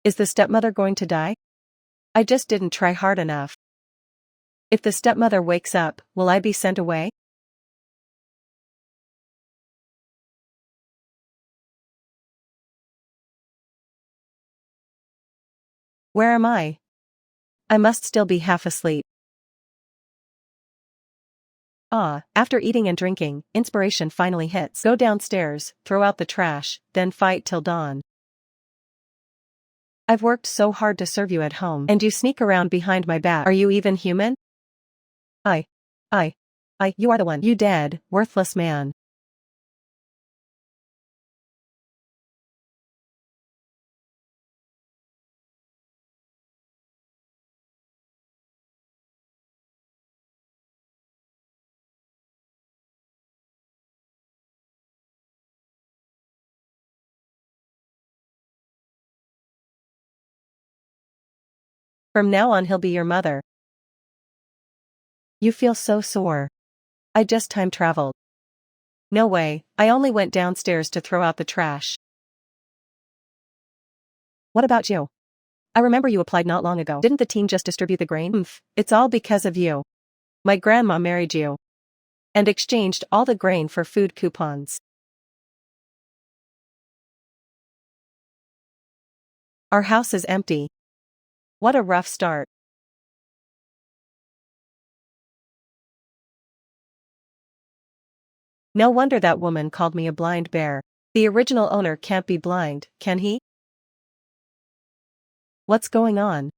Is the stepmother going to die? I just didn't try hard enough. If the stepmother wakes up, will I be sent away? Where am I? I must still be half asleep. After eating and drinking, inspiration finally hits. Go downstairs, throw out the trash, then fight till dawn. I've worked so hard to serve you at home, and you sneak around behind my back. Are you even human? You are the one. You dead, worthless man. From now on he'll be your mother. You feel so sore. I just time traveled. No way, I only went downstairs to throw out the trash. What about you? I remember you applied not long ago. Didn't the team just distribute the grain? It's all because of you. My grandma married you. And exchanged all the grain for food coupons. Our house is empty. What a rough start. No wonder that woman called me a blind bear. The original owner can't be blind, can he? What's going on?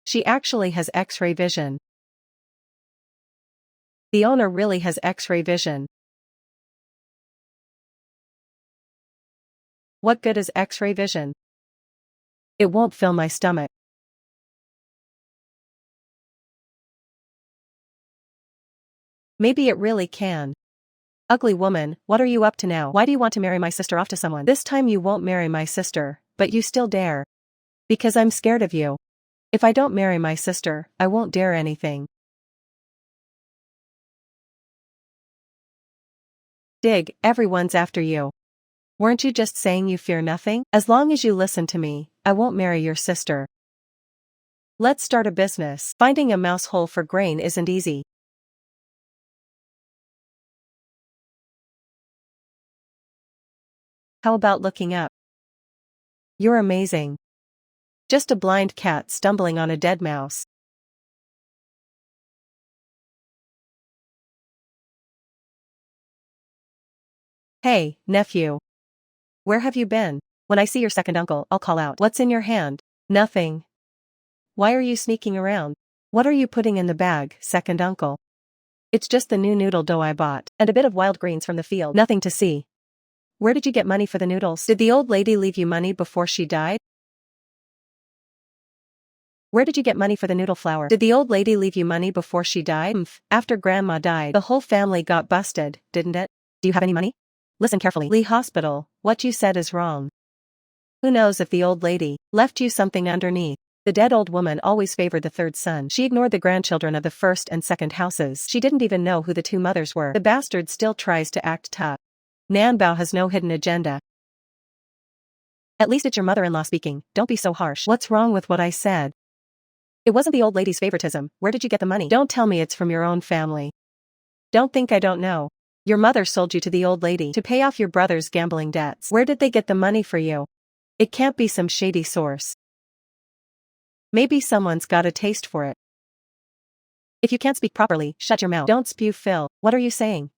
She actually has X-ray vision. The owner really has X-ray vision. What good is X-ray vision? It won't fill my stomach. Maybe it really can. Ugly woman, what are you up to now? Why do you want to marry my sister off to someone? This time you won't marry my sister, but you still dare. Because I'm scared of you. If I don't marry my sister, I won't dare anything. Dig, everyone's after you. Weren't you just saying you fear nothing? As long as you listen to me, I won't marry your sister. Let's start a business. Finding a mouse hole for grain isn't easy. How about looking up? You're amazing. Just a blind cat stumbling on a dead mouse. Hey, nephew. Where have you been? When I see your second uncle, I'll call out. What's in your hand? Nothing. Why are you sneaking around? What are you putting in the bag, second uncle? It's just the new noodle dough I bought, and a bit of wild greens from the field. Nothing to see. Where did you get money for the noodles? Did the old lady leave you money before she died? Where did you get money for the noodle flour? Did the old lady leave you money before she died? After grandma died, the whole family got busted, didn't it? Do you have any money? Listen carefully. Lee Hospital, what you said is wrong. Who knows if the old lady left you something underneath? The dead old woman always favored the third son. She ignored the grandchildren of the first and second houses. She didn't even know who the two mothers were. The bastard still tries to act tough. Nanbao has no hidden agenda. At least it's your mother-in-law speaking, don't be so harsh. What's wrong with what I said? It wasn't the old lady's favoritism. Where did you get the money? Don't tell me it's from your own family. Don't think I don't know. Your mother sold you to the old lady to pay off your brother's gambling debts. Where did they get the money for you? It can't be some shady source. Maybe someone's got a taste for it. If you can't speak properly, shut your mouth. Don't spew Phil. What are you saying?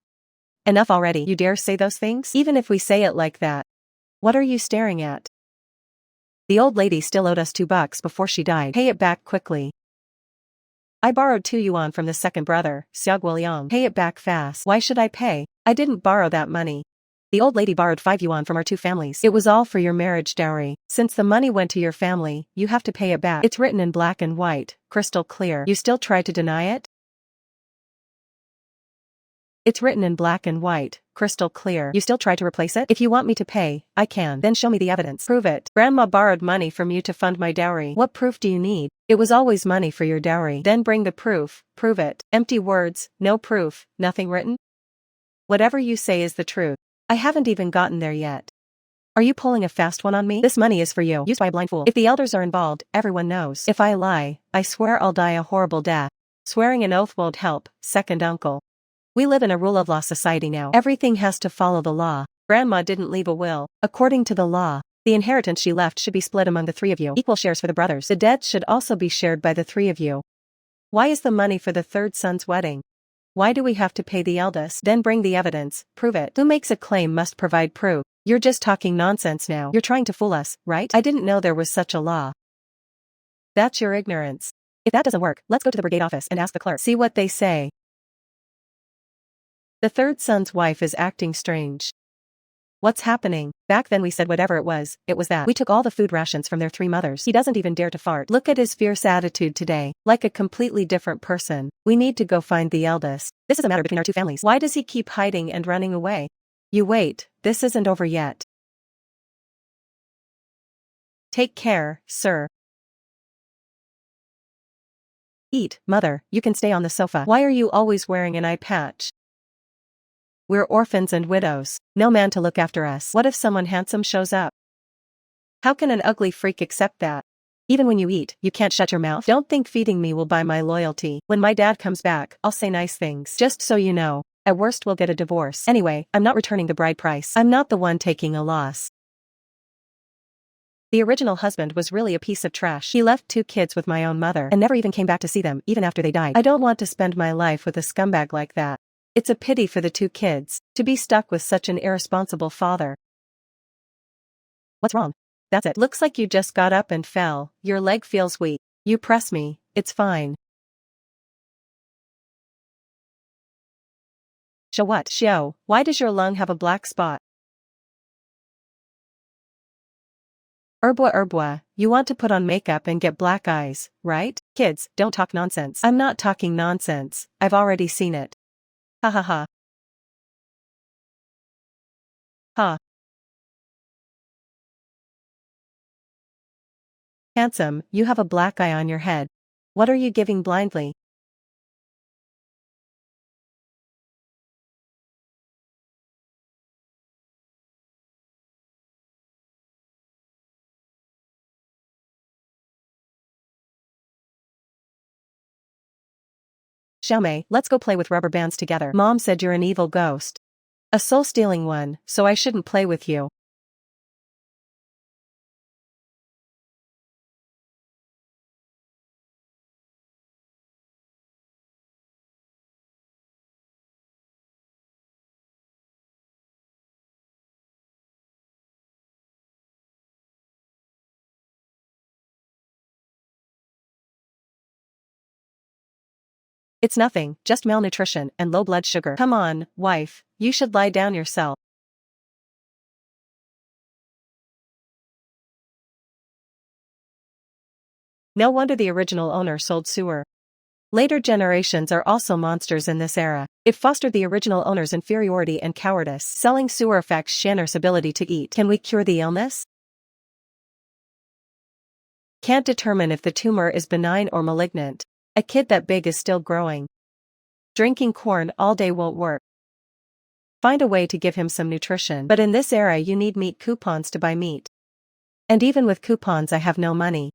Enough already. You dare say those things? Even if we say it like that. What are you staring at? The old lady still owed us $2 before she died. Pay it back quickly. I borrowed 2 yuan from the second brother, Xiaoguoliang. Pay it back fast. Why should I pay? I didn't borrow that money. The old lady borrowed 5 yuan from our 2 families. It was all for your marriage dowry. Since the money went to your family, you have to pay it back. It's written in black and white, crystal clear. You still try to deny it? It's written in black and white, crystal clear. You still try to replace it? If you want me to pay, I can. Then show me the evidence. Prove it. Grandma borrowed money from you to fund my dowry. What proof do you need? It was always money for your dowry. Then bring the proof, prove it. Empty words, no proof, nothing written? Whatever you say is the truth. I haven't even gotten there yet. Are you pulling a fast one on me? This money is for you. Used by a blind fool. If the elders are involved, everyone knows. If I lie, I swear I'll die a horrible death. Swearing an oath won't help, second uncle. We live in a rule of law society now. Everything has to follow the law. Grandma didn't leave a will. According to the law, the inheritance she left should be split among the three of you. Equal shares for the brothers. The debts should also be shared by the three of you. Why is the money for the third son's wedding? Why do we have to pay the eldest? Then bring the evidence, prove it. Who makes a claim must provide proof. You're just talking nonsense now. You're trying to fool us, right? I didn't know there was such a law. That's your ignorance. If that doesn't work, let's go to the brigade office and ask the clerk. See what they say. The third son's wife is acting strange. What's happening? Back then we said whatever it was that. We took all the food rations from their three mothers. He doesn't even dare to fart. Look at his fierce attitude today, like a completely different person. We need to go find the eldest. This is a matter between our two families. Why does he keep hiding and running away? You wait, this isn't over yet. Take care, sir. Eat, mother, you can stay on the sofa. Why are you always wearing an eye patch? We're orphans and widows. No man to look after us. What if someone handsome shows up? How can an ugly freak accept that? Even when you eat, you can't shut your mouth. Don't think feeding me will buy my loyalty. When my dad comes back, I'll say nice things. Just so you know, at worst we'll get a divorce. Anyway, I'm not returning the bride price. I'm not the one taking a loss. The original husband was really a piece of trash. He left 2 kids with my own mother and never even came back to see them, even after they died. I don't want to spend my life with a scumbag like that. It's a pity for the 2 kids to be stuck with such an irresponsible father. What's wrong? That's it. Looks like you just got up and fell. Your leg feels weak. You press me. It's fine. Show what? Show. Why does your lung have a black spot? Herbwa, you want to put on makeup and get black eyes, right? Kids, don't talk nonsense. I'm not talking nonsense. I've already seen it. Ha ha ha. Ha. Handsome, you have a black eye on your head. What are you giving blindly? Xiaomei, let's go play with rubber bands together. Mom said you're an evil ghost. A soul-stealing one, so I shouldn't play with you. It's nothing, just malnutrition and low blood sugar. Come on, wife, you should lie down yourself. No wonder the original owner sold sewer. Later generations are also monsters in this era. It fostered the original owner's inferiority and cowardice. Selling sewer affects Shanner's ability to eat. Can we cure the illness? Can't determine if the tumor is benign or malignant. A kid that big is still growing. Drinking corn all day won't work. Find a way to give him some nutrition. But in this era you need meat coupons to buy meat. And even with coupons I have no money.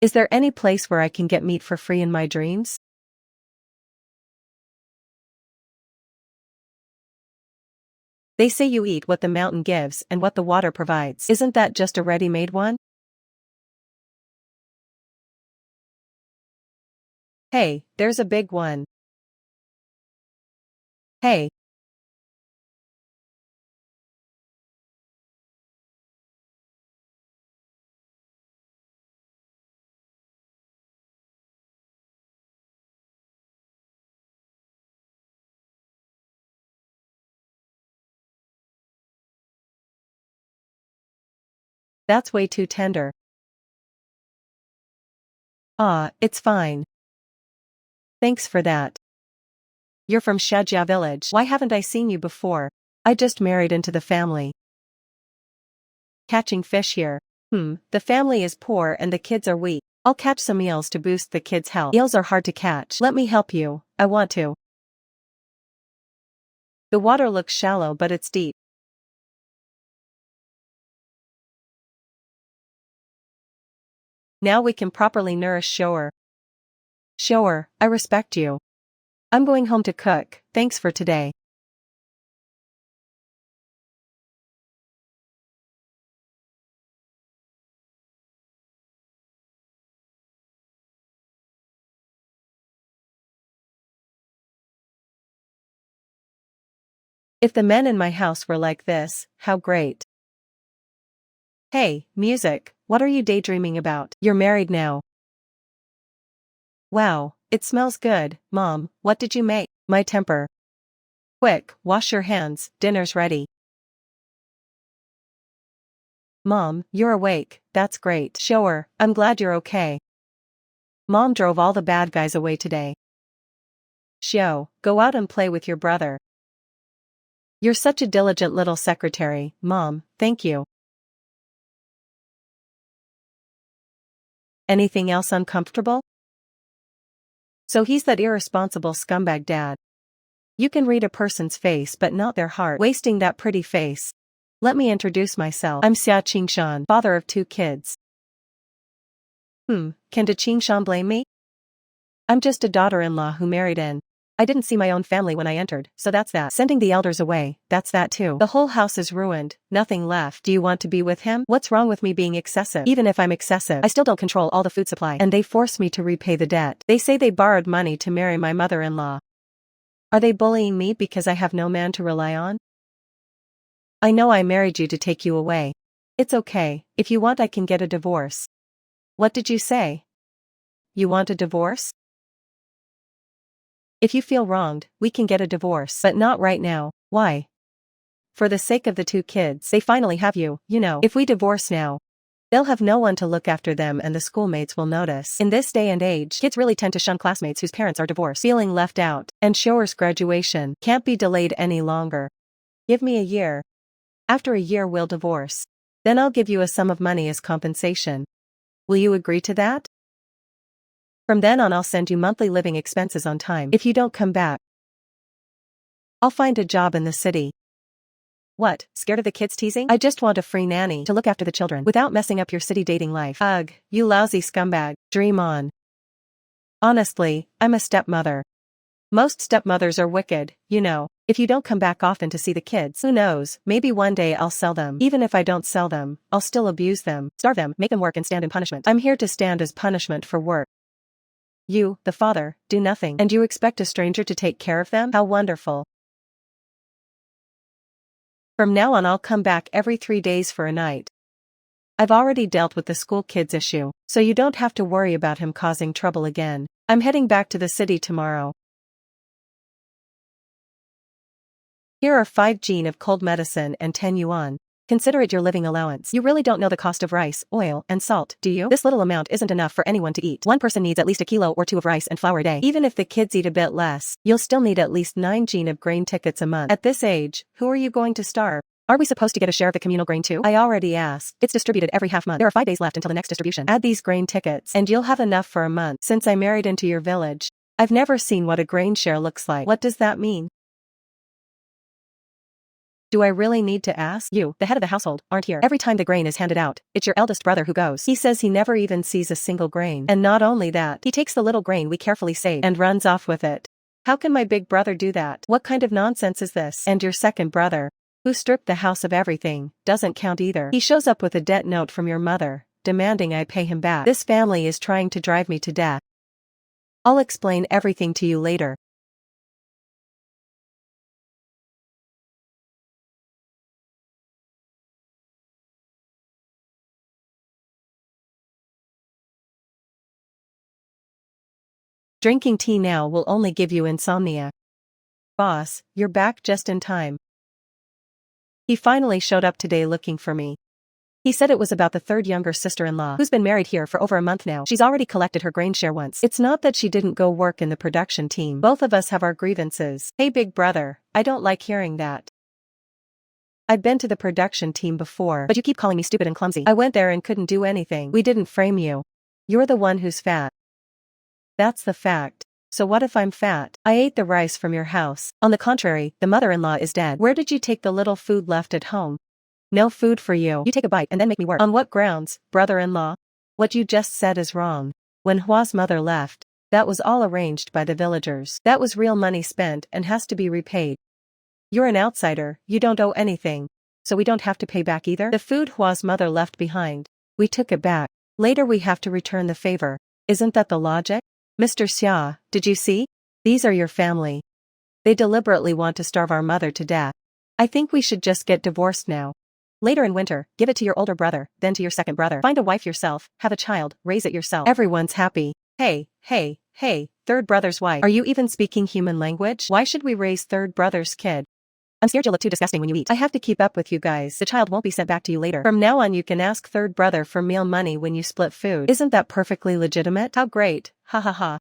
Is there any place where I can get meat for free in my dreams? They say you eat what the mountain gives and what the water provides. Isn't that just a ready-made one? Hey, there's a big one. Hey. That's way too tender. Ah, it's fine. Thanks for that. You're from Shajia village. Why haven't I seen you before? I just married into the family. Catching fish here. The family is poor and the kids are weak. I'll catch some eels to boost the kids' health. Eels are hard to catch. Let me help you, I want to. The water looks shallow but it's deep. Now we can properly nourish Shower. Shower, I respect you. I'm going home to cook, thanks for today. If the men in my house were like this, how great. Hey, music, what are you daydreaming about? You're married now. Wow, it smells good, Mom, what did you make? My temper. Quick, wash your hands, dinner's ready. Mom, you're awake, that's great. Shower, I'm glad you're okay. Mom drove all the bad guys away today. Shio, go out and play with your brother. You're such a diligent little secretary, Mom, thank you. Anything else uncomfortable? So he's that irresponsible scumbag dad. You can read a person's face but not their heart, wasting that pretty face. Let me introduce myself. I'm Xia Qingshan, father of 2 kids. Can Da Qingshan blame me? I'm just a daughter-in-law who married in. I didn't see my own family when I entered, so that's that. Sending the elders away, that's that too. The whole house is ruined, nothing left. Do you want to be with him? What's wrong with me being excessive? Even if I'm excessive, I still don't control all the food supply, and they force me to repay the debt. They say they borrowed money to marry my mother-in-law. Are they bullying me because I have no man to rely on? I know I married you to take you away. It's okay, if you want I can get a divorce. What did you say? You want a divorce? If you feel wronged, we can get a divorce. But not right now. Why? For the sake of the 2 kids. They finally have you, you know. If we divorce now, they'll have no one to look after them and the schoolmates will notice. In this day and age, kids really tend to shun classmates whose parents are divorced, feeling left out. And Shower's graduation can't be delayed any longer. Give me a year. After a year we'll divorce. Then I'll give you a sum of money as compensation. Will you agree to that? From then on I'll send you monthly living expenses on time. If you don't come back, I'll find a job in the city. What, scared of the kids teasing? I just want a free nanny to look after the children without messing up your city dating life. Ugh, you lousy scumbag, dream on. Honestly, I'm a stepmother. Most stepmothers are wicked, you know. If you don't come back often to see the kids, who knows, maybe one day I'll sell them. Even if I don't sell them, I'll still abuse them, starve them, make them work and stand in punishment. I'm here to stand as punishment for work. You, the father, do nothing, and you expect a stranger to take care of them? How wonderful. From now on I'll come back every 3 days for a night. I've already dealt with the school kids issue, so you don't have to worry about him causing trouble again. I'm heading back to the city tomorrow. Here are 5 jin of cold medicine and 10 yuan. Consider it your living allowance. You really don't know the cost of rice, oil, and salt, do you? This little amount isn't enough for anyone to eat. One person needs at least 1 kilo or 2 of rice and flour a day. Even if the kids eat a bit less, you'll still need at least 9 jin of grain tickets a month. At this age, who are you going to starve? Are we supposed to get a share of the communal grain too? I already asked. It's distributed every half month. There are 5 days left until the next distribution. Add these grain tickets, and you'll have enough for a month. Since I married into your village, I've never seen what a grain share looks like. What does that mean? Do I really need to ask? You, the head of the household, aren't here. Every time the grain is handed out, it's your eldest brother who goes. He says he never even sees a single grain. And not only that, he takes the little grain we carefully save and runs off with it. How can my big brother do that? What kind of nonsense is this? And your second brother, who stripped the house of everything, doesn't count either. He shows up with a debt note from your mother, demanding I pay him back. This family is trying to drive me to death. I'll explain everything to you later. Drinking tea now will only give you insomnia. Boss, you're back just in time. He finally showed up today looking for me. He said it was about the 3rd younger sister-in-law who's been married here for over a month now. She's already collected her grain share once. It's not that she didn't go work in the production team. Both of us have our grievances. Hey big brother, I don't like hearing that. I've been to the production team before, but you keep calling me stupid and clumsy. I went there and couldn't do anything. We didn't frame you. You're the one who's fat. That's the fact. So what if I'm fat? I ate the rice from your house. On the contrary, the mother-in-law is dead. Where did you take the little food left at home? No food for you. You take a bite and then make me work. On what grounds, brother-in-law? What you just said is wrong. When Hua's mother left, that was all arranged by the villagers. That was real money spent and has to be repaid. You're an outsider, you don't owe anything. So we don't have to pay back either? The food Hua's mother left behind. We took it back. Later we have to return the favor. Isn't that the logic? Mr. Xia, did you see? These are your family. They deliberately want to starve our mother to death. I think we should just get divorced now. Later in winter, give it to your older brother, then to your second brother. Find a wife yourself, have a child, raise it yourself. Everyone's happy. Hey, third brother's wife. Are you even speaking human language? Why should we raise third brother's kid? I'm scared you'll look too disgusting when you eat. I have to keep up with you guys. The child won't be sent back to you later. From now on you can ask third brother for meal money when you split food. Isn't that perfectly legitimate? How great, ha ha ha.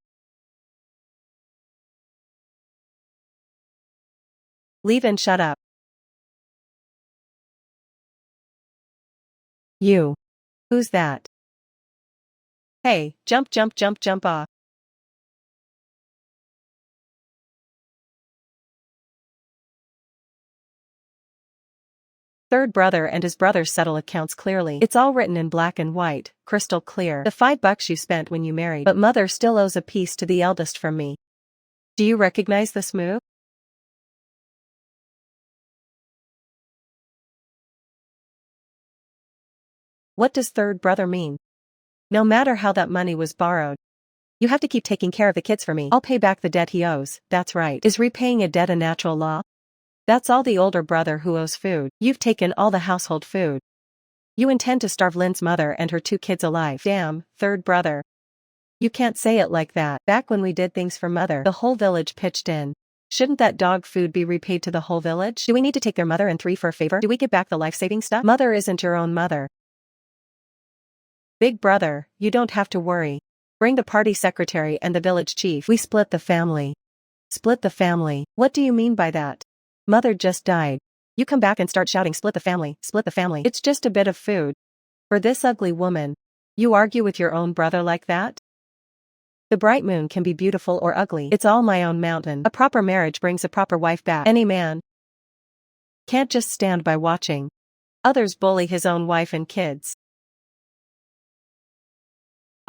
Leave and shut up. You. Who's that? Hey, jump ah. Third brother and his brother settle accounts clearly. It's all written in black and white, crystal clear. The $5 you spent when you married. But mother still owes a piece to the eldest from me. Do you recognize this move? What does third brother mean? No matter how that money was borrowed, you have to keep taking care of the kids for me. I'll pay back the debt he owes, that's right. Is repaying a debt a natural law? That's all the older brother who owes food. You've taken all the household food. You intend to starve Lin's mother and her 2 kids alive. Damn, third brother. You can't say it like that. Back when we did things for mother, the whole village pitched in. Shouldn't that dog food be repaid to the whole village? Do we need to take their mother and 3 for a favor? Do we give back the life-saving stuff? Mother isn't your own mother. Big brother, you don't have to worry. Bring the party secretary and the village chief. We split the family. Split the family. What do you mean by that? Mother just died. You come back and start shouting split the family, split the family. It's just a bit of food. For this ugly woman. You argue with your own brother like that? The bright moon can be beautiful or ugly. It's all my own mountain. A proper marriage brings a proper wife back. Any man can't just stand by watching others bully his own wife and kids.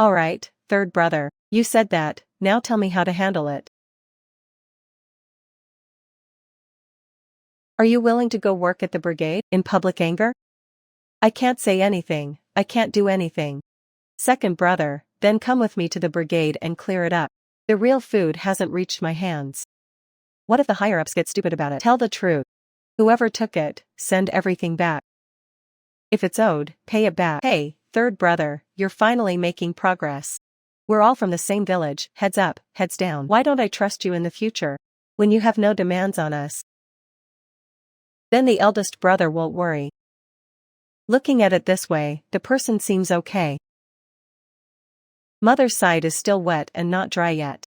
Alright, third brother, you said that, now tell me how to handle it. Are you willing to go work at the brigade, in public anger? I can't say anything, I can't do anything. Second brother, then come with me to the brigade and clear it up. The real food hasn't reached my hands. What if the higher-ups get stupid about it? Tell the truth. Whoever took it, send everything back. If it's owed, pay it back. Hey, third brother, you're finally making progress. We're all from the same village, heads up, heads down. Why don't I trust you in the future? When you have no demands on us. Then the eldest brother won't worry. Looking at it this way, the person seems okay. Mother's side is still wet and not dry yet.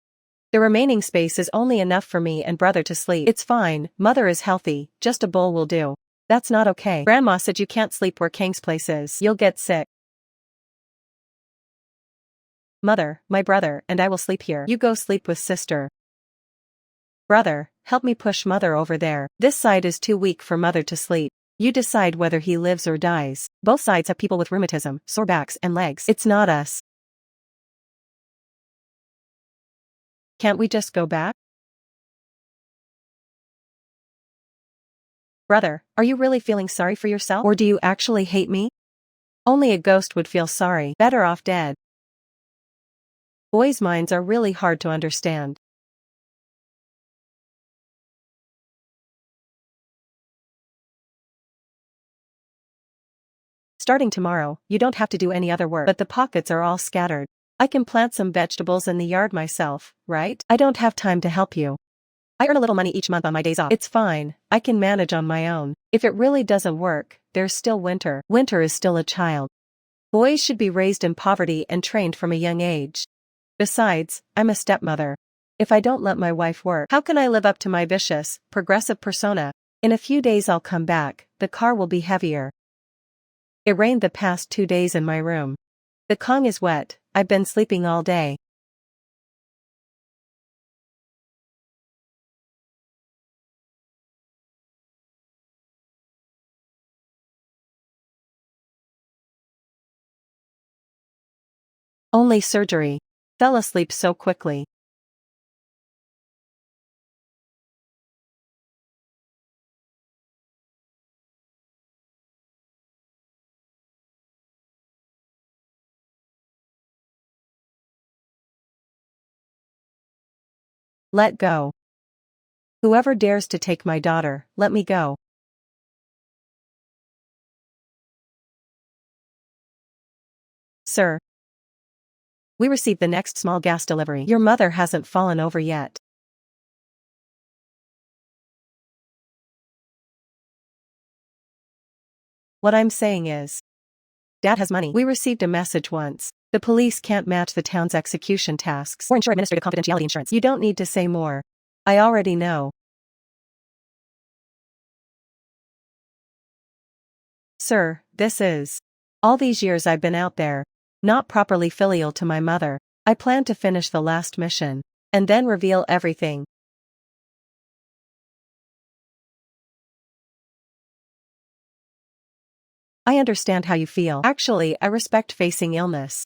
The remaining space is only enough for me and brother to sleep. It's fine, mother is healthy, just a bowl will do. That's not okay. Grandma said you can't sleep where Kang's place is. You'll get sick. Mother, my brother, and I will sleep here. You go sleep with sister. Brother, help me push mother over there. This side is too weak for mother to sleep. You decide whether he lives or dies. Both sides have people with rheumatism, sore backs and legs. It's not us. Can't we just go back? Brother, are you really feeling sorry for yourself? Or do you actually hate me? Only a ghost would feel sorry. Better off dead. Boys' minds are really hard to understand. Starting tomorrow, you don't have to do any other work, but the pockets are all scattered. I can plant some vegetables in the yard myself, right? I don't have time to help you. I earn a little money each month on my days off. It's fine, I can manage on my own. If it really doesn't work, there's still winter. Winter is still a child. Boys should be raised in poverty and trained from a young age. Besides, I'm a stepmother. If I don't let my wife work, how can I live up to my vicious, progressive persona? In a few days I'll come back, the car will be heavier. It rained the past 2 days in my room. The Kong is wet, I've been sleeping all day. Only surgery. Fell asleep so quickly. Let go. Whoever dares to take my daughter, let me go. Sir. We received the next small gas delivery. Your mother hasn't fallen over yet. What I'm saying is, Dad has money. We received a message once. The police can't match the town's execution tasks or ensure administrative confidentiality insurance. You don't need to say more. I already know. Sir, this is. All these years I've been out there. Not properly filial to my mother. I plan to finish the last mission. And then reveal everything. I understand how you feel. Actually, I respect facing illness.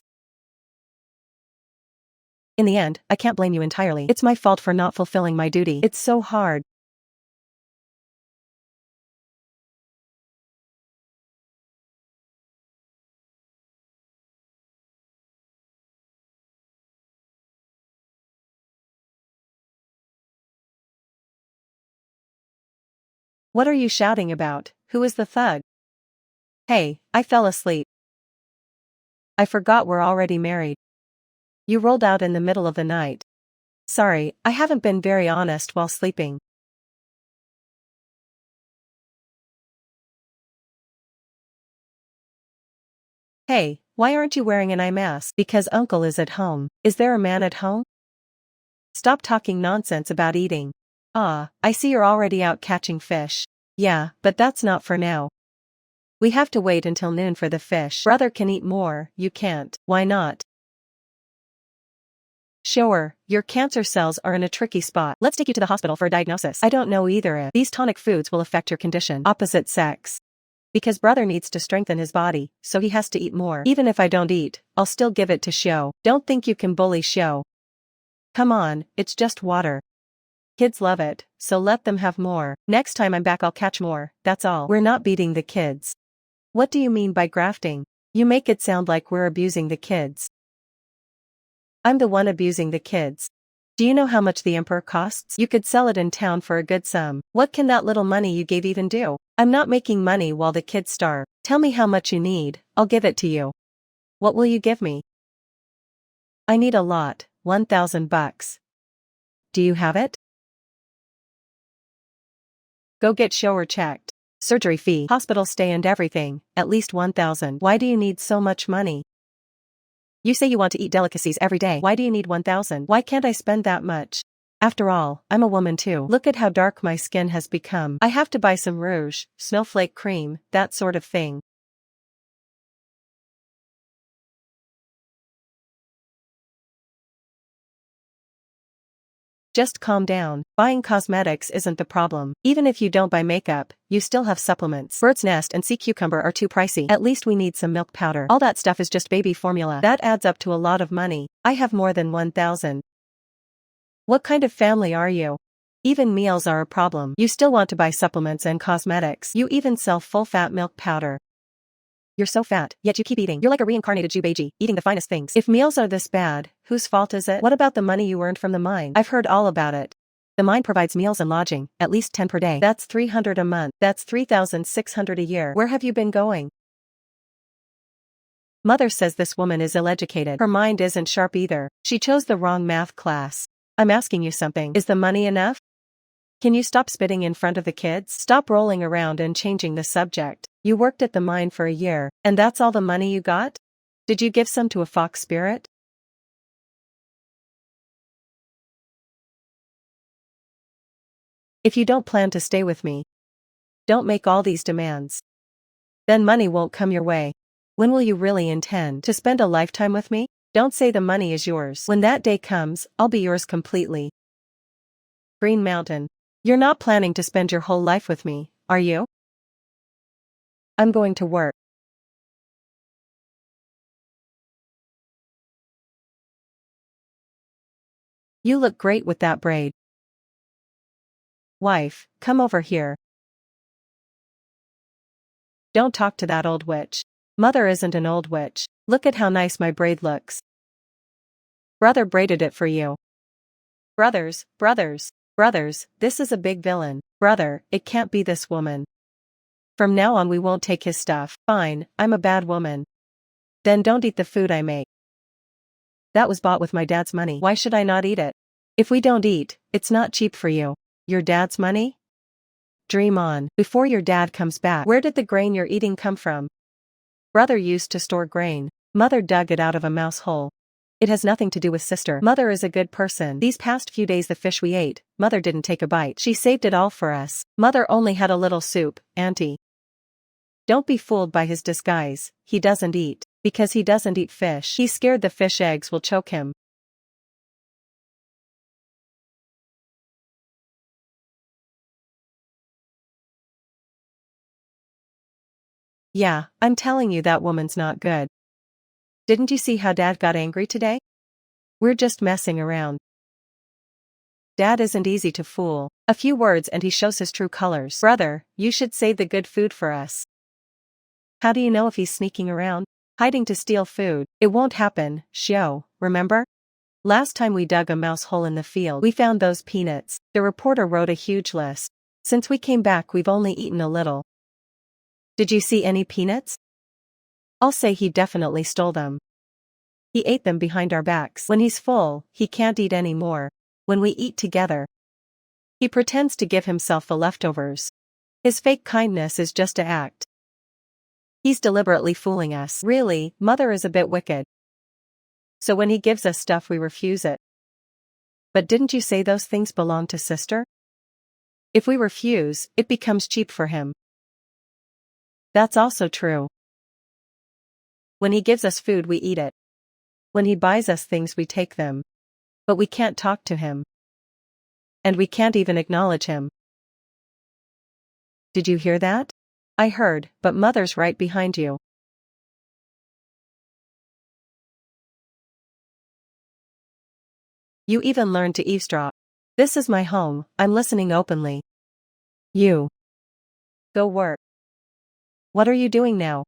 In the end, I can't blame you entirely. It's my fault for not fulfilling my duty. It's so hard. What are you shouting about? Who is the thug? Hey, I fell asleep. I forgot we're already married. You rolled out in the middle of the night. Sorry, I haven't been very honest while sleeping. Hey, why aren't you wearing an eye mask? Because Uncle is at home. Is there a man at home? Stop talking nonsense about eating. Ah, I see you're already out catching fish. Yeah, but that's not for now. We have to wait until noon for the fish. Brother can eat more, you can't. Why not? Sure, your cancer cells are in a tricky spot. Let's take you to the hospital for a diagnosis. I don't know either if these tonic foods will affect your condition. Opposite sex. Because brother needs to strengthen his body, so he has to eat more. Even if I don't eat, I'll still give it to Shio. Don't think you can bully Shio. Come on, it's just water. Kids love it, so let them have more. Next time I'm back I'll catch more, that's all. We're not beating the kids. What do you mean by grafting? You make it sound like we're abusing the kids. I'm the one abusing the kids. Do you know how much the emperor costs? You could sell it in town for a good sum. What can that little money you gave even do? I'm not making money while the kids starve. Tell me how much you need, I'll give it to you. What will you give me? I need a lot, $1,000. Do you have it? Go get shower checked. Surgery fee, hospital stay and everything, at least 1,000. Why do you need so much money? You say you want to eat delicacies every day. Why do you need 1,000? Why can't I spend that much? After all, I'm a woman too. Look at how dark my skin has become. I have to buy some rouge, snowflake cream, that sort of thing. Just calm down. Buying cosmetics isn't the problem. Even if you don't buy makeup, you still have supplements. Bird's nest and sea cucumber are too pricey. At least we need some milk powder. All that stuff is just baby formula. That adds up to a lot of money. I have more than 1,000. What kind of family are you? Even meals are a problem. You still want to buy supplements and cosmetics. You even sell full-fat milk powder. You're so fat, yet you keep eating. You're like a reincarnated Jubaiji, eating the finest things. If meals are this bad, whose fault is it? What about the money you earned from the mine? I've heard all about it. The mine provides meals and lodging, at least 10 per day. That's 300 a month. That's 3,600 a year. Where have you been going? Mother says this woman is ill-educated. Her mind isn't sharp either. She chose the wrong math class. I'm asking you something. Is the money enough? Can you stop spitting in front of the kids? Stop rolling around and changing the subject. You worked at the mine for a year, and that's all the money you got? Did you give some to a fox spirit? If you don't plan to stay with me, don't make all these demands. Then money won't come your way. When will you really intend to spend a lifetime with me? Don't say the money is yours. When that day comes, I'll be yours completely. Green Mountain. You're not planning to spend your whole life with me, are you? I'm going to work. You look great with that braid. Wife, come over here. Don't talk to that old witch. Mother isn't an old witch. Look at how nice my braid looks. Brother braided it for you. Brothers, this is a big villain. Brother, it can't be this woman. From now on we won't take his stuff. Fine, I'm a bad woman. Then don't eat the food I make. That was bought with my dad's money. Why should I not eat it? If we don't eat, it's not cheap for you. Your dad's money? Dream on. Before your dad comes back. Where did the grain you're eating come from? Brother used to store grain. Mother dug it out of a mouse hole. It has nothing to do with sister. Mother is a good person. These past few days the fish we ate, Mother didn't take a bite. She saved it all for us. Mother only had a little soup, Auntie. Don't be fooled by his disguise. He doesn't eat. Because he doesn't eat fish. He's scared the fish eggs will choke him. Yeah, I'm telling you that woman's not good. Didn't you see how Dad got angry today? We're just messing around. Dad isn't easy to fool. A few words and he shows his true colors. Brother, you should save the good food for us. How do you know if he's sneaking around? Hiding to steal food. It won't happen, Shio, remember? Last time we dug a mouse hole in the field, we found those peanuts. The reporter wrote a huge list. Since we came back we've only eaten a little. Did you see any peanuts? I'll say he definitely stole them. He ate them behind our backs. When he's full, he can't eat any more. When we eat together, he pretends to give himself the leftovers. His fake kindness is just a act. He's deliberately fooling us. Really, Mother is a bit wicked. So when he gives us stuff we refuse it. But didn't you say those things belong to sister? If we refuse, it becomes cheap for him. That's also true. When he gives us food we eat it. When he buys us things we take them. But we can't talk to him. And we can't even acknowledge him. Did you hear that? I heard, but Mother's right behind you. You even learned to eavesdrop. This is my home, I'm listening openly. You. Go work. What are you doing now?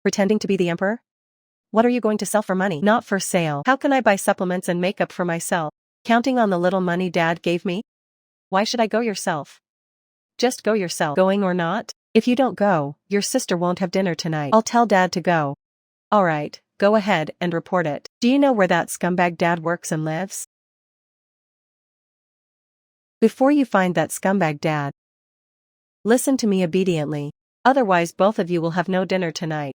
Pretending to be the emperor? What are you going to sell for money? Not for sale. How can I buy supplements and makeup for myself? Counting on the little money Dad gave me? Why should I go yourself? Just go yourself. Going or not? If you don't go, your sister won't have dinner tonight. I'll tell Dad to go. Alright, go ahead and report it. Do you know where that scumbag Dad works and lives? Before you find that scumbag Dad, listen to me obediently. Otherwise both of you will have no dinner tonight.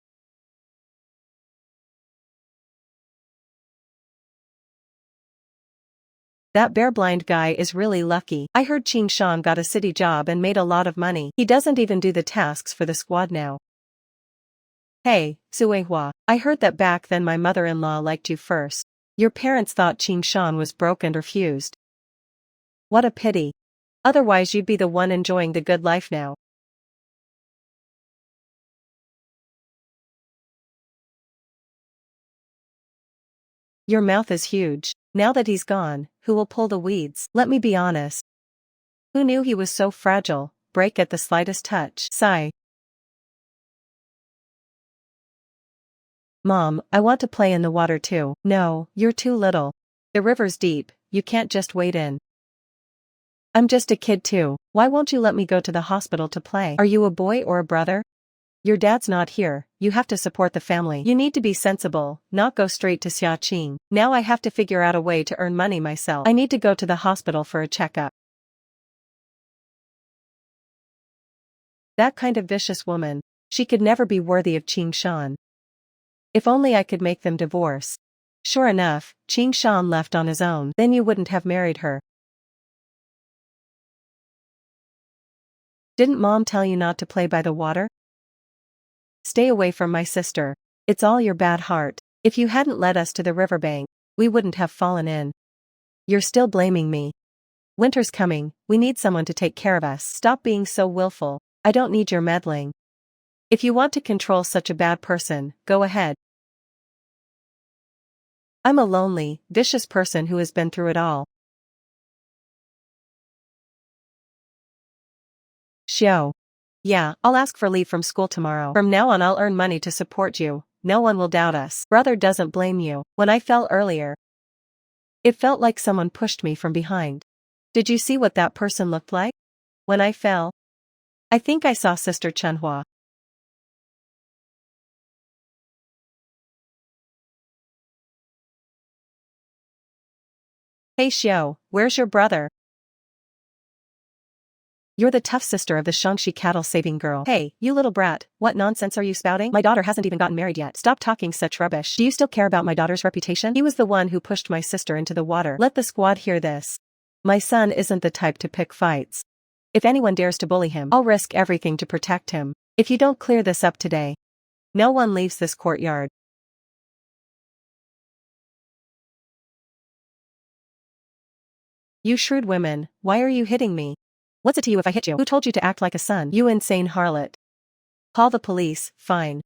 That bear-blind guy is really lucky. I heard Ching Shan got a city job and made a lot of money. He doesn't even do the tasks for the squad now. Hey, Suehua, I heard that back then my mother-in-law liked you first. Your parents thought Ching Shan was broke and refused. What a pity. Otherwise you'd be the one enjoying the good life now. Your mouth is huge. Now that he's gone, who will pull the weeds? Let me be honest. Who knew he was so fragile, break at the slightest touch? Sigh. Mom, I want to play in the water too. No, you're too little. The river's deep, you can't just wade in. I'm just a kid too. Why won't you let me go to the hospital to play? Are you a boy or a brother? Your dad's not here, you have to support the family. You need to be sensible, not go straight to Xiaqing. Now I have to figure out a way to earn money myself. I need to go to the hospital for a checkup. That kind of vicious woman, she could never be worthy of Ching Shan. If only I could make them divorce. Sure enough, Ching Shan left on his own. Then you wouldn't have married her. Didn't Mom tell you not to play by the water? Stay away from my sister. It's all your bad heart. If you hadn't led us to the riverbank, we wouldn't have fallen in. You're still blaming me. Winter's coming, we need someone to take care of us. Stop being so willful. I don't need your meddling. If you want to control such a bad person, go ahead. I'm a lonely, vicious person who has been through it all. Xiao. Yeah, I'll ask for leave from school tomorrow. From now on I'll earn money to support you. No one will doubt us. Brother doesn't blame you. When I fell earlier, it felt like someone pushed me from behind. Did you see what that person looked like? When I fell, I think I saw Sister Chenhua. Hey Xiao, where's your brother? You're the tough sister of the Shangxi cattle-saving girl. Hey, you little brat, what nonsense are you spouting? My daughter hasn't even gotten married yet. Stop talking such rubbish. Do you still care about my daughter's reputation? He was the one who pushed my sister into the water. Let the squad hear this. My son isn't the type to pick fights. If anyone dares to bully him, I'll risk everything to protect him. If you don't clear this up today, no one leaves this courtyard. You shrewd women, why are you hitting me? What's it to you if I hit you? Who told you to act like a son? You insane harlot. Call the police, fine.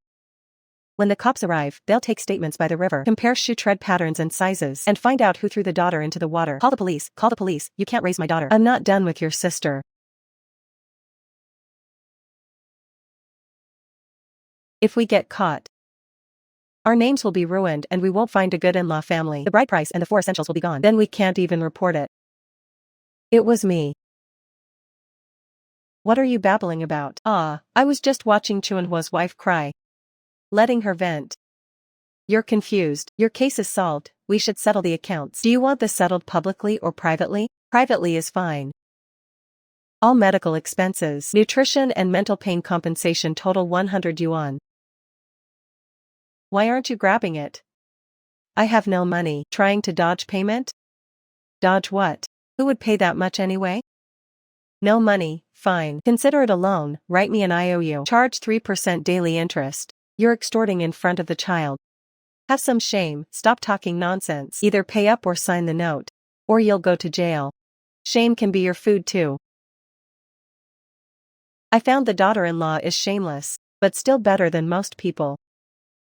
When the cops arrive, they'll take statements by the river, compare shoe tread patterns and sizes, and find out who threw the daughter into the water. Call the police, you can't raise my daughter. I'm not done with your sister. If we get caught, our names will be ruined and we won't find a good in-law family. The bride price and the 4 essentials will be gone. Then we can't even report it. It was me. What are you babbling about? I was just watching Chuanhua's wife cry. Letting her vent. You're confused. Your case is solved, we should settle the accounts. Do you want this settled publicly or privately? Privately is fine. All medical expenses, nutrition and mental pain compensation total 100 yuan. Why aren't you grabbing it? I have no money. Trying to dodge payment? Dodge what? Who would pay that much anyway? No money, fine. Consider it a loan, write me an IOU. Charge 3% daily interest. You're extorting in front of the child. Have some shame, stop talking nonsense. Either pay up or sign the note. Or you'll go to jail. Shame can be your food too. I found the daughter-in-law is shameless, but still better than most people.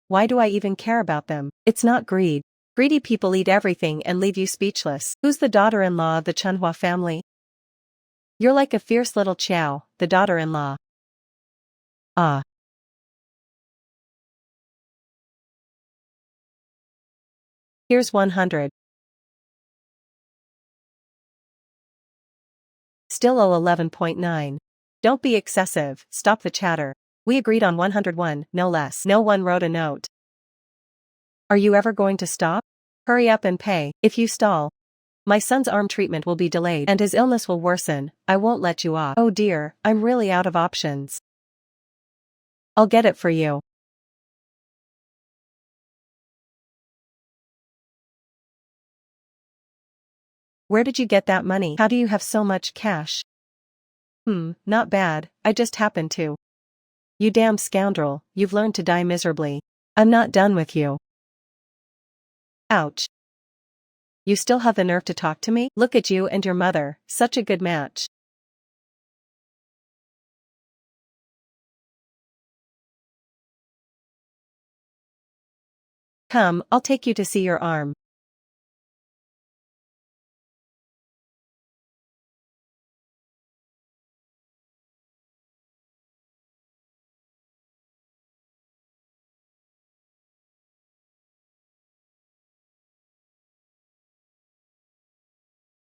Why do I even care about them? It's not greed. Greedy people eat everything and leave you speechless. Who's the daughter-in-law of the Chenhua family? You're like a fierce little chow, the daughter-in-law. Here's 100. Still owe 11.9. Don't be excessive, stop the chatter. We agreed on 101, no less. No one wrote a note. Are you ever going to stop? Hurry up and pay. If you stall, my son's arm treatment will be delayed and his illness will worsen. I won't let you off. Oh dear, I'm really out of options. I'll get it for you. Where did you get that money? How do you have so much cash? Not bad, I just happened to. You damn scoundrel, you've learned to die miserably. I'm not done with you. Ouch. You still have the nerve to talk to me? Look at you and your mother, such a good match. Come, I'll take you to see your arm.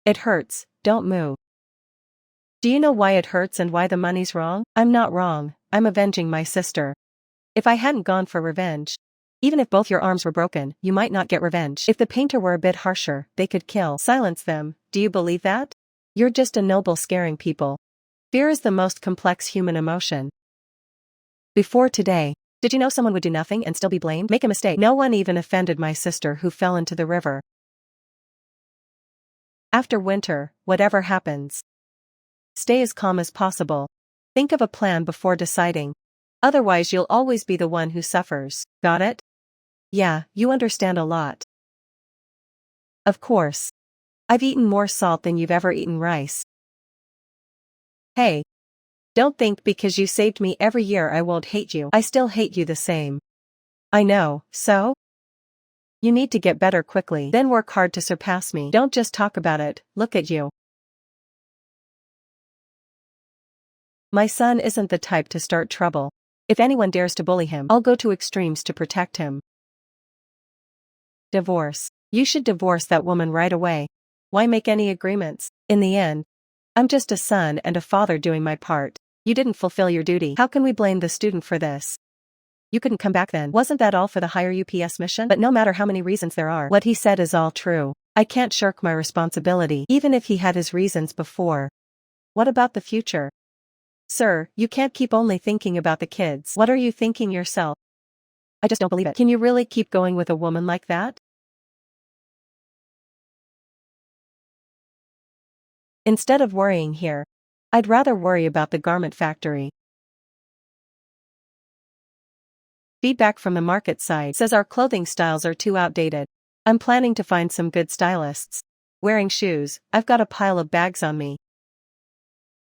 It hurts, don't move. Do you know why it hurts and why the money's wrong? I'm not wrong, I'm avenging my sister. If I hadn't gone for revenge, even if both your arms were broken, you might not get revenge. If the painter were a bit harsher, they could kill. Silence them, do you believe that? You're just a noble scaring people. Fear is the most complex human emotion. Before today, did you know someone would do nothing and still be blamed? Make a mistake. No one even offended my sister who fell into the river. After winter, whatever happens, stay as calm as possible. Think of a plan before deciding. Otherwise you'll always be the one who suffers. Got it? Yeah, you understand a lot. Of course. I've eaten more salt than you've ever eaten rice. Hey. Don't think because you saved me every year I won't hate you. I still hate you the same. I know, so? You need to get better quickly, then work hard to surpass me. Don't just talk about it, look at you. My son isn't the type to start trouble. If anyone dares to bully him, I'll go to extremes to protect him. Divorce. You should divorce that woman right away. Why make any agreements? In the end, I'm just a son and a father doing my part. You didn't fulfill your duty. How can we blame the student for this? You couldn't come back then. Wasn't that all for the higher UPS mission? But no matter how many reasons there are, what he said is all true. I can't shirk my responsibility, even if he had his reasons before. What about the future? Sir, you can't keep only thinking about the kids. What are you thinking yourself? I just don't believe it. Can you really keep going with a woman like that? Instead of worrying here, I'd rather worry about the garment factory. Feedback from the market side says our clothing styles are too outdated. I'm planning to find some good stylists. Wearing shoes, I've got a pile of bags on me.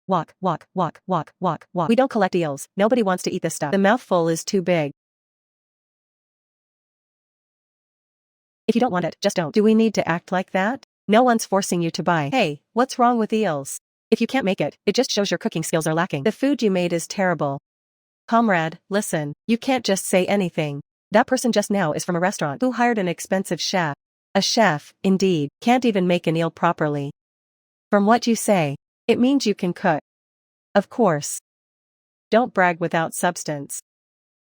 Walk, walk, walk, walk, walk, walk. We don't collect eels, nobody wants to eat this stuff. The mouthful is too big. If you don't want it, just don't. Do we need to act like that? No one's forcing you to buy. Hey, what's wrong with eels? If you can't make it, it just shows your cooking skills are lacking. The food you made is terrible. Comrade, listen, you can't just say anything. That person just now is from a restaurant who hired an expensive chef. A chef, indeed, can't even make an eel properly. From what you say, it means you can cook. Of course. Don't brag without substance.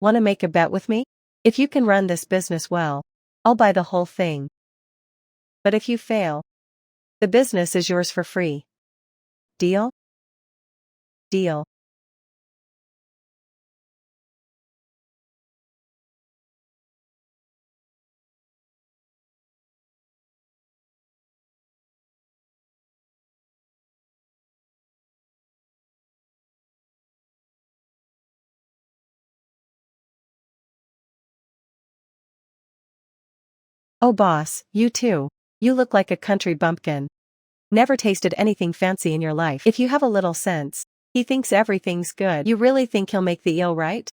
Wanna make a bet with me? If you can run this business well, I'll buy the whole thing. But if you fail, the business is yours for free. Deal? Deal. Oh boss, you too. You look like a country bumpkin. Never tasted anything fancy in your life. If you have a little sense, he thinks everything's good. You really think he'll make the eel right?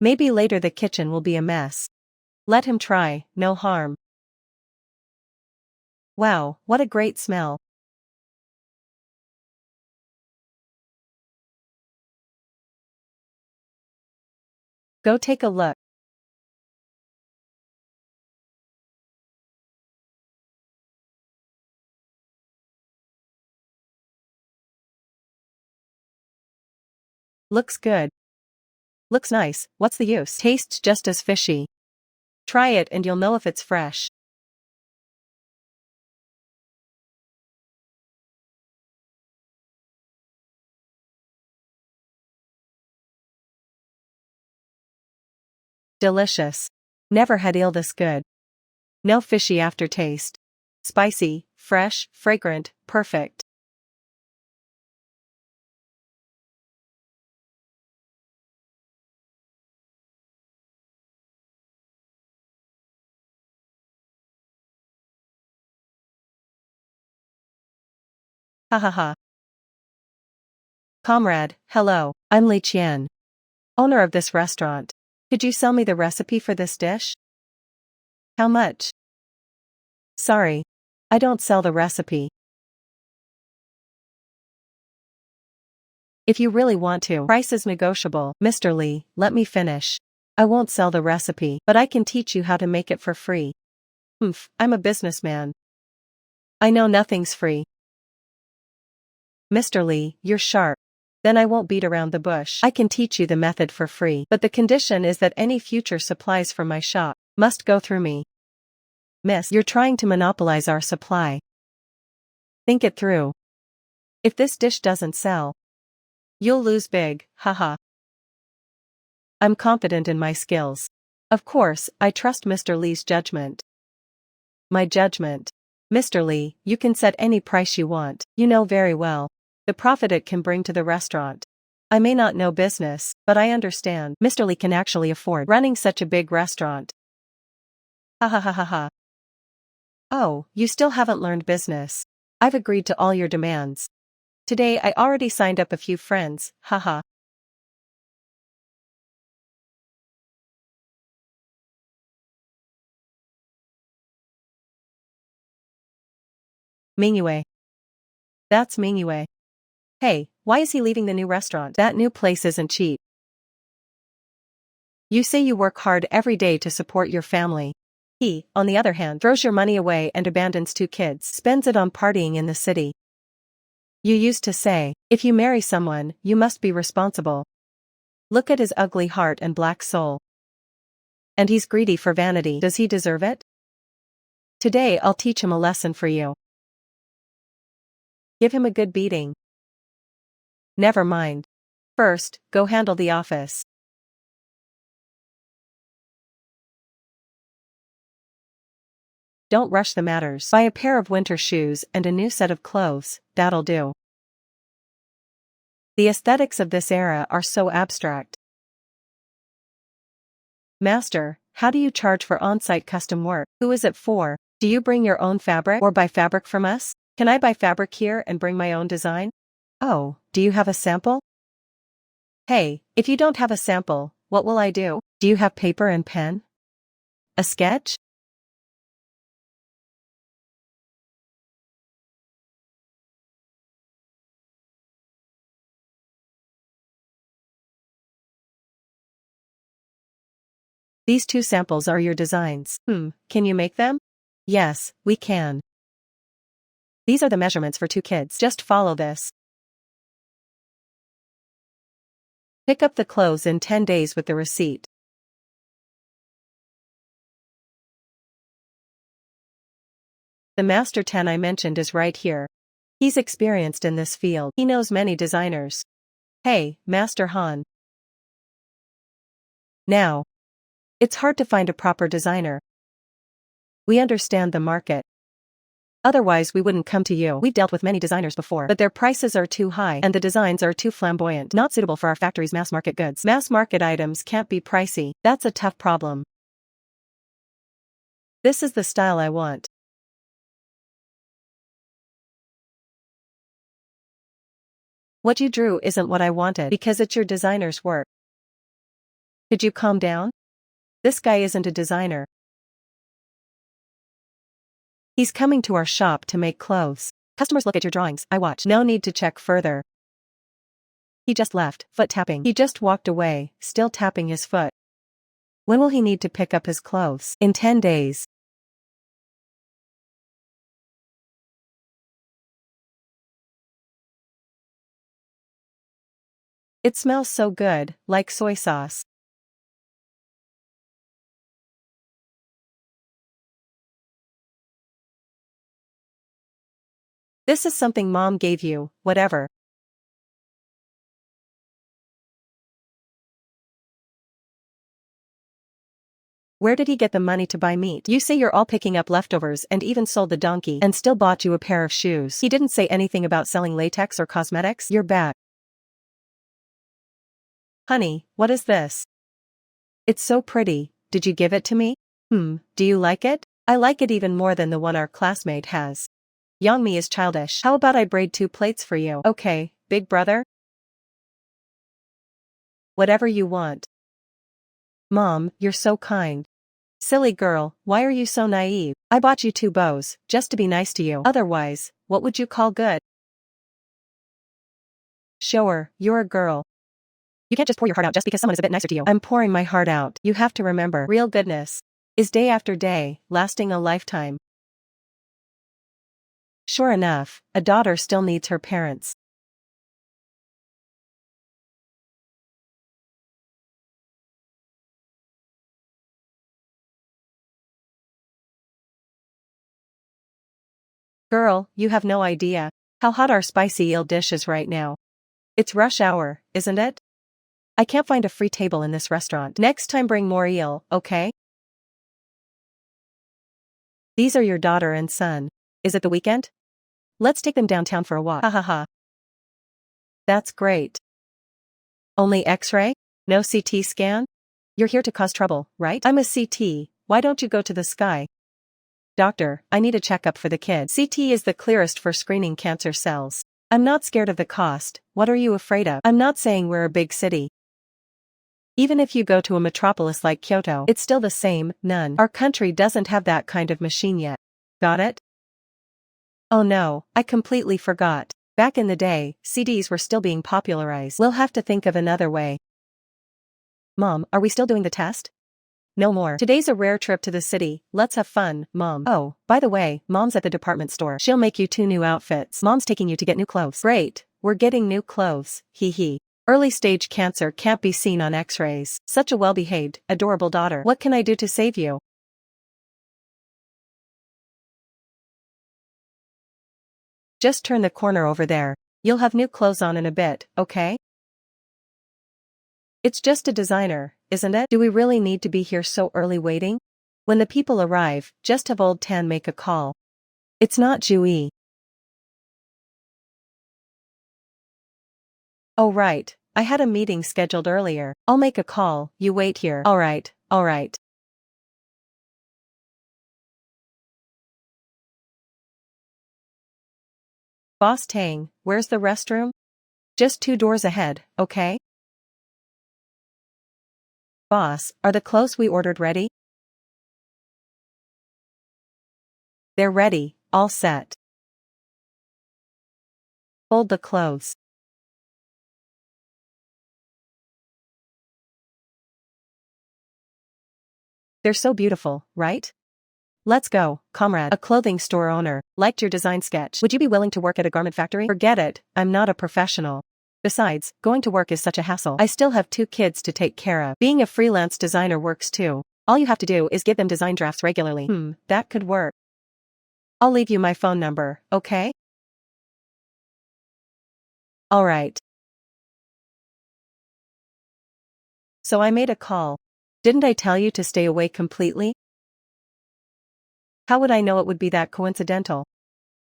Maybe later the kitchen will be a mess. Let him try, no harm. Wow, what a great smell. Go take a look. Looks good. Looks nice, what's the use? Tastes just as fishy. Try it and you'll know if it's fresh. Delicious. Never had eel this good. No fishy aftertaste. Spicy, fresh, fragrant, perfect. Ha ha ha. Comrade, hello, I'm Li Qian, owner of this restaurant. Could you sell me the recipe for this dish? How much? Sorry, I don't sell the recipe. If you really want to, price is negotiable. Mr. Li, let me finish. I won't sell the recipe, but I can teach you how to make it for free. I'm a businessman. I know nothing's free. Mr. Li, you're sharp. Then I won't beat around the bush. I can teach you the method for free, but the condition is that any future supplies from my shop must go through me. Miss, you're trying to monopolize our supply. Think it through. If this dish doesn't sell, you'll lose big, haha. I'm confident in my skills. Of course, I trust Mr. Li's judgment. My judgment. Mr. Li, you can set any price you want. You know very well the profit it can bring to the restaurant. I may not know business, but I understand. Mr. Li can actually afford running such a big restaurant. Ha ha ha ha ha. Oh, you still haven't learned business. I've agreed to all your demands. Today I already signed up a few friends, haha. 明月. That's Mingwei. Hey, why is he leaving the new restaurant? That new place isn't cheap. You say you work hard every day to support your family. He, on the other hand, throws your money away and abandons 2 kids, spends it on partying in the city. You used to say, if you marry someone, you must be responsible. Look at his ugly heart and black soul. And he's greedy for vanity. Does he deserve it? Today I'll teach him a lesson for you. Give him a good beating. Never mind. First, go handle the office. Don't rush the matters. Buy a pair of winter shoes and a new set of clothes, that'll do. The aesthetics of this era are so abstract. Master, how do you charge for on-site custom work? Who is it for? Do you bring your own fabric or buy fabric from us? Can I buy fabric here and bring my own design? Oh, do you have a sample? Hey, if you don't have a sample, what will I do? Do you have paper and pen? A sketch? These 2 samples are your designs. Can you make them? Yes, we can. These are the measurements for 2 kids. Just follow this. Pick up the clothes in 10 days with the receipt. The Master 10 I mentioned is right here. He's experienced in this field. He knows many designers. Hey, Master Han. Now. It's hard to find a proper designer. We understand the market. Otherwise we wouldn't come to you. We've dealt with many designers before, but their prices are too high and the designs are too flamboyant, not suitable for our factory's mass market goods. Mass market items can't be pricey. That's a tough problem. This is the style I want. What you drew isn't what I wanted because it's your designer's work. Could you calm down? This guy isn't a designer. He's coming to our shop to make clothes. Customers look at your drawings, I watch. No need to check further. He just left, foot tapping. He just walked away, still tapping his foot. When will he need to pick up his clothes? In 10 days. It smells so good, like soy sauce. This is something Mom gave you, whatever. Where did he get the money to buy meat? You say you're all picking up leftovers and even sold the donkey and still bought you a pair of shoes. He didn't say anything about selling latex or cosmetics? You're back. Honey, what is this? It's so pretty, did you give it to me? Do you like it? I like it even more than the one our classmate has. Yongmi is childish. How about I braid 2 plaits for you? Okay, big brother? Whatever you want. Mom, you're so kind. Silly girl, why are you so naive? I bought you 2 bows, just to be nice to you. Otherwise, what would you call good? Sure, you're a girl. You can't just pour your heart out just because someone is a bit nicer to you. I'm pouring my heart out. You have to remember, real goodness is day after day, lasting a lifetime. Sure enough, a daughter still needs her parents. Girl, you have no idea how hot our spicy eel dish is right now. It's rush hour, isn't it? I can't find a free table in this restaurant. Next time bring more eel, okay? These are your daughter and son. Is it the weekend? Let's take them downtown for a walk. Ha ha ha. That's great. Only X-ray? No CT scan? You're here to cause trouble, right? I'm a CT, why don't you go to the sky? Doctor, I need a checkup for the kid. CT is the clearest for screening cancer cells. I'm not scared of the cost, what are you afraid of? I'm not saying we're a big city. Even if you go to a metropolis like Kyoto, it's still the same, none. Our country doesn't have that kind of machine yet. Got it? Oh no, I completely forgot. Back in the day, CDs were still being popularized. We'll have to think of another way. Mom, are we still doing the test? No more. Today's a rare trip to the city, let's have fun, Mom. Oh, by the way, Mom's at the department store. She'll make you 2 new outfits. Mom's taking you to get new clothes. Great, we're getting new clothes, hee hee. Early stage cancer can't be seen on x-rays. Such a well-behaved, adorable daughter. What can I do to save you? Just turn the corner over there. You'll have new clothes on in a bit, okay? It's just a designer, isn't it? Do we really need to be here so early waiting? When the people arrive, just have old Tan make a call. It's not Jui. Oh right, I had a meeting scheduled earlier. I'll make a call, you wait here. Alright, alright. Boss Tang, where's the restroom? Just 2 doors ahead, okay? Boss, are the clothes we ordered ready? They're ready, all set. Fold the clothes. They're so beautiful, right? Let's go, comrade. A clothing store owner, liked your design sketch. Would you be willing to work at a garment factory? Forget it, I'm not a professional. Besides, going to work is such a hassle. I still have 2 kids to take care of. Being a freelance designer works too. All you have to do is give them design drafts regularly. That could work. I'll leave you my phone number, okay? Alright. So I made a call. Didn't I tell you to stay away completely? How would I know it would be that coincidental?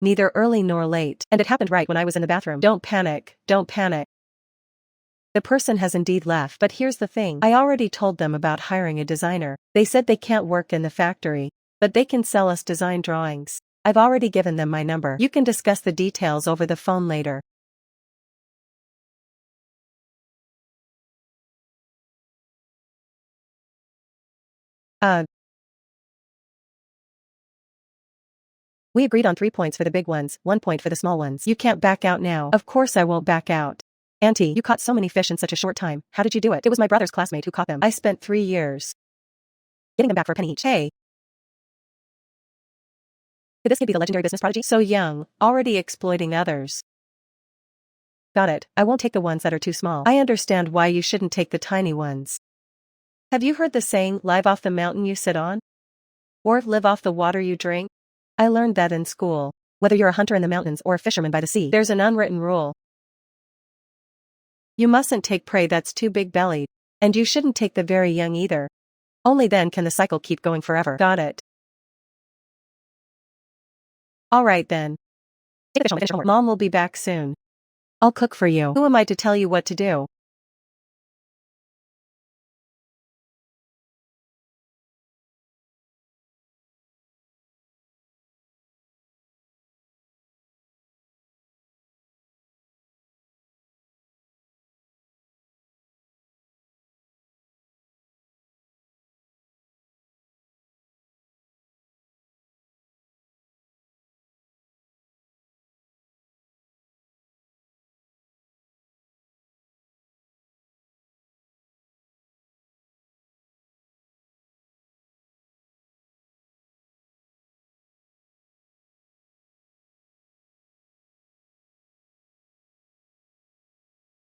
Neither early nor late. And it happened right when I was in the bathroom. Don't panic, don't panic. The person has indeed left, but here's the thing. I already told them about hiring a designer. They said they can't work in the factory, but they can sell us design drawings. I've already given them my number. You can discuss the details over the phone later. Uh, we agreed on 3 points for the big ones, 1 point for the small ones. You can't back out now. Of course I won't back out. Auntie, you caught so many fish in such a short time. How did you do it? It was my brother's classmate who caught them. I spent 3 years getting them back for a penny each. Hey. Could this kid be the legendary business prodigy? So young, already exploiting others. Got it, I won't take the ones that are too small. I understand why you shouldn't take the tiny ones. Have you heard the saying, live off the mountain you sit on? Or live off the water you drink? I learned that in school. Whether you're a hunter in the mountains or a fisherman by the sea, there's an unwritten rule. You mustn't take prey that's too big-bellied. And you shouldn't take the very young either. Only then can the cycle keep going forever. Got it. Alright then. Take the fish home and finish your homework. Mom will be back soon. I'll cook for you. Who am I to tell you what to do?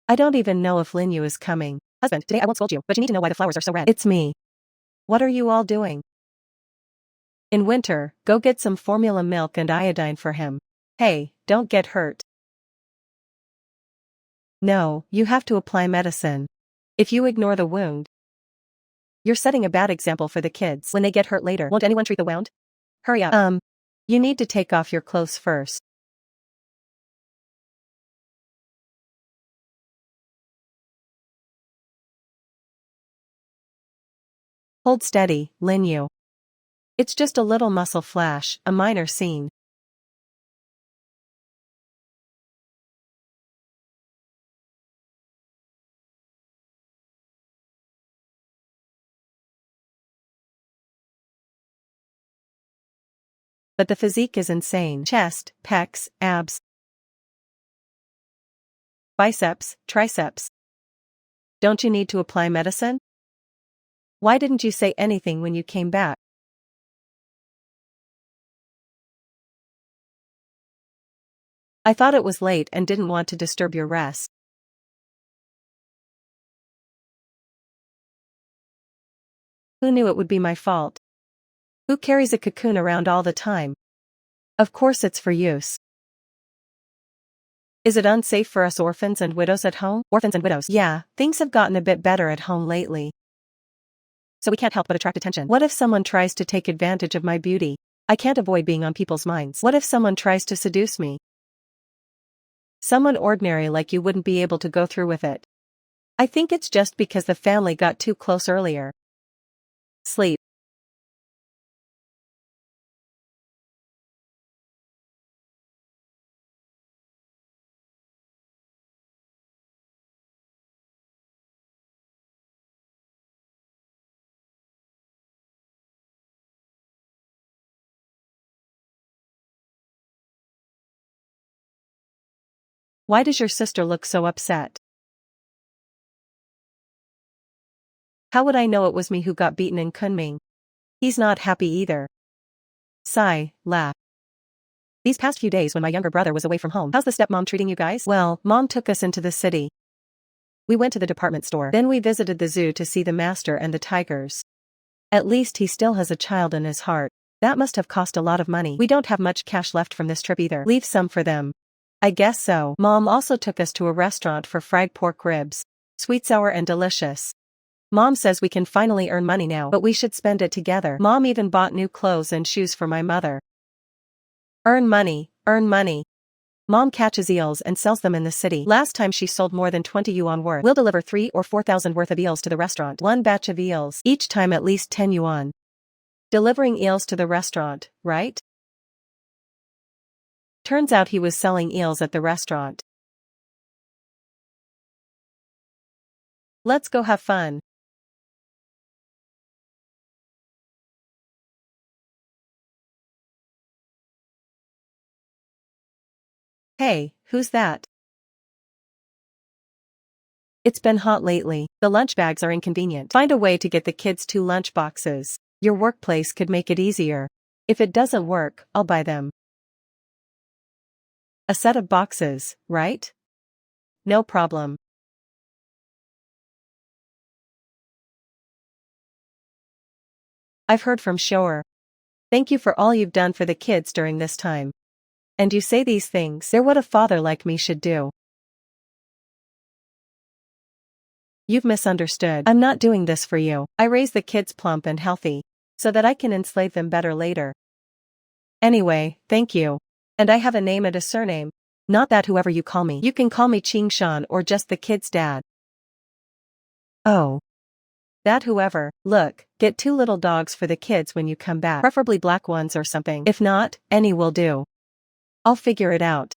I don't even know if Linyu is coming. Husband, today I won't scold you, but you need to know why the flowers are so red. It's me. What are you all doing? In winter, go get some formula milk and iodine for him. Hey, don't get hurt. No, you have to apply medicine. If you ignore the wound, you're setting a bad example for the kids. When they get hurt later, won't anyone treat the wound? Hurry up. You need to take off your clothes first. Hold steady, Linyu. It's just a little muscle flash, a minor scene. But the physique is insane. Chest, pecs, abs, biceps, triceps. Don't you need to apply medicine? Why didn't you say anything when you came back? I thought it was late and didn't want to disturb your rest. Who knew it would be my fault? Who carries a cocoon around all the time? Of course it's for use. Is it unsafe for us orphans and widows at home? Orphans and widows. Yeah, things have gotten a bit better at home lately. So we can't help but attract attention. What if someone tries to take advantage of my beauty? I can't avoid being on people's minds. What if someone tries to seduce me? Someone ordinary like you wouldn't be able to go through with it. I think it's just because the family got too close earlier. Sleep. Why does your sister look so upset? How would I know it was me who got beaten in Kunming? He's not happy either. Sigh, laugh. These past few days when my younger brother was away from home, how's the stepmom treating you guys? Well, mom took us into the city. We went to the department store. Then we visited the zoo to see the master and the tigers. At least he still has a child in his heart. That must have cost a lot of money. We don't have much cash left from this trip either. Leave some for them. I guess so. Mom also took us to a restaurant for fried pork ribs. Sweet, sour and delicious. Mom says we can finally earn money now, but we should spend it together. Mom even bought new clothes and shoes for my mother. Earn money, earn money. Mom catches eels and sells them in the city. Last time she sold more than 20 yuan worth. We'll deliver 3 or 4,000 worth of eels to the restaurant. One batch of eels, each time at least 10 yuan. Delivering eels to the restaurant, right? Turns out he was selling eels at the restaurant. Let's go have fun. Hey, who's that? It's been hot lately. The lunch bags are inconvenient. Find a way to get the kids 2 lunch boxes. Your workplace could make it easier. If it doesn't work, I'll buy them. A set of boxes, right? No problem. I've heard from Shower. Thank you for all you've done for the kids during this time. And you say these things. They're what a father like me should do. You've misunderstood. I'm not doing this for you. I raise the kids plump and healthy, so that I can enslave them better later. Anyway, thank you. And I have a name and a surname. Not that whoever you call me. You can call me Ching Shan or just the kid's dad. Oh. That whoever. Look, get 2 little dogs for the kids when you come back. Preferably black ones or something. If not, any will do. I'll figure it out.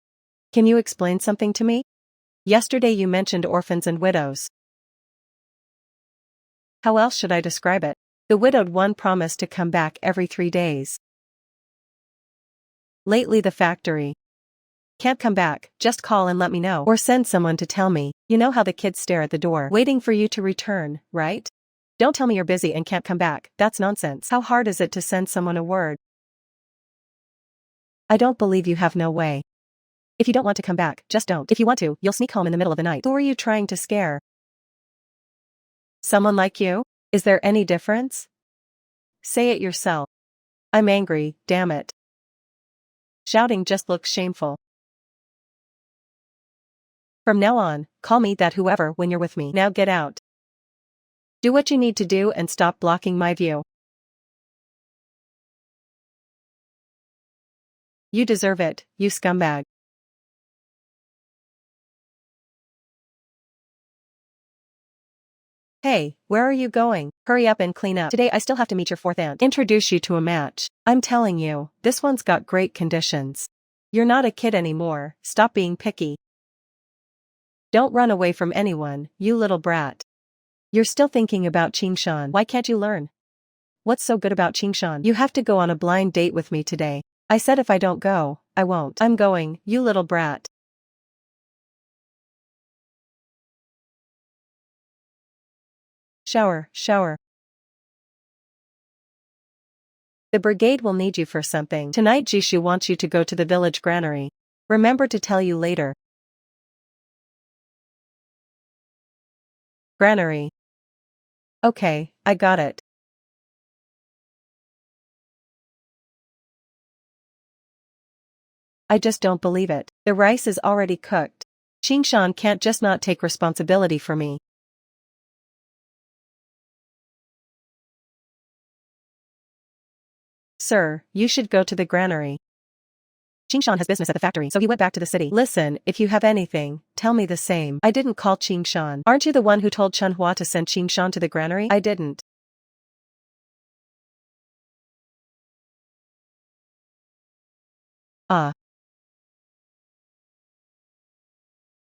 Can you explain something to me? Yesterday you mentioned orphans and widows. How else should I describe it? The widowed one promised to come back every 3 days. Lately the factory. Can't come back, just call and let me know. Or send someone to tell me. You know how the kids stare at the door, waiting for you to return, right? Don't tell me you're busy and can't come back, that's nonsense. How hard is it to send someone a word? I don't believe you have no way. If you don't want to come back, just don't. If you want to, you'll sneak home in the middle of the night. Who are you trying to scare? Someone like you? Is there any difference? Say it yourself. I'm angry, damn it. Shouting just looks shameful. From now on, call me that whoever when you're with me. Now get out. Do what you need to do and stop blocking my view. You deserve it, you scumbag. Hey, where are you going? Hurry up and clean up. Today I still have to meet your fourth aunt. Introduce you to a match. I'm telling you, this one's got great conditions. You're not a kid anymore, stop being picky. Don't run away from anyone, you little brat. You're still thinking about Qingshan. Why can't you learn? What's so good about Qingshan? You have to go on a blind date with me today. I said if I don't go, I won't. I'm going, you little brat. Shower, shower. The brigade will need you for something. Tonight Jishu wants you to go to the village granary. Remember to tell you later. Granary. Okay, I got it. I just don't believe it. The rice is already cooked. Qingshan can't just not take responsibility for me. Sir, you should go to the granary. Qingshan has business at the factory, so he went back to the city. Listen, if you have anything, tell me the same. I didn't call Qingshan. Aren't you the one who told Chunhua to send Qingshan to the granary? I didn't. Ah.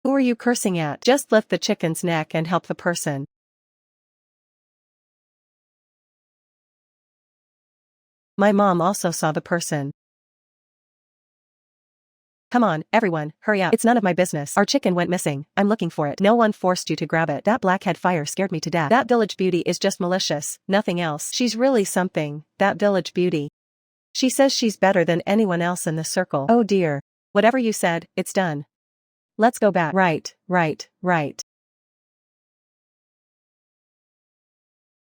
Who are you cursing at? Just lift the chicken's neck and help the person. My mom also saw the person. Come on, everyone, hurry up. It's none of my business. Our chicken went missing. I'm looking for it. No one forced you to grab it. That blackhead fire scared me to death. That village beauty is just malicious, nothing else. She's really something, that village beauty. She says she's better than anyone else in the circle. Oh dear. Whatever you said, it's done. Let's go back. Right.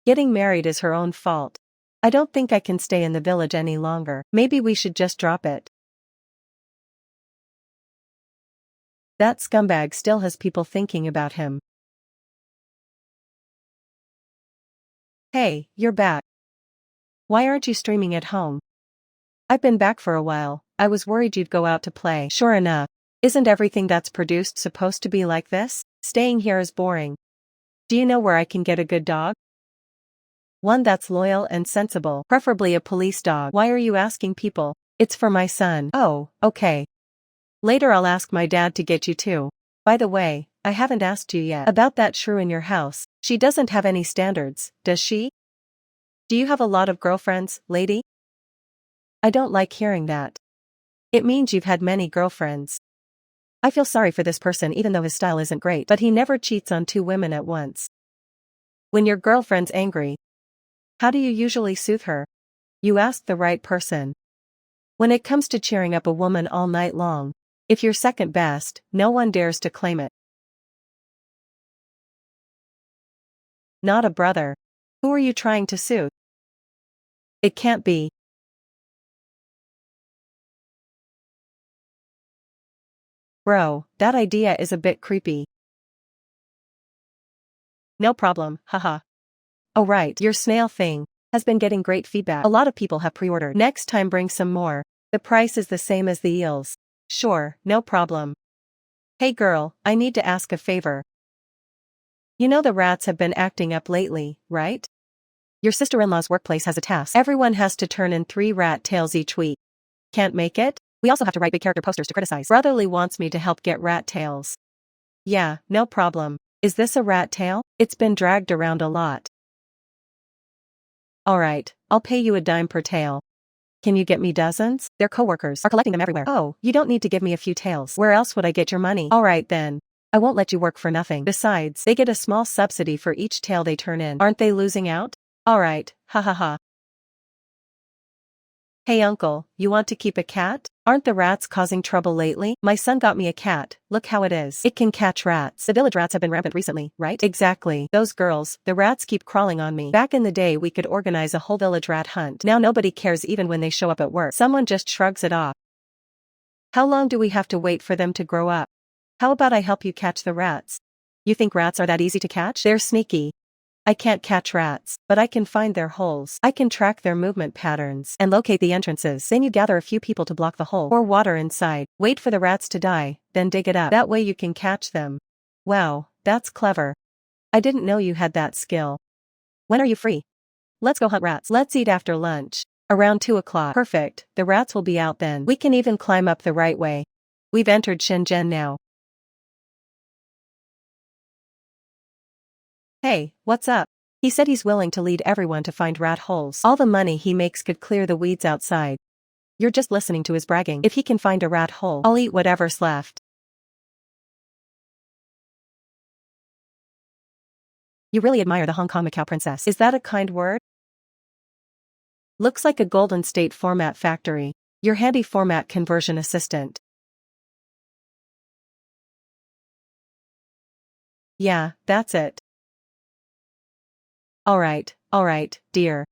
Getting married is her own fault. I don't think I can stay in the village any longer. Maybe we should just drop it. That scumbag still has people thinking about him. Hey, you're back. Why aren't you streaming at home? I've been back for a while. I was worried you'd go out to play. Sure enough. Isn't everything that's produced supposed to be like this? Staying here is boring. Do you know where I can get a good dog? One that's loyal and sensible, preferably a police dog. Why are you asking people? It's for my son. Oh, okay. Later I'll ask my dad to get you too. By the way, I haven't asked you yet about that shrew in your house. She doesn't have any standards, does she? Do you have a lot of girlfriends, lady? I don't like hearing that. It means you've had many girlfriends. I feel sorry for this person even though his style isn't great, but he never cheats on two women at once. When your girlfriend's angry, how do you usually soothe her? You ask the right person. When it comes to cheering up a woman all night long, if you're second best, no one dares to claim it. Not a brother. Who are you trying to soothe? It can't be. Bro, that idea is a bit creepy. No problem, haha. Oh right, your snail thing has been getting great feedback. A lot of people have pre-ordered. Next time bring some more. The price is the same as the eels. Sure, no problem. Hey girl, I need to ask a favor. You know the rats have been acting up lately, right? Your sister-in-law's workplace has a task. Everyone has to turn in 3 rat tails each week. Can't make it? We also have to write big character posters to criticize. Brotherly wants me to help get rat tails. Yeah, no problem. Is this a rat tail? It's been dragged around a lot. Alright, I'll pay you a dime per tail. Can you get me dozens? Their coworkers are collecting them everywhere. Oh, you don't need to give me a few tails. Where else would I get your money? Alright then. I won't let you work for nothing. Besides, they get a small subsidy for each tail they turn in. Aren't they losing out? Alright, ha ha ha. Hey uncle, you want to keep a cat? Aren't the rats causing trouble lately? My son got me a cat, look how it is. It can catch rats. The village rats have been rampant recently, right? Exactly. Those girls, the rats keep crawling on me. Back in the day we could organize a whole village rat hunt. Now nobody cares even when they show up at work. Someone just shrugs it off. How long do we have to wait for them to grow up? How about I help you catch the rats? You think rats are that easy to catch? They're sneaky. I can't catch rats, but I can find their holes. I can track their movement patterns and locate the entrances. Then you gather a few people to block the hole. Pour water inside. Wait for the rats to die, then dig it up. That way you can catch them. Wow, that's clever. I didn't know you had that skill. When are you free? Let's go hunt rats. Let's eat after lunch. Around 2 o'clock. Perfect, the rats will be out then. We can even climb up the right way. We've entered Shenzhen now. Hey, what's up? He said he's willing to lead everyone to find rat holes. All the money he makes could clear the weeds outside. You're just listening to his bragging. If he can find a rat hole, I'll eat whatever's left. You really admire the Hong Kong Macau princess. Is that a kind word? Looks like a Golden State format factory. Your handy format conversion assistant. Yeah, that's it. Alright, dear.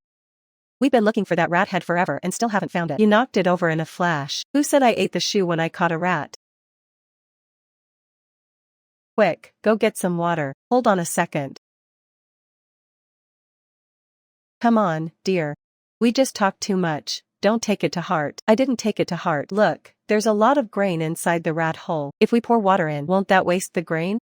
We've been looking for that rat head forever and still haven't found it. You knocked it over in a flash. Who said I ate the shoe when I caught a rat? Quick, go get some water. Hold on a second. Come on, dear. We just talked too much. Don't take it to heart. I didn't take it to heart. Look, there's a lot of grain inside the rat hole. If we pour water in, won't that waste the grain?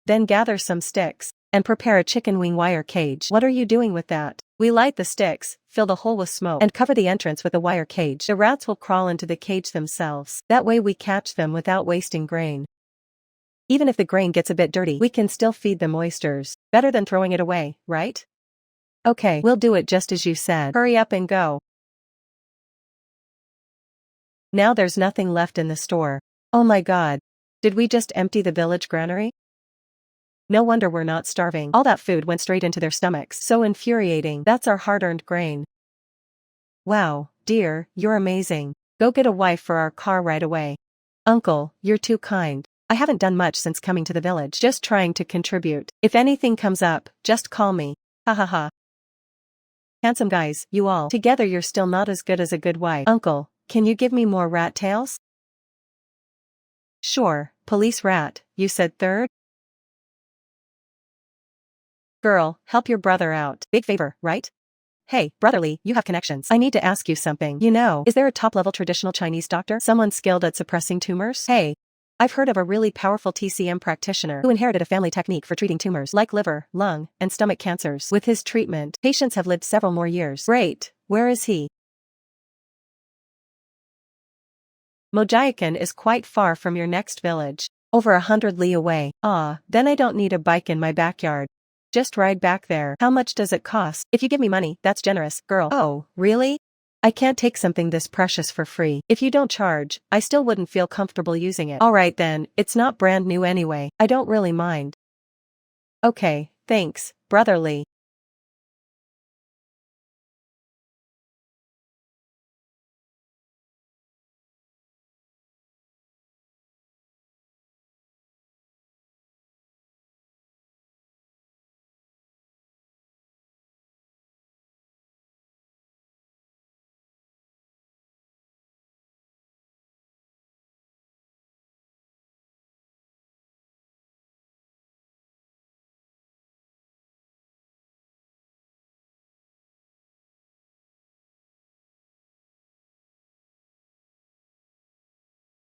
Then gather some sticks and prepare a chicken wing wire cage. What are you doing with that? We light the sticks, fill the hole with smoke, and cover the entrance with a wire cage. The rats will crawl into the cage themselves. That way we catch them without wasting grain. Even if the grain gets a bit dirty, we can still feed them oysters. Better than throwing it away, right? Okay, we'll do it just as you said. Hurry up and go. Now there's nothing left in the store. Oh my god. Did we just empty the village granary? No wonder we're not starving. All that food went straight into their stomachs. So infuriating. That's our hard-earned grain. Wow, dear, you're amazing. Go get a wife for our car right away. Uncle, you're too kind. I haven't done much since coming to the village. Just trying to contribute. If anything comes up, just call me. Ha ha ha. Handsome guys, you all. Together you're still not as good as a good wife. Uncle, can you give me more rat tails? Sure, police rat, you said third? Girl, help your brother out. Big favor, right? Hey, brotherly, you have connections. I need to ask you something. You know, is there a top-level traditional Chinese doctor? Someone skilled at suppressing tumors? Hey, I've heard of a really powerful TCM practitioner who inherited a family technique for treating tumors like liver, lung, and stomach cancers. With his treatment, patients have lived several more years. Great, where is he? Mojayakan is quite far from your next village. Over 100 li away. Ah, then I don't need a bike in my backyard. Just ride back there. How much does it cost? If you give me money, that's generous, girl. Oh, really? I can't take something this precious for free. If you don't charge, I still wouldn't feel comfortable using it. Alright then, it's not brand new anyway. I don't really mind. Okay, thanks, brotherly.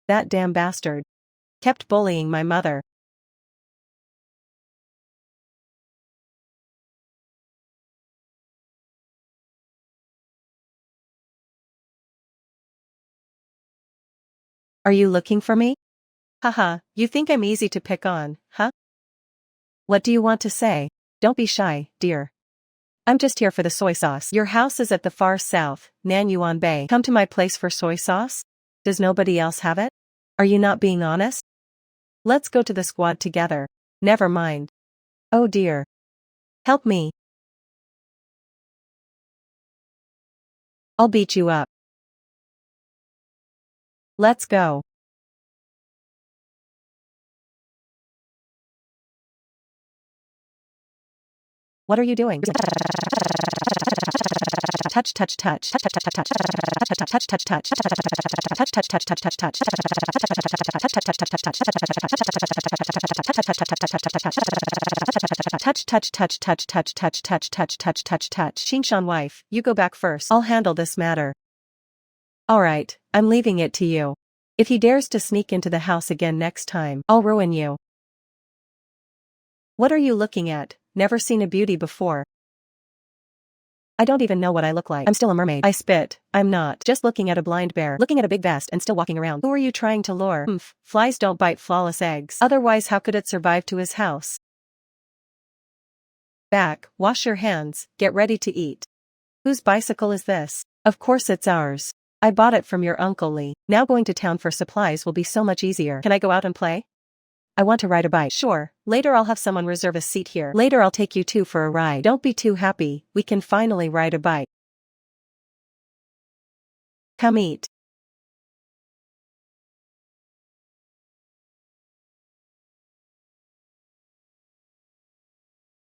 That damn bastard. Kept bullying my mother. Are you looking for me? Haha, you think I'm easy to pick on, huh? What do you want to say? Don't be shy, dear. I'm just here for the soy sauce. Your house is at the far south, Nanyuan Bay. Come to my place for soy sauce? Does nobody else have it? Are you not being honest? Let's go to the squad together. Never mind. Oh dear. Help me. I'll beat you up. Let's go. What are you doing? Touch, touch, touch. Touch, touch, touch, touch. Touch, touch, touch. Touch, touch, touch, touch, touch, touch. Touch, touch, touch, touch, touch, touch, touch, touch, touch, touch, touch. Xingshan wife, you go back first. I'll handle this matter. Alright, I'm leaving it to you. If he dares to sneak into the house again next time, I'll ruin you. What are you looking at, never seen a beauty before. I don't even know what I look like. I'm still a mermaid. I spit. I'm not. Just looking at a blind bear. Looking at a big vest and still walking around. Who are you trying to lure? Flies don't bite flawless eggs. Otherwise how could it survive to his house? Back, wash your hands, get ready to eat. Whose bicycle is this? Of course it's ours. I bought it from your Uncle Lee. Now going to town for supplies will be so much easier. Can I go out and play? I want to ride a bike. Sure, later I'll have someone reserve a seat here. Later I'll take you two for a ride. Don't be too happy, we can finally ride a bike. Come eat.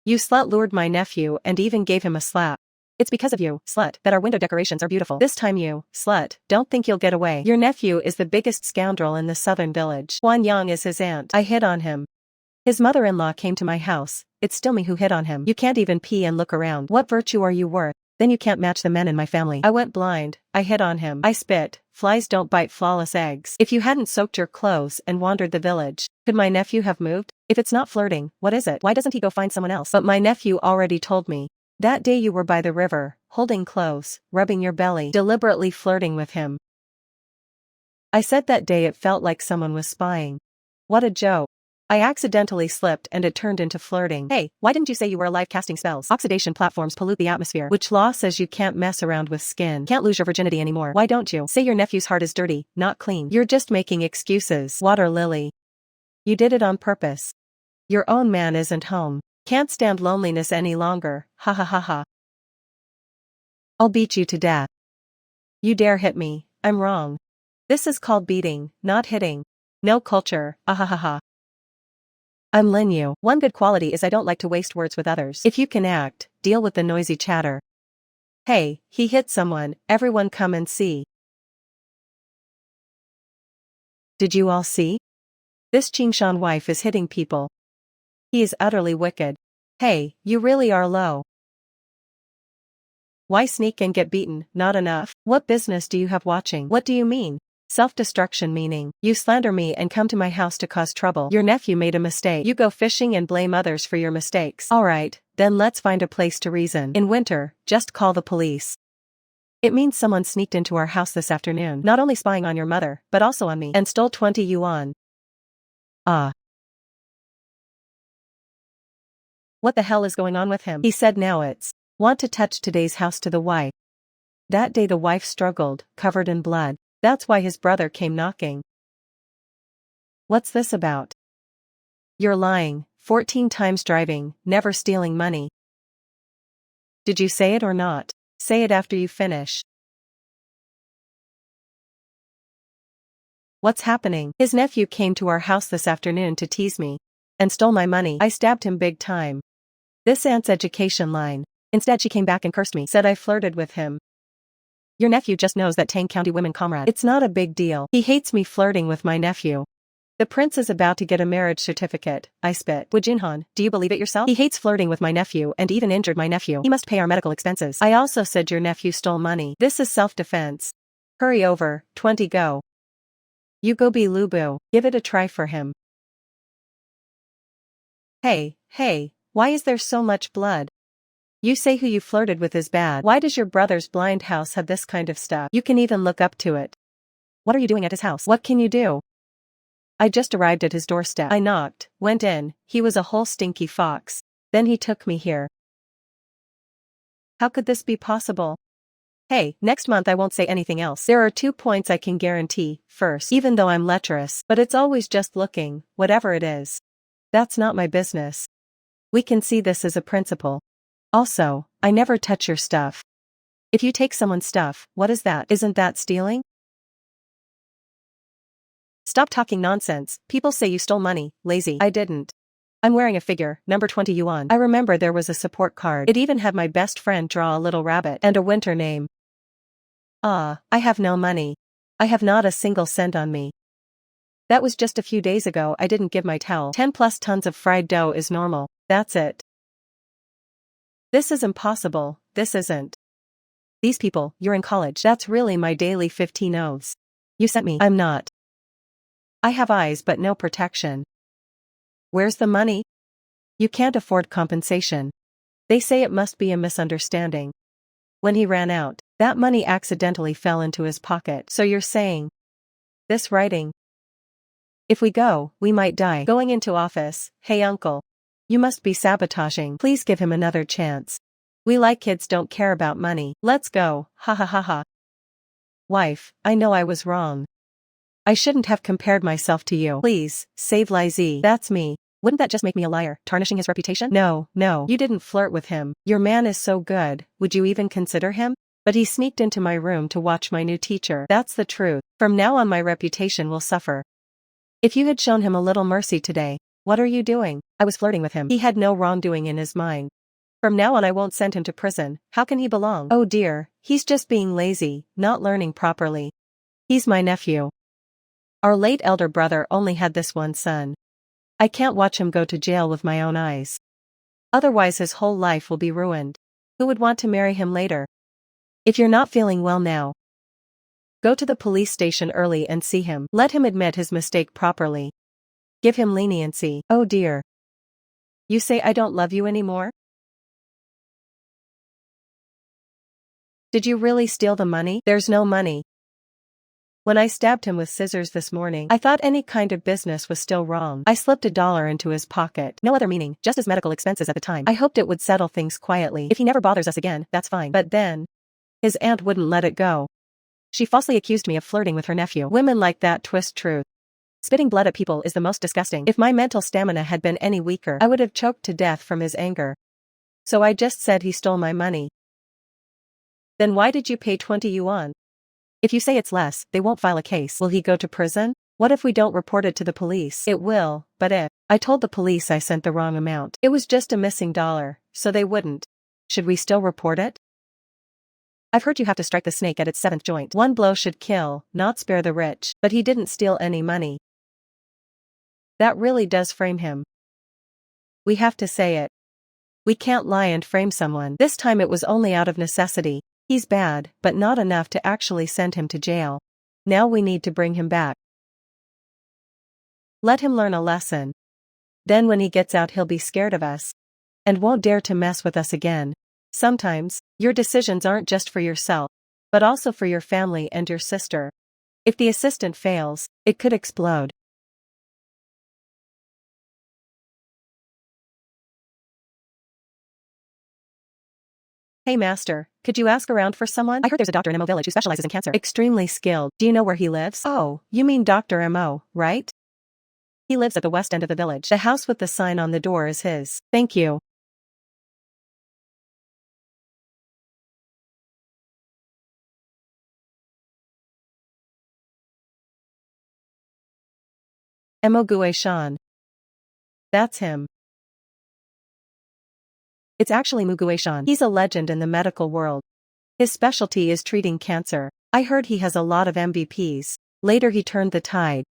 You slut lured my nephew and even gave him a slap. It's because of you, slut, that our window decorations are beautiful. This time you, slut, don't think you'll get away. Your nephew is the biggest scoundrel in the southern village. Huan Yang is his aunt. I hit on him. His mother-in-law came to my house. It's still me who hit on him. You can't even pee and look around. What virtue are you worth? Then you can't match the men in my family. I went blind. I hit on him. I spit. Flies don't bite flawless eggs. If you hadn't soaked your clothes and wandered the village, could my nephew have moved? If it's not flirting, what is it? Why doesn't he go find someone else? But my nephew already told me. That day you were by the river, holding close, rubbing your belly, deliberately flirting with him. I said that day it felt like someone was spying. What a joke. I accidentally slipped and it turned into flirting. Hey, why didn't you say you were alive casting spells? Oxidation platforms pollute the atmosphere. Which law says you can't mess around with skin? Can't lose your virginity anymore. Why don't you? Say your nephew's heart is dirty, not clean. You're just making excuses. Water lily. You did it on purpose. Your own man isn't home. Can't stand loneliness any longer. Ha ha ha ha. I'll beat you to death. You dare hit me, I'm wrong. This is called beating, not hitting. No culture, ah ha ha ha. I'm Lin Yu. One good quality is I don't like to waste words with others. If you can act, deal with the noisy chatter. Hey, he hit someone, everyone come and see. Did you all see? This Qingshan wife is hitting people. He is utterly wicked. Hey, you really are low. Why sneak and get beaten, not enough? What business do you have watching? What do you mean? Self-destruction meaning, you slander me and come to my house to cause trouble. Your nephew made a mistake. You go fishing and blame others for your mistakes. Alright, then let's find a place to reason. In winter, just call the police. It means someone sneaked into our house this afternoon, not only spying on your mother, but also on me, and stole 20 yuan. Ah. What the hell is going on with him? He said now it's, want to touch today's house to the wife. That day the wife struggled, covered in blood. That's why his brother came knocking. What's this about? You're lying, 14 times driving, never stealing money. Did you say it or not? Say it after you finish. What's happening? His nephew came to our house this afternoon to tease me. And stole my money. I stabbed him big time. This aunt's education line. Instead she came back and cursed me. Said I flirted with him. Your nephew just knows that Tang County women comrade. It's not a big deal. He hates me flirting with my nephew. The prince is about to get a marriage certificate. I spit. Wujinhan, do you believe it yourself? He hates flirting with my nephew and even injured my nephew. He must pay our medical expenses. I also said your nephew stole money. This is self-defense. Hurry over, 20 go. You go be Lubu. Give it a try for him. Hey, why is there so much blood? You say who you flirted with is bad. Why does your brother's blind house have this kind of stuff? You can even look up to it. What are you doing at his house? What can you do? I just arrived at his doorstep. I knocked, went in, he was a whole stinky fox. Then he took me here. How could this be possible? Hey, next month I won't say anything else. There are 2 points I can guarantee. First, even though I'm lecherous, but it's always just looking, whatever it is. That's not my business. We can see this as a principle. Also, I never touch your stuff. If you take someone's stuff, what is that? Isn't that stealing? Stop talking nonsense. People say you stole money, lazy. I didn't. I'm wearing a figure, number 20 yuan. I remember there was a support card. It even had my best friend draw a little rabbit and a winter name. Ah, I have no money. I have not a single cent on me. That was just a few days ago. I didn't give my towel. 10 plus tons of fried dough is normal. That's it. This is impossible, this isn't. These people, you're in college. That's really my daily 15 oaths. You sent me. I'm not. I have eyes but no protection. Where's the money? You can't afford compensation. They say it must be a misunderstanding. When he ran out, that money accidentally fell into his pocket. So you're saying this writing? If we go, we might die. Going into office. Hey uncle. You must be sabotaging. Please give him another chance. We like kids don't care about money. Let's go. Ha ha ha ha. Wife, I know I was wrong. I shouldn't have compared myself to you. Please, save Lizzie. That's me. Wouldn't that just make me a liar, tarnishing his reputation? No, you didn't flirt with him. Your man is so good, would you even consider him? But he sneaked into my room to watch my new teacher. That's the truth. From now on my reputation will suffer. If you had shown him a little mercy today. What are you doing? I was flirting with him. He had no wrongdoing in his mind. From now on I won't send him to prison. How can he belong? Oh dear, he's just being lazy, not learning properly. He's my nephew. Our late elder brother only had this one son. I can't watch him go to jail with my own eyes. Otherwise his whole life will be ruined. Who would want to marry him later? If you're not feeling well now, go to the police station early and see him. Let him admit his mistake properly. Give him leniency. Oh dear. You say I don't love you anymore? Did you really steal the money? There's no money. When I stabbed him with scissors this morning, I thought any kind of business was still wrong. I slipped $1 into his pocket. No other meaning, just his medical expenses at the time. I hoped it would settle things quietly. If he never bothers us again, that's fine. But then, his aunt wouldn't let it go. She falsely accused me of flirting with her nephew. Women like that twist truth. Spitting blood at people is the most disgusting. If my mental stamina had been any weaker, I would have choked to death from his anger. So I just said he stole my money. Then why did you pay 20 yuan? If you say it's less, they won't file a case. Will he go to prison? What if we don't report it to the police? It will, but if I told the police I sent the wrong amount, it was just a missing $1, so they wouldn't. Should we still report it? I've heard you have to strike the snake at its 7th joint. One blow should kill, not spare the rich. But he didn't steal any money. That really does frame him. We have to say it. We can't lie and frame someone. This time it was only out of necessity. He's bad, but not enough to actually send him to jail. Now we need to bring him back. Let him learn a lesson. Then when he gets out he'll be scared of us. And won't dare to mess with us again. Sometimes, your decisions aren't just for yourself, but also for your family and your sister. If the assistant fails, it could explode. Hey master, could you ask around for someone? I heard there's a doctor in Mo village who specializes in cancer. Extremely skilled. Do you know where he lives? Oh, you mean Dr. Mo, right? He lives at the west end of the village. The house with the sign on the door is his. Thank you. Mo Guishan. That's him. It's actually Mu Guishan. He's a legend in the medical world. His specialty is treating cancer. I heard he has a lot of MVPs. Later he turned the tide.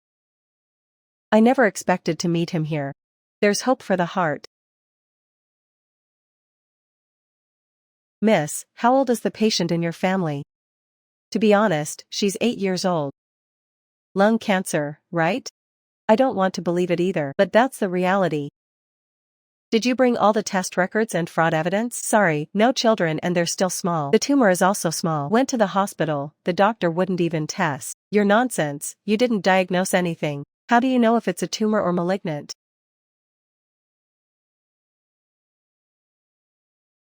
I never expected to meet him here. There's hope for the heart. Miss, how old is the patient in your family? To be honest, she's 8 years old. Lung cancer, right? I don't want to believe it either, but that's the reality. Did you bring all the test records and fraud evidence? Sorry, no children and they're still small. The tumor is also small. Went to the hospital, the doctor wouldn't even test. You're nonsense, you didn't diagnose anything. How do you know if it's a tumor or malignant?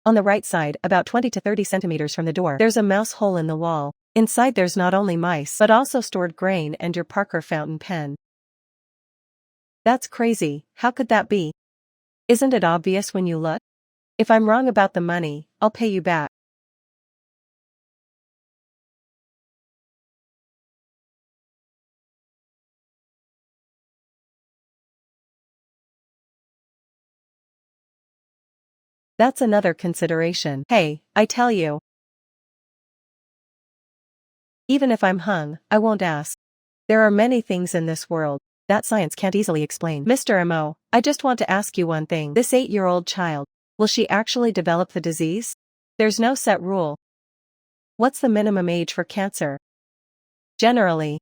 On the right side, about 20 to 30 centimeters from the door, there's a mouse hole in the wall. Inside there's not only mice, but also stored grain and your Parker fountain pen. That's crazy, how could that be? Isn't it obvious when you look? If I'm wrong about the money, I'll pay you back. That's another consideration. Hey, I tell you. Even if I'm hung, I won't ask. There are many things in this world that science can't easily explain. Mr. Mo, I just want to ask you one thing. This 8-year-old child, will she actually develop the disease? There's no set rule. What's the minimum age for cancer? Generally,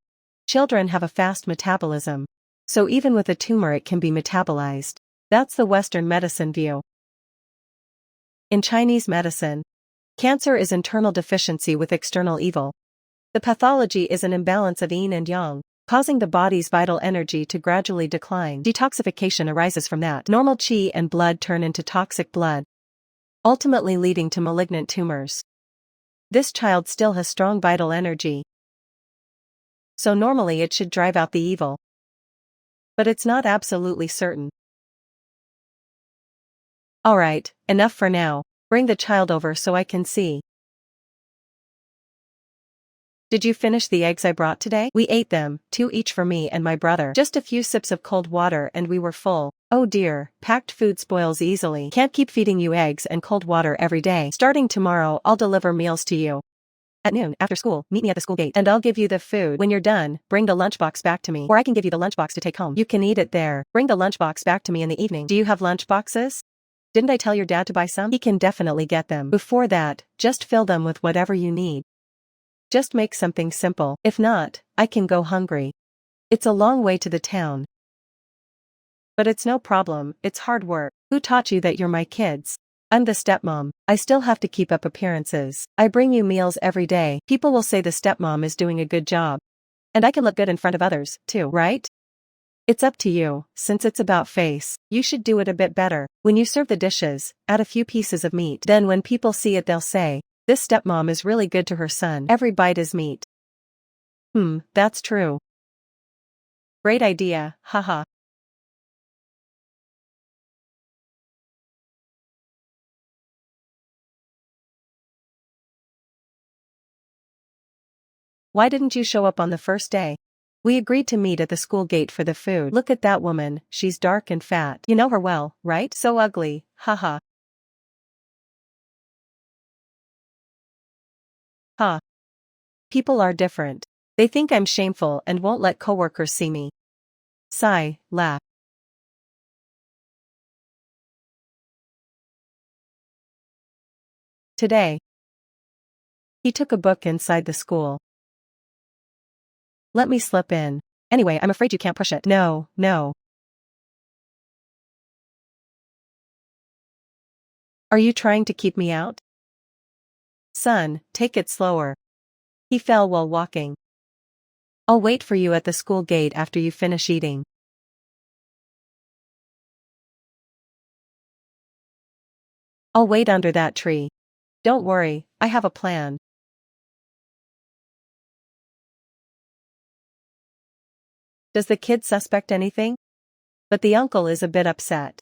children have a fast metabolism. So even with a tumor it can be metabolized. That's the Western medicine view. In Chinese medicine, cancer is internal deficiency with external evil. The pathology is an imbalance of yin and yang, causing the body's vital energy to gradually decline. Detoxification arises from that. Normal qi and blood turn into toxic blood, ultimately leading to malignant tumors. This child still has strong vital energy, so normally it should drive out the evil. But it's not absolutely certain. Alright, enough for now. Bring the child over so I can see. Did you finish the eggs I brought today? We ate them, 2 each for me and my brother. Just a few sips of cold water and we were full. Oh dear, packed food spoils easily. Can't keep feeding you eggs and cold water every day. Starting tomorrow, I'll deliver meals to you. At noon, after school, meet me at the school gate and I'll give you the food. When you're done, bring the lunchbox back to me. Or I can give you the lunchbox to take home. You can eat it there. Bring the lunchbox back to me in the evening. Do you have lunchboxes? Didn't I tell your dad to buy some? He can definitely get them. Before that, just fill them with whatever you need. Just make something simple. If not, I can go hungry. It's a long way to the town. But it's no problem, it's hard work. Who taught you that you're my kids? I'm the stepmom. I still have to keep up appearances. I bring you meals every day. People will say the stepmom is doing a good job. And I can look good in front of others, too, right? It's up to you, since it's about face. You should do it a bit better. When you serve the dishes, add a few pieces of meat. Then when people see it they'll say, this stepmom is really good to her son. Every bite is meat. That's true. Great idea, haha. Why didn't you show up on the first day? We agreed to meet at the school gate for the food. Look at that woman, she's dark and fat. You know her well, right? So ugly, haha. Ha. People are different. They think I'm shameful and won't let coworkers see me. Sigh, laugh. Today, he took a book inside the school. Let me slip in. Anyway, I'm afraid you can't push it. No. Are you trying to keep me out? Son, take it slower. He fell while walking. I'll wait for you at the school gate after you finish eating. I'll wait under that tree. Don't worry, I have a plan. Does the kid suspect anything? But the uncle is a bit upset.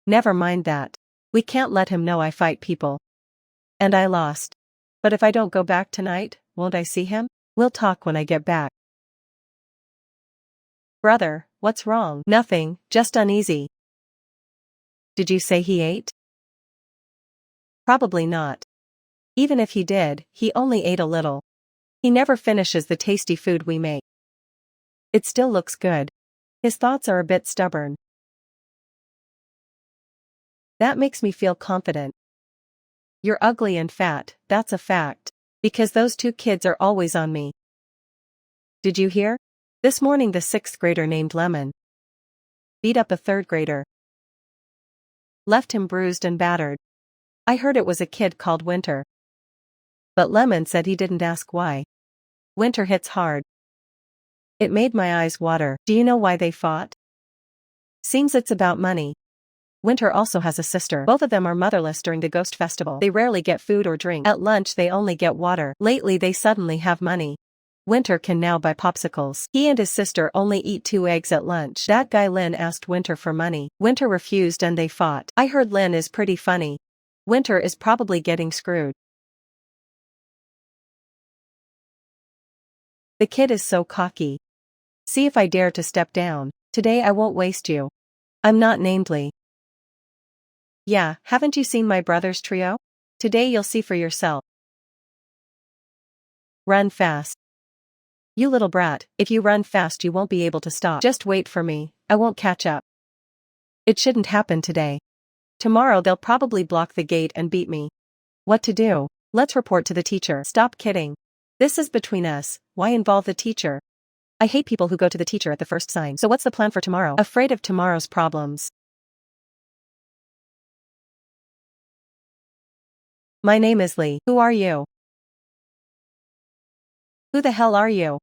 Never mind that. We can't let him know I fight people. And I lost. But if I don't go back tonight, won't I see him? We'll talk when I get back. Brother, what's wrong? Nothing, just uneasy. Did you say he ate? Probably not. Even if he did, he only ate a little. He never finishes the tasty food we make. It still looks good. His thoughts are a bit stubborn. That makes me feel confident. You're ugly and fat, that's a fact. Because those 2 kids are always on me. Did you hear? This morning the 6th grader named Lemon beat up a 3rd grader. Left him bruised and battered. I heard it was a kid called Winter. But Lemon said he didn't ask why. Winter hits hard. It made my eyes water. Do you know why they fought? Seems it's about money. Winter also has a sister. Both of them are motherless during the ghost festival. They rarely get food or drink. At lunch they only get water. Lately they suddenly have money. Winter can now buy popsicles. He and his sister only eat 2 eggs at lunch. That guy Lynn asked Winter for money. Winter refused and they fought. I heard Lynn is pretty funny. Winter is probably getting screwed. The kid is so cocky. See if I dare to step down. Today I won't waste you. I'm not namedly. Yeah, haven't you seen my brother's trio? Today you'll see for yourself. Run fast. You little brat, if you run fast you won't be able to stop. Just wait for me, I won't catch up. It shouldn't happen today. Tomorrow they'll probably block the gate and beat me. What to do? Let's report to the teacher. Stop kidding. This is between us, why involve the teacher? I hate people who go to the teacher at the first sign. So what's the plan for tomorrow? Afraid of tomorrow's problems. My name is Lee. Who are you? Who the hell are you?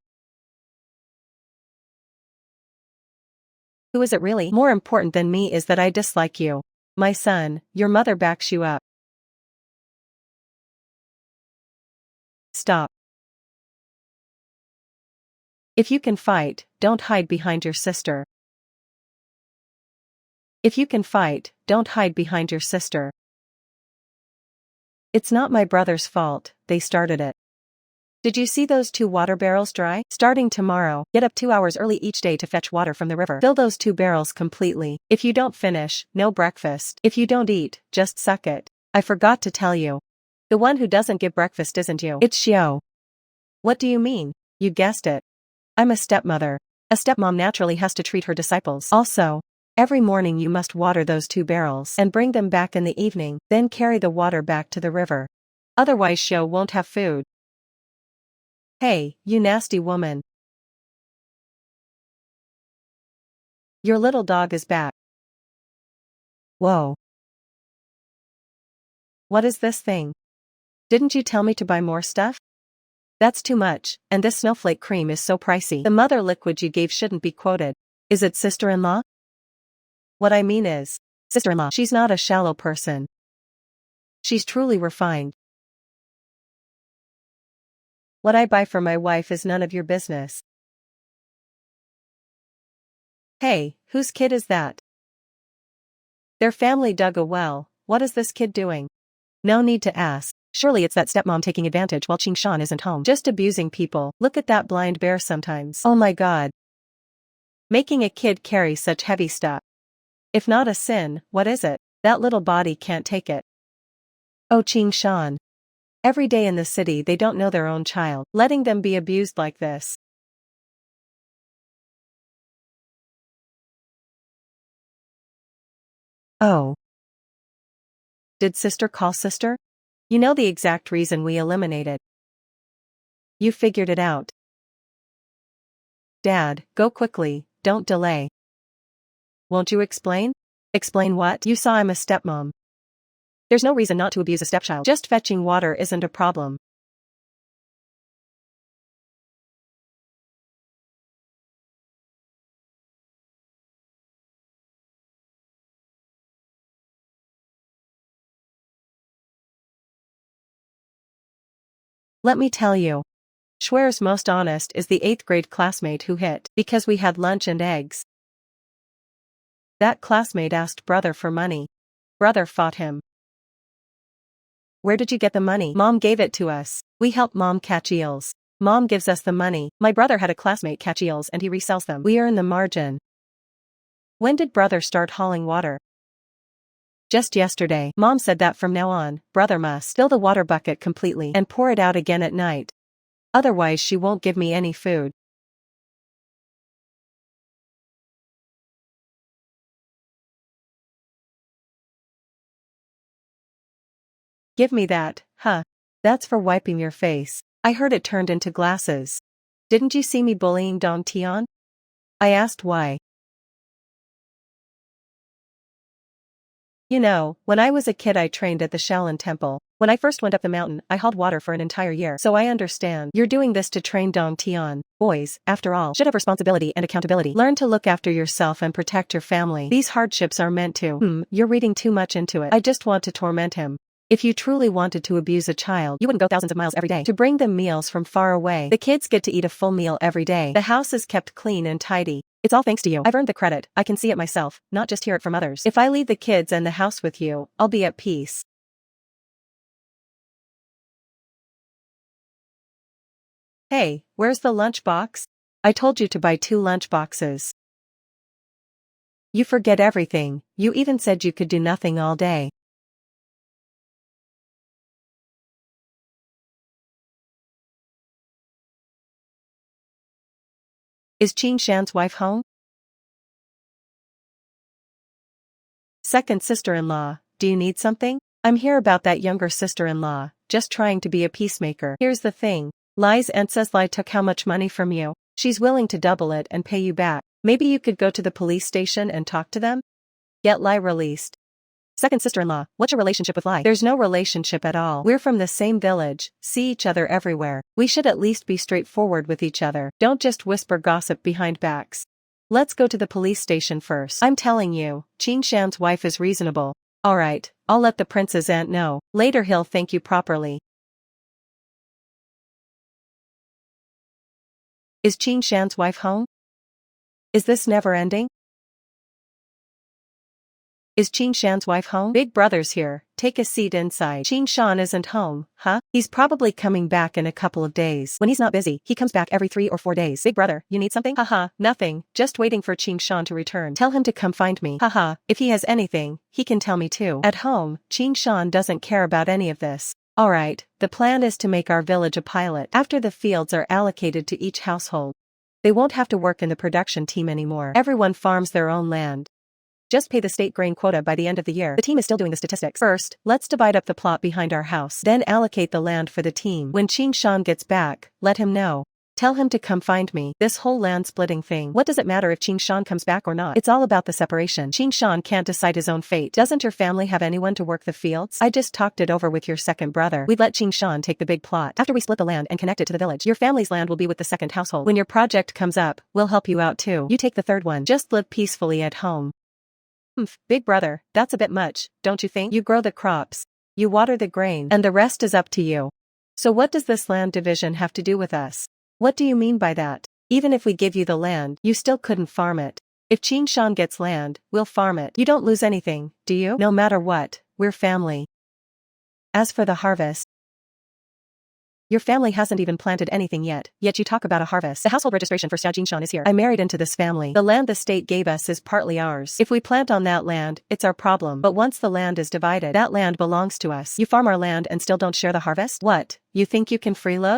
Who is it really? More important than me is that I dislike you. My son, your mother backs you up. Stop. If you can fight, don't hide behind your sister. If you can fight, don't hide behind your sister. It's not my brother's fault, they started it. Did you see those 2 water barrels dry? Starting tomorrow, get up 2 hours early each day to fetch water from the river. Fill those 2 barrels completely. If you don't finish, no breakfast. If you don't eat, just suck it. I forgot to tell you. The one who doesn't give breakfast isn't you. It's Xiao. What do you mean? You guessed it. I'm a stepmother. A stepmom naturally has to treat her disciples. Also, every morning you must water those 2 barrels and bring them back in the evening, then carry the water back to the river. Otherwise Xiao won't have food. Hey, you nasty woman. Your little dog is back. Whoa. What is this thing? Didn't you tell me to buy more stuff? That's too much, and this snowflake cream is so pricey. The mother liquid you gave shouldn't be quoted. Is it sister-in-law? What I mean is, sister-in-law. She's not a shallow person. She's truly refined. What I buy for my wife is none of your business. Hey, whose kid is that? Their family dug a well. What is this kid doing? No need to ask. Surely it's that stepmom taking advantage while Qing Shan isn't home. Just abusing people. Look at that blind bear sometimes. Oh my god. Making a kid carry such heavy stuff. If not a sin, what is it? That little body can't take it. Oh Qing Shan. Every day in the city they don't know their own child, letting them be abused like this. Oh. Did sister call sister? You know the exact reason we eliminated. You figured it out. Dad, go quickly, don't delay. Won't you explain? Explain what? You saw I'm a stepmom. There's no reason not to abuse a stepchild. Just fetching water isn't a problem. Let me tell you. Schwer's most honest is the 8th grade classmate who hit because we had lunch and eggs. That classmate asked brother for money. Brother fought him. Where did you get the money? Mom gave it to us. We help mom catch eels. Mom gives us the money. My brother had a classmate catch eels and he resells them. We earn the margin. When did brother start hauling water? Just yesterday. Mom said that from now on, brother must fill the water bucket completely and pour it out again at night. Otherwise she won't give me any food. Give me that, huh? That's for wiping your face. I heard it turned into glasses. Didn't you see me bullying Dong Tian? I asked why. You know, when I was a kid I trained at the Shaolin Temple. When I first went up the mountain, I hauled water for an entire year. So I understand. You're doing this to train Dong Tian. Boys, after all, should have responsibility and accountability. Learn to look after yourself and protect your family. These hardships are meant to. You're reading too much into it. I just want to torment him. If you truly wanted to abuse a child, you wouldn't go thousands of miles every day to bring them meals from far away. The kids get to eat a full meal every day. The house is kept clean and tidy. It's all thanks to you. I've earned the credit. I can see it myself, not just hear it from others. If I leave the kids and the house with you, I'll be at peace. Hey, where's the lunchbox? I told you to buy 2 lunchboxes. You forget everything. You even said you could do nothing all day. Is Qing Shan's wife home? Second sister-in-law, do you need something? I'm here about that younger sister-in-law, just trying to be a peacemaker. Here's the thing. Lies and says Lai took how much money from you? She's willing to double it and pay you back. Maybe you could go to the police station and talk to them? Get Lai released. Second sister-in-law, what's your relationship with Lai? There's no relationship at all. We're from the same village, see each other everywhere. We should at least be straightforward with each other. Don't just whisper gossip behind backs. Let's go to the police station first. I'm telling you, Qin Shan's wife is reasonable. Alright, I'll let the prince's aunt know. Later he'll thank you properly. Is Qin Shan's wife home? Is this never ending? Is Qin Shan's wife home? Big brother's here, take a seat inside. Qin Shan isn't home, huh? He's probably coming back in a couple of days. When he's not busy, he comes back every 3 or 4 days. Big brother, you need something? Haha, nothing, just waiting for Qin Shan to return. Tell him to come find me. Haha, if he has anything, he can tell me too. At home, Qin Shan doesn't care about any of this. Alright, the plan is to make our village a pilot. After the fields are allocated to each household, they won't have to work in the production team anymore. Everyone farms their own land. Just pay the state grain quota by the end of the year. The team is still doing the statistics. First, let's divide up the plot behind our house. Then allocate the land for the team. When Qin Shan gets back, let him know. Tell him to come find me. This whole land splitting thing. What does it matter if Qin Shan comes back or not? It's all about the separation. Qin Shan can't decide his own fate. Doesn't your family have anyone to work the fields? I just talked it over with your second brother. We'd let Qin Shan take the big plot. After we split the land and connect it to the village, your family's land will be with the second household. When your project comes up, we'll help you out too. You take the third one. Just live peacefully at home. Big brother, that's a bit much, don't you think? You grow the crops, you water the grain, and the rest is up to you. So what does this land division have to do with us? What do you mean by that? Even if we give you the land, you still couldn't farm it. If Qin Shan gets land, we'll farm it. You don't lose anything, do you? No matter what, we're family. As for the harvest, your family hasn't even planted anything yet you talk about a harvest. The household registration for Xiao Jinshan is here. I married into this family. The land the state gave us is partly ours. If we plant on that land, it's our problem. But once the land is divided, that land belongs to us. You farm our land and still don't share the harvest? What? You think you can freeload?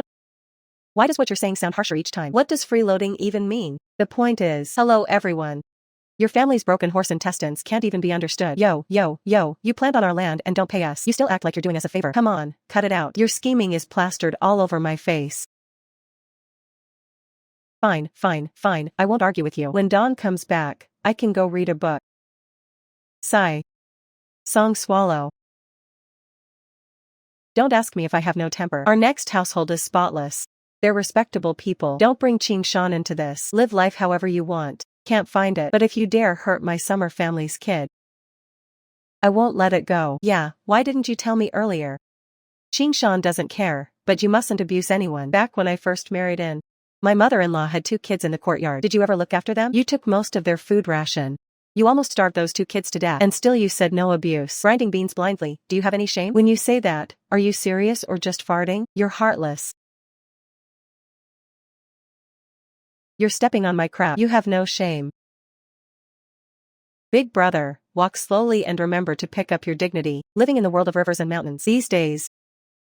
Why does what you're saying sound harsher each time? What does freeloading even mean? The point is, hello everyone. Your family's broken horse intestines can't even be understood. Yo, you plant on our land and don't pay us. You still act like you're doing us a favor. Come on, cut it out. Your scheming is plastered all over my face. Fine, I won't argue with you. When Dawn comes back, I can go read a book. Sigh. Song swallow. Don't ask me if I have no temper. Our next household is spotless. They're respectable people. Don't bring Qin Shan into this. Live life however you want. Can't find it. But if you dare hurt my summer family's kid, I won't let it go. Yeah, why didn't you tell me earlier? Qin Shan doesn't care, but you mustn't abuse anyone. Back when I first married in, my mother-in-law had 2 kids in the courtyard. Did you ever look after them? You took most of their food ration. You almost starved those 2 kids to death. And still you said no abuse. Grinding beans blindly, do you have any shame? When you say that, are you serious or just farting? You're heartless. You're stepping on my crap. You have no shame. Big brother, walk slowly and remember to pick up your dignity. Living in the world of rivers and mountains these days,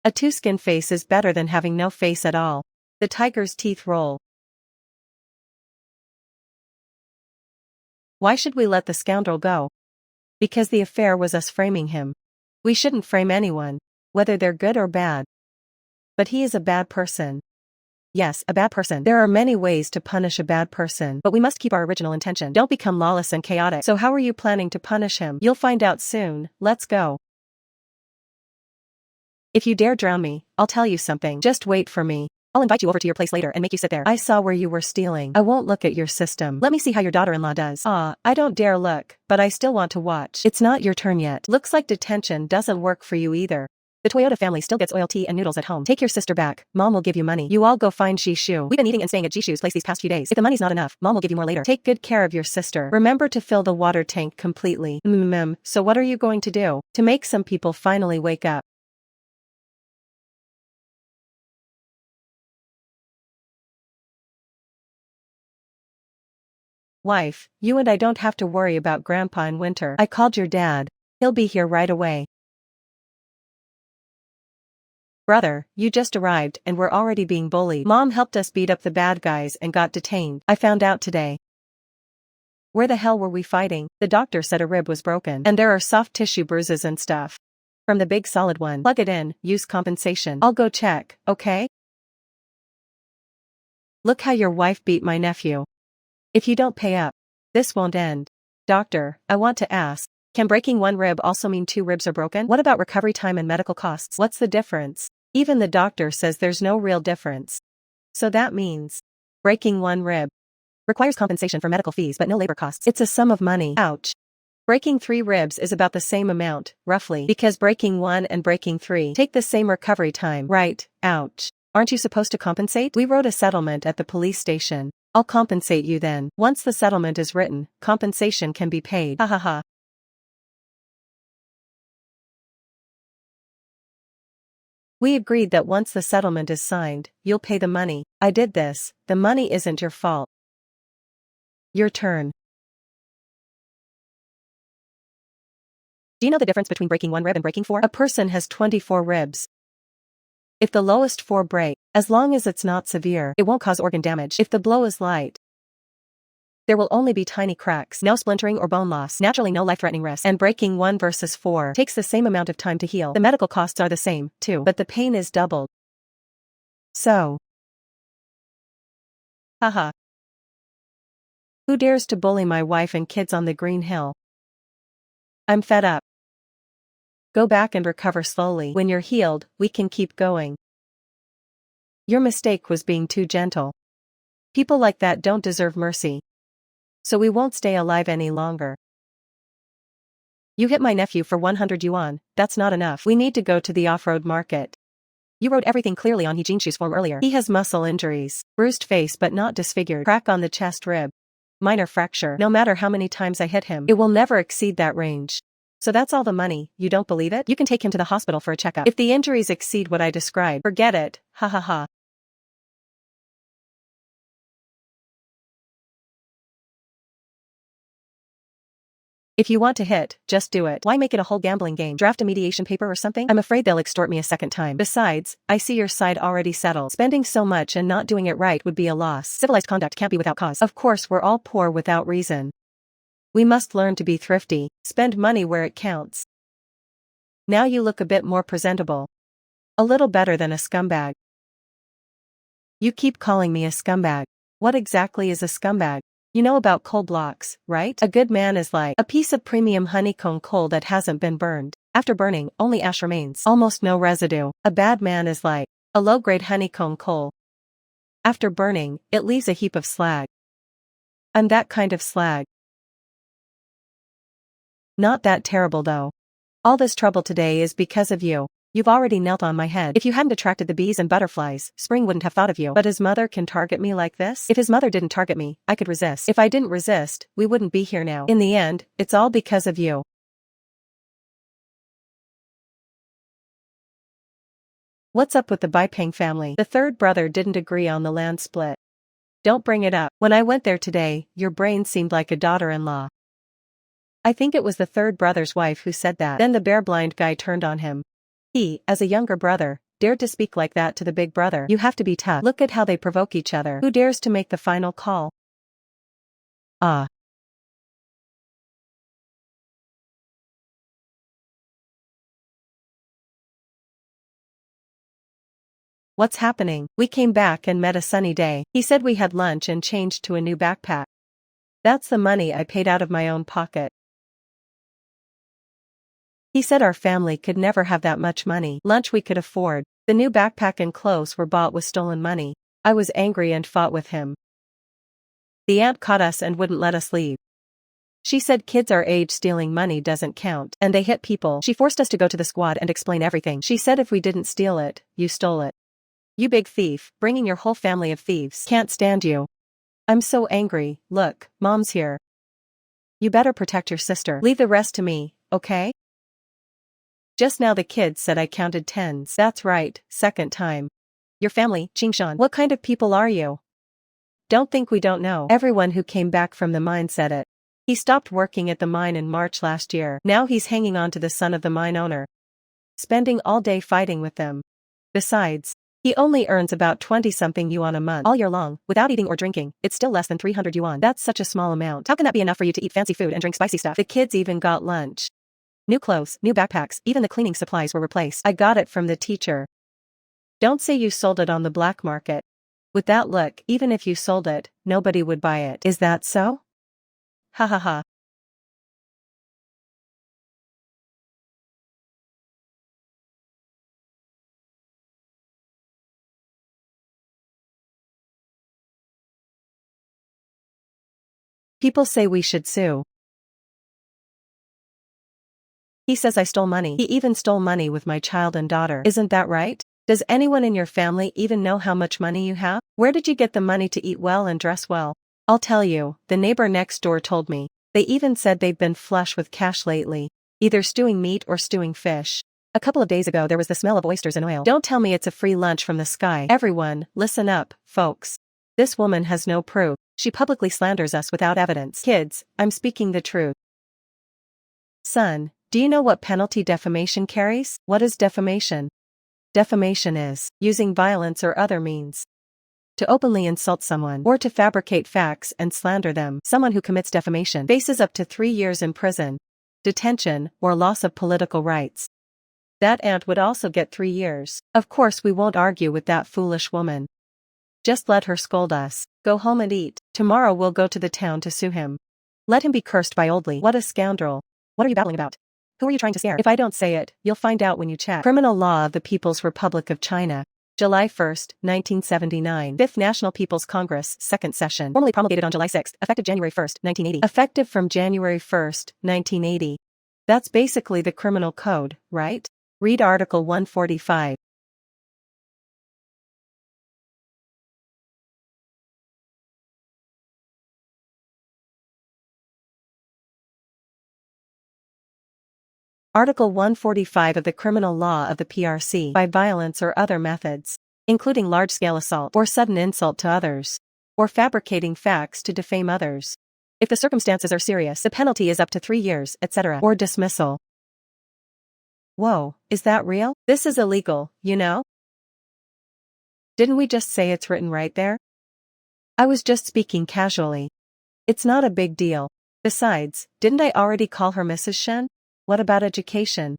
a 2-skin face is better than having no face at all. The tiger's teeth roll. Why should we let the scoundrel go? Because the affair was us framing him. We shouldn't frame anyone, whether they're good or bad. But he is a bad person. Yes, a bad person. There are many ways to punish a bad person, but we must keep our original intention. Don't become lawless and chaotic. So how are you planning to punish him? You'll find out soon. Let's go. If you dare drown me, I'll tell you something. Just wait for me. I'll invite you over to your place later and make you sit there. I saw where you were stealing. I won't look at your system. Let me see how your daughter-in-law does. I don't dare look, but I still want to watch. It's not your turn yet. Looks like detention doesn't work for you either. The Toyota family still gets oil tea and noodles at home. Take your sister back. Mom will give you money. You all go find Jishu. We've been eating and staying at Jishu's place these past few days. If the money's not enough, Mom will give you more later. Take good care of your sister. Remember to fill the water tank completely. So what are you going to do to make some people finally wake up? Wife, you and I don't have to worry about Grandpa in winter. I called your dad. He'll be here right away. Brother, you just arrived and we're already being bullied. Mom helped us beat up the bad guys and got detained. I found out today. Where the hell were we fighting? The doctor said a rib was broken. And there are soft tissue bruises and stuff. From the big solid one. Plug it in, use compensation. I'll go check, okay? Look how your wife beat my nephew. If you don't pay up, this won't end. Doctor, I want to ask, Can breaking one rib also mean 2 ribs are broken? What about recovery time and medical costs? What's the difference? Even the doctor says there's no real difference. So that means breaking one rib requires compensation for medical fees but no labor costs. It's a sum of money. Ouch. Breaking 3 ribs is about the same amount, roughly, because breaking 1 and breaking 3 take the same recovery time. Right, ouch. Aren't you supposed to compensate? We wrote a settlement at the police station. I'll compensate you then. Once the settlement is written, compensation can be paid. Ha ha ha. We agreed that once the settlement is signed, you'll pay the money. I did this. The money isn't your fault. Your turn. Do you know the difference between breaking 1 rib and breaking 4? A person has 24 ribs. If the lowest 4 break, as long as it's not severe, it won't cause organ damage. If the blow is light, there will only be tiny cracks, no splintering or bone loss, naturally no life-threatening risk. And breaking 1 versus 4 takes the same amount of time to heal. The medical costs are the same, too, but the pain is doubled. So. Haha. Who dares to bully my wife and kids on the green hill? I'm fed up. Go back and recover slowly. When you're healed, we can keep going. Your mistake was being too gentle. People like that don't deserve mercy. So we won't stay alive any longer. You hit my nephew for 100 yuan, that's not enough. We need to go to the off-road market. You wrote everything clearly on Heijin's form earlier. He has muscle injuries, bruised face but not disfigured, crack on the chest rib, minor fracture. No matter how many times I hit him, it will never exceed that range. So that's all the money. You don't believe it? You can take him to the hospital for a checkup. If the injuries exceed what I described, forget it. Ha ha ha. If you want to hit, just do it. Why make it a whole gambling game? Draft a mediation paper or something? I'm afraid they'll extort me a second time. Besides, I see your side already settled. Spending so much and not doing it right would be a loss. Civilized conduct can't be without cause. Of course we're all poor without reason. We must learn to be thrifty, spend money where it counts. Now you look a bit more presentable. A little better than a scumbag. You keep calling me a scumbag. What exactly is a scumbag? You know about coal blocks, right? A good man is like a piece of premium honeycomb coal that hasn't been burned. After burning, only ash remains. Almost no residue. A bad man is like a low-grade honeycomb coal. After burning, it leaves a heap of slag. I'm that kind of slag. Not that terrible though. All this trouble today is because of you. You've already knelt on my head. If you hadn't attracted the bees and butterflies, Spring wouldn't have thought of you. But his mother can target me like this? If his mother didn't target me, I could resist. If I didn't resist, we wouldn't be here now. In the end, it's all because of you. What's up with the Baipeng family? The third brother didn't agree on the land split. Don't bring it up. When I went there today, your brain seemed like a daughter-in-law. I think it was the third brother's wife who said that. Then the bear-blind guy turned on him. He, as a younger brother, dared to speak like that to the big brother. You have to be tough. Look at how they provoke each other. Who dares to make the final call? Ah. What's happening? We came back and met a sunny day. He said we had lunch and changed to a new backpack. That's the money I paid out of my own pocket. He said our family could never have that much money. Lunch we could afford. The new backpack and clothes were bought with stolen money. I was angry and fought with him. The aunt caught us and wouldn't let us leave. She said kids our age stealing money doesn't count, and they hit people. She forced us to go to the squad and explain everything. She said if we didn't steal it, you stole it. You big thief, bringing your whole family of thieves. Can't stand you. I'm so angry. Look, Mom's here. You better protect your sister. Leave the rest to me, okay? Just now the kids said I counted tens. That's right, second time. Your family, Qingshan. What kind of people are you? Don't think we don't know. Everyone who came back from the mine said it. He stopped working at the mine in March last year. Now he's hanging on to the son of the mine owner. Spending all day fighting with them. Besides, he only earns about 20-something yuan a month. All year long, without eating or drinking, it's still less than 300 yuan. That's such a small amount. How can that be enough for you to eat fancy food and drink spicy stuff? The kids even got lunch. New clothes, new backpacks, even the cleaning supplies were replaced. I got it from the teacher. Don't say you sold it on the black market. With that look, even if you sold it, nobody would buy it. Is that so? Ha ha ha. People say we should sue. He says I stole money. He even stole money with my child and daughter. Isn't that right? Does anyone in your family even know how much money you have? Where did you get the money to eat well and dress well? I'll tell you, the neighbor next door told me. They even said they've been flush with cash lately. Either stewing meat or stewing fish. A couple of days ago there was the smell of oysters and oil. Don't tell me it's a free lunch from the sky. Everyone, listen up, folks. This woman has no proof. She publicly slanders us without evidence. Kids, I'm speaking the truth. Son, do you know what penalty defamation carries? What is defamation? Defamation is using violence or other means to openly insult someone or to fabricate facts and slander them. Someone who commits defamation faces up to 3 years in prison, detention, or loss of political rights. That aunt would also get 3 years. Of course we won't argue with that foolish woman. Just let her scold us. Go home and eat. Tomorrow we'll go to the town to sue him. Let him be cursed by Oldley. What a scoundrel. What are you battling about? Who are you trying to scare? If I don't say it, you'll find out when you check. Criminal Law of the People's Republic of China. July 1, 1979. 5th National People's Congress, 2nd Session. Formally promulgated on July 6, effective January 1, 1980. Effective from January 1, 1980. That's basically the criminal code, right? Read Article 145. Article 145 of the Criminal Law of the PRC. By violence or other methods, including large-scale assault or sudden insult to others, or fabricating facts to defame others. If the circumstances are serious, the penalty is up to 3 years, etc., or dismissal. Whoa, is that real? This is illegal, you know? Didn't we just say it's written right there? I was just speaking casually. It's not a big deal. Besides, didn't I already call her Mrs. Shen? What about education?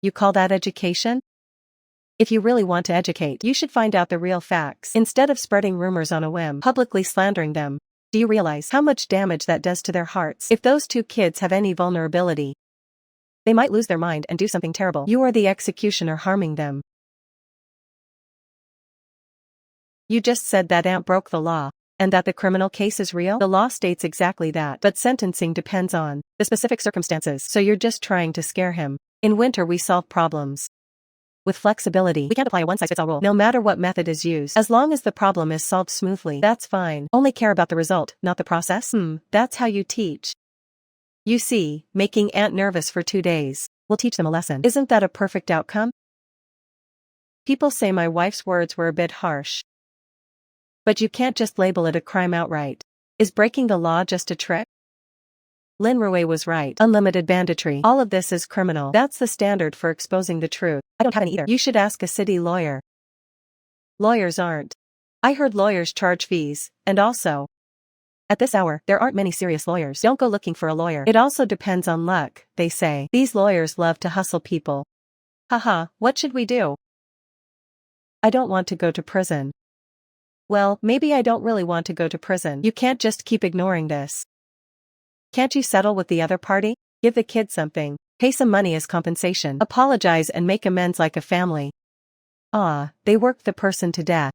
You call that education? If you really want to educate, you should find out the real facts instead of spreading rumors on a whim, publicly slandering them. Do you realize how much damage that does to their hearts? If those 2 kids have any vulnerability, they might lose their mind and do something terrible. You are the executioner harming them. You just said that aunt broke the law, and that the criminal case is real? The law states exactly that, but sentencing depends on the specific circumstances, so you're just trying to scare him. In winter we solve problems with flexibility. We can't apply a one-size-fits-all rule. No matter what method is used, as long as the problem is solved smoothly, that's fine. Only care about the result, not the process? That's how you teach. You see, making aunt nervous for 2 days will teach them a lesson. Isn't that a perfect outcome? People say my wife's words were a bit harsh. But you can't just label it a crime outright. Is breaking the law just a trick? Lin Rui was right. Unlimited banditry. All of this is criminal. That's the standard for exposing the truth. I don't have any either. You should ask a city lawyer. Lawyers aren't. I heard lawyers charge fees, and also, at this hour, there aren't many serious lawyers. Don't go looking for a lawyer. It also depends on luck, they say. These lawyers love to hustle people. Haha, what should we do? I don't want to go to prison. Well, maybe I don't really want to go to prison. You can't just keep ignoring this. Can't you settle with the other party? Give the kid something. Pay some money as compensation. Apologize and make amends like a family. They worked the person to death.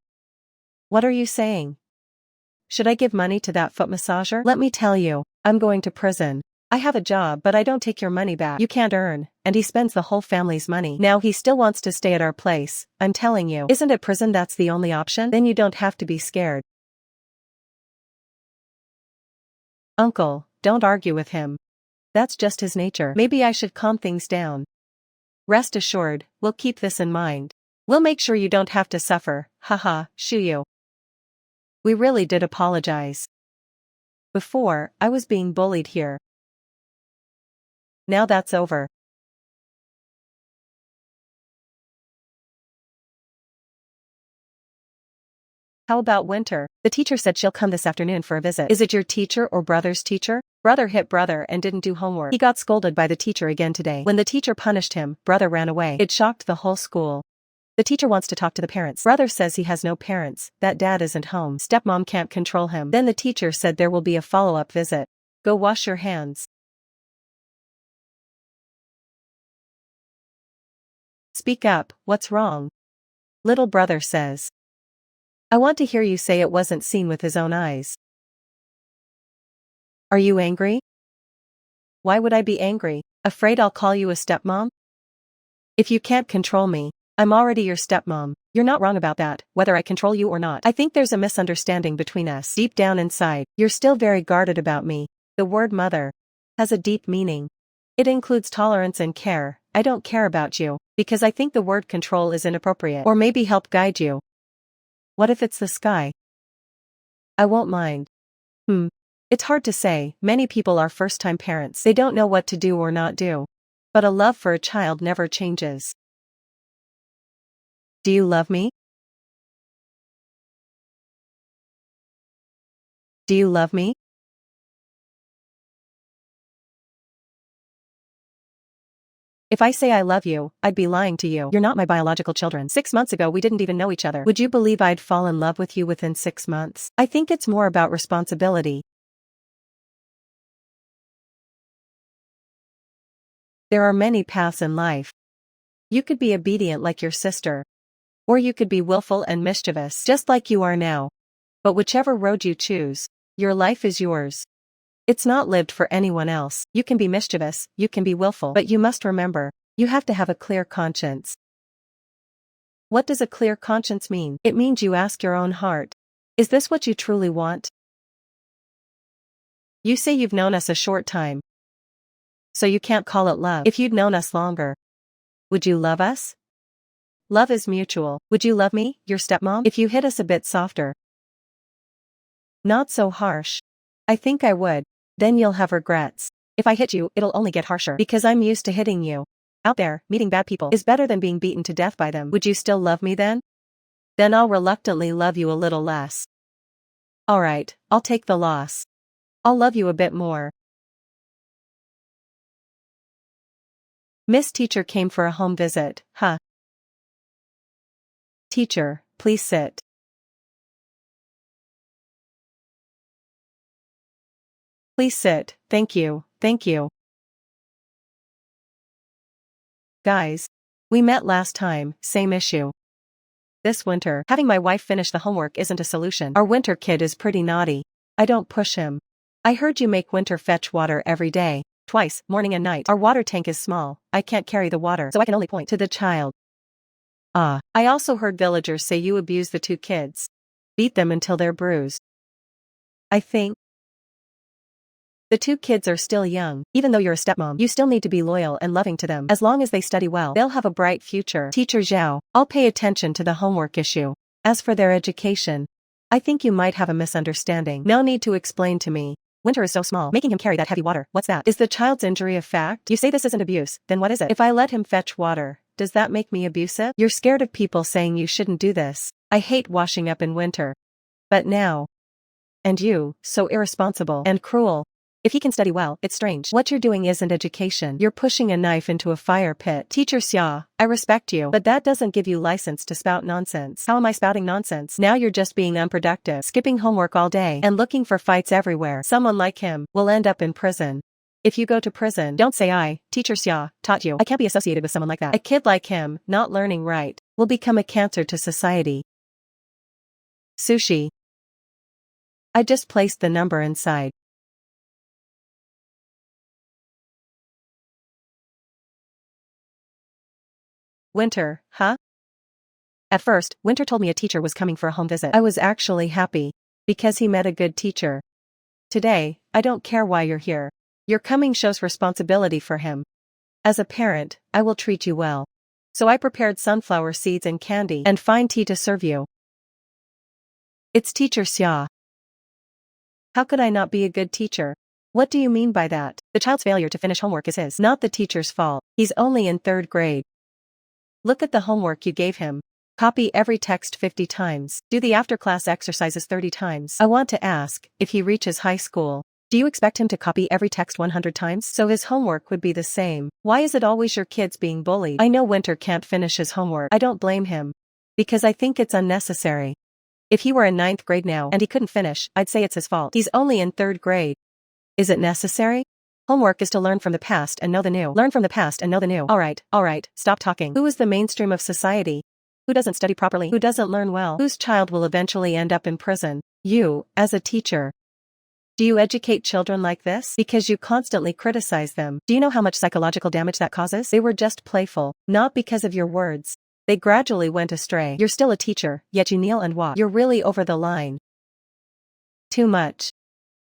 What are you saying? Should I give money to that foot massager? Let me tell you, I'm going to prison. I have a job but I don't take your money back. You can't earn, and he spends the whole family's money. Now he still wants to stay at our place, I'm telling you. Isn't it prison that's the only option? Then you don't have to be scared. Uncle, don't argue with him. That's just his nature. Maybe I should calm things down. Rest assured, we'll keep this in mind. We'll make sure you don't have to suffer, haha, shoo you. We really did apologize. Before, I was being bullied here. Now that's over. How about Winter? The teacher said she'll come this afternoon for a visit. Is it your teacher or brother's teacher? Brother hit brother and didn't do homework. He got scolded by the teacher again today. When the teacher punished him, brother ran away. It shocked the whole school. The teacher wants to talk to the parents. Brother says he has no parents, that dad isn't home. Stepmom can't control him. Then the teacher said there will be a follow-up visit. Go wash your hands. Speak up, what's wrong? Little brother says. I want to hear you say it wasn't seen with his own eyes. Are you angry? Why would I be angry? Afraid I'll call you a stepmom? If you can't control me, I'm already your stepmom. You're not wrong about that, whether I control you or not. I think there's a misunderstanding between us. Deep down inside, you're still very guarded about me. The word mother has a deep meaning. It includes tolerance and care. I don't care about you, because I think the word control is inappropriate. Or maybe help guide you. What if it's the sky? I won't mind. It's hard to say. Many people are first-time parents. They don't know what to do or not do. But a love for a child never changes. Do you love me? Do you love me? If I say I love you, I'd be lying to you. You're not my biological children. 6 months ago we didn't even know each other. Would you believe I'd fall in love with you within 6 months? I think it's more about responsibility. There are many paths in life. You could be obedient like your sister. Or you could be willful and mischievous, just like you are now. But whichever road you choose, your life is yours. It's not lived for anyone else. You can be mischievous, you can be willful, but you must remember, you have to have a clear conscience. What does a clear conscience mean? It means you ask your own heart. Is this what you truly want? You say you've known us a short time. So you can't call it love. If you'd known us longer, would you love us? Love is mutual. Would you love me, your stepmom, if you hit us a bit softer? Not so harsh. I think I would. Then you'll have regrets. If I hit you, it'll only get harsher because I'm used to hitting you. Out there, meeting bad people is better than being beaten to death by them. Would you still love me then? Then I'll reluctantly love you a little less. Alright, I'll take the loss. I'll love you a bit more. Miss Teacher came for a home visit, huh? Teacher, please sit. Please sit, thank you, thank you. Guys, we met last time, same issue. This winter, having my wife finish the homework isn't a solution. Our winter kid is pretty naughty. I don't push him. I heard you make winter fetch water every day, twice, morning and night. Our water tank is small, I can't carry the water, so I can only point to the child. I also heard villagers say you abuse the 2 kids. Beat them until they're bruised. I think the 2 kids are still young. Even though you're a stepmom, you still need to be loyal and loving to them. As long as they study well, they'll have a bright future. Teacher Zhao, I'll pay attention to the homework issue. As for their education, I think you might have a misunderstanding. No need to explain to me. Winter is so small. Making him carry that heavy water, what's that? Is the child's injury a fact? You say this isn't abuse, then what is it? If I let him fetch water, does that make me abusive? You're scared of people saying you shouldn't do this. I hate washing up in winter. But now. And you, so irresponsible and cruel. If he can study well, it's strange. What you're doing isn't education. You're pushing a knife into a fire pit. Teacher Xia, I respect you, but that doesn't give you license to spout nonsense. How am I spouting nonsense? Now you're just being unproductive, skipping homework all day, and looking for fights everywhere. Someone like him will end up in prison. If you go to prison, don't say I, Teacher Xia, taught you. I can't be associated with someone like that. A kid like him, not learning right, will become a cancer to society. Sushi. I just placed the number inside. Winter, huh? At first, Winter told me a teacher was coming for a home visit. I was actually happy, because he met a good teacher. Today, I don't care why you're here. Your coming shows responsibility for him. As a parent, I will treat you well. So I prepared sunflower seeds and candy and fine tea to serve you. It's Teacher Xia. How could I not be a good teacher? What do you mean by that? The child's failure to finish homework is his, not the teacher's fault. He's only in 3rd grade. Look at the homework you gave him. Copy every text 50 times. Do the after-class exercises 30 times. I want to ask, if he reaches high school, do you expect him to copy every text 100 times? So his homework would be the same. Why is it always your kids being bullied? I know Winter can't finish his homework. I don't blame him. Because I think it's unnecessary. If he were in 9th grade now and he couldn't finish, I'd say it's his fault. He's only in 3rd grade. Is it necessary? Homework is to learn from the past and know the new. Learn from the past and know the new. Alright, stop talking. Who is the mainstream of society? Who doesn't study properly? Who doesn't learn well? Whose child will eventually end up in prison? You, as a teacher. Do you educate children like this? Because you constantly criticize them. Do you know how much psychological damage that causes? They were just playful, not because of your words. They gradually went astray. You're still a teacher, yet you kneel and walk. You're really over the line. Too much.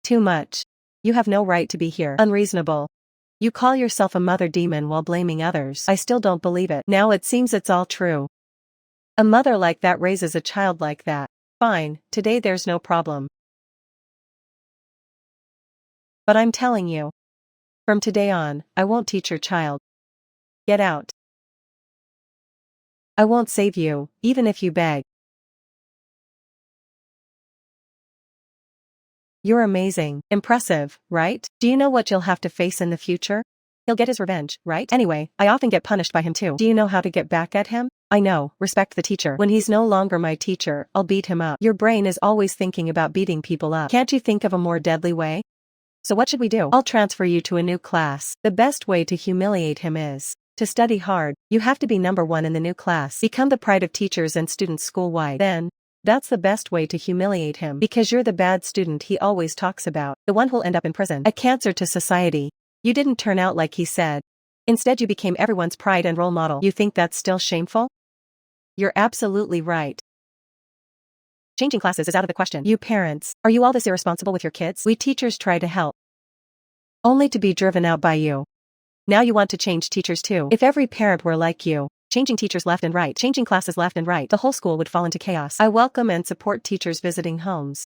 Too much. You have no right to be here. Unreasonable. You call yourself a mother demon while blaming others. I still don't believe it. Now it seems it's all true. A mother like that raises a child like that. Fine, today there's no problem. But I'm telling you. From today on, I won't teach your child. Get out. I won't save you, even if you beg. You're amazing, impressive, right? Do you know what you'll have to face in the future? He'll get his revenge, right? Anyway, I often get punished by him too. Do you know how to get back at him? I know, respect the teacher. When he's no longer my teacher, I'll beat him up. Your brain is always thinking about beating people up. Can't you think of a more deadly way? So what should we do? I'll transfer you to a new class. The best way to humiliate him is to study hard. You have to be number one in the new class. Become the pride of teachers and students school-wide. Then, that's the best way to humiliate him because you're the bad student he always talks about, the one who'll end up in prison. A cancer to society. You didn't turn out like he said. Instead you became everyone's pride and role model. You think that's still shameful? You're absolutely right. Changing classes is out of the question. You parents, are you all this irresponsible with your kids? We teachers try to help. Only to be driven out by you. Now you want to change teachers too. If every parent were like you, changing teachers left and right, changing classes left and right, the whole school would fall into chaos. I welcome and support teachers visiting homes.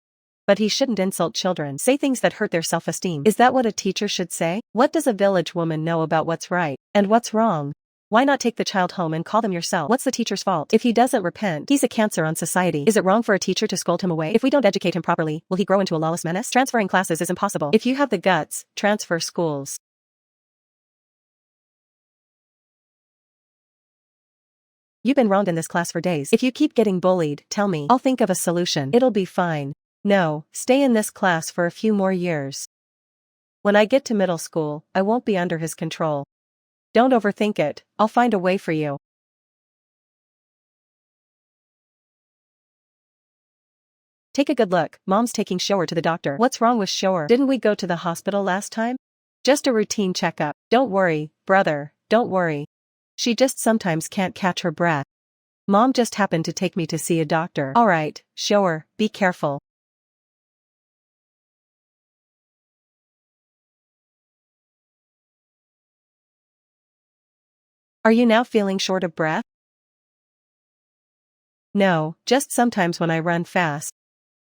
But he shouldn't insult children, say things that hurt their self-esteem. Is that what a teacher should say? What does a village woman know about what's right and what's wrong? Why not take the child home and call them yourself? What's the teacher's fault? If he doesn't repent, he's a cancer on society. Is it wrong for a teacher to scold him away? If we don't educate him properly, will he grow into a lawless menace? Transferring classes is impossible. If you have the guts, transfer schools. You've been wronged in this class for days. If you keep getting bullied, tell me. I'll think of a solution. It'll be fine. No, stay in this class for a few more years. When I get to middle school, I won't be under his control. Don't overthink it, I'll find a way for you. Take a good look, Mom's taking Shower to the doctor. What's wrong with Shower? Didn't we go to the hospital last time? Just a routine checkup. Don't worry, brother, don't worry. She just sometimes can't catch her breath. Mom just happened to take me to see a doctor. Alright, Shower, be careful. Are you now feeling short of breath? No, just sometimes when I run fast.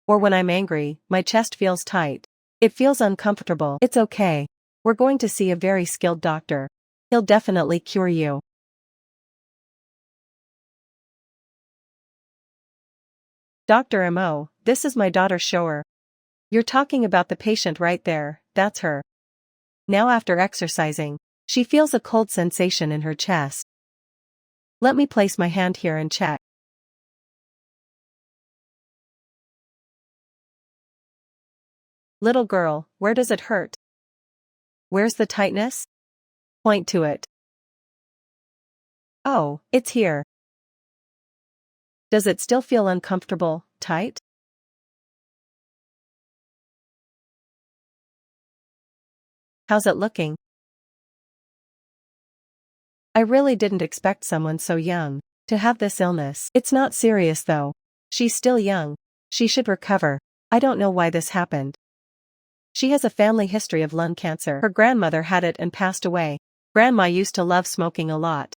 Or when I'm angry, my chest feels tight. It feels uncomfortable. It's okay. We're going to see a very skilled doctor. He'll definitely cure you. Dr. Mo, this is my daughter Shower. You're talking about the patient right there, that's her. Now after exercising, she feels a cold sensation in her chest. Let me place my hand here and check. Little girl, where does it hurt? Where's the tightness? Point to it. Oh, it's here. Does it still feel uncomfortable, tight? How's it looking? I really didn't expect someone so young to have this illness. It's not serious though. She's still young. She should recover. I don't know why this happened. She has a family history of lung cancer. Her grandmother had it and passed away. Grandma used to love smoking a lot.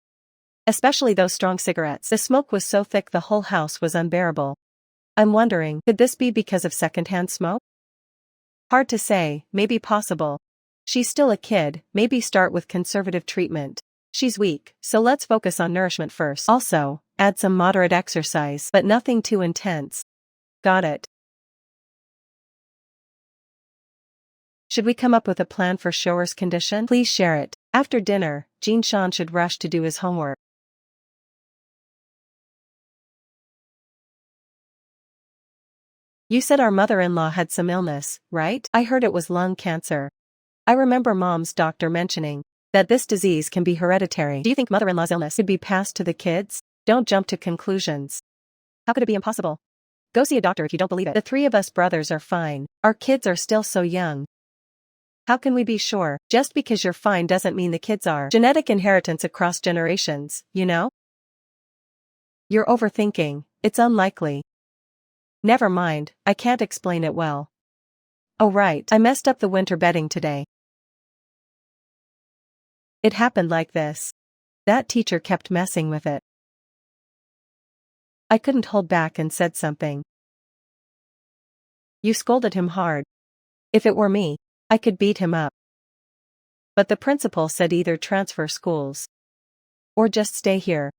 Especially those strong cigarettes. The smoke was so thick the whole house was unbearable. I'm wondering, could this be because of secondhand smoke? Hard to say, maybe possible. She's still a kid, maybe start with conservative treatment. She's weak, so let's focus on nourishment first. Also, add some moderate exercise, but nothing too intense. Got it. Should we come up with a plan for Shower's condition? Please share it. After dinner, Jean Sean should rush to do his homework. You said our mother-in-law had some illness, right? I heard it was lung cancer. I remember Mom's doctor mentioning that this disease can be hereditary. Do you think mother-in-law's illness could be passed to the kids? Don't jump to conclusions. How could it be impossible? Go see a doctor if you don't believe it. The three of us brothers are fine. Our kids are still so young. How can we be sure? Just because you're fine doesn't mean the kids are. Genetic inheritance across generations, you know? You're overthinking. It's unlikely. Never mind, I can't explain it well. Oh right, I messed up the winter bedding today. It happened like this. That teacher kept messing with it. I couldn't hold back and said something. You scolded him hard. If it were me, I could beat him up. But the principal said either transfer schools or just stay here.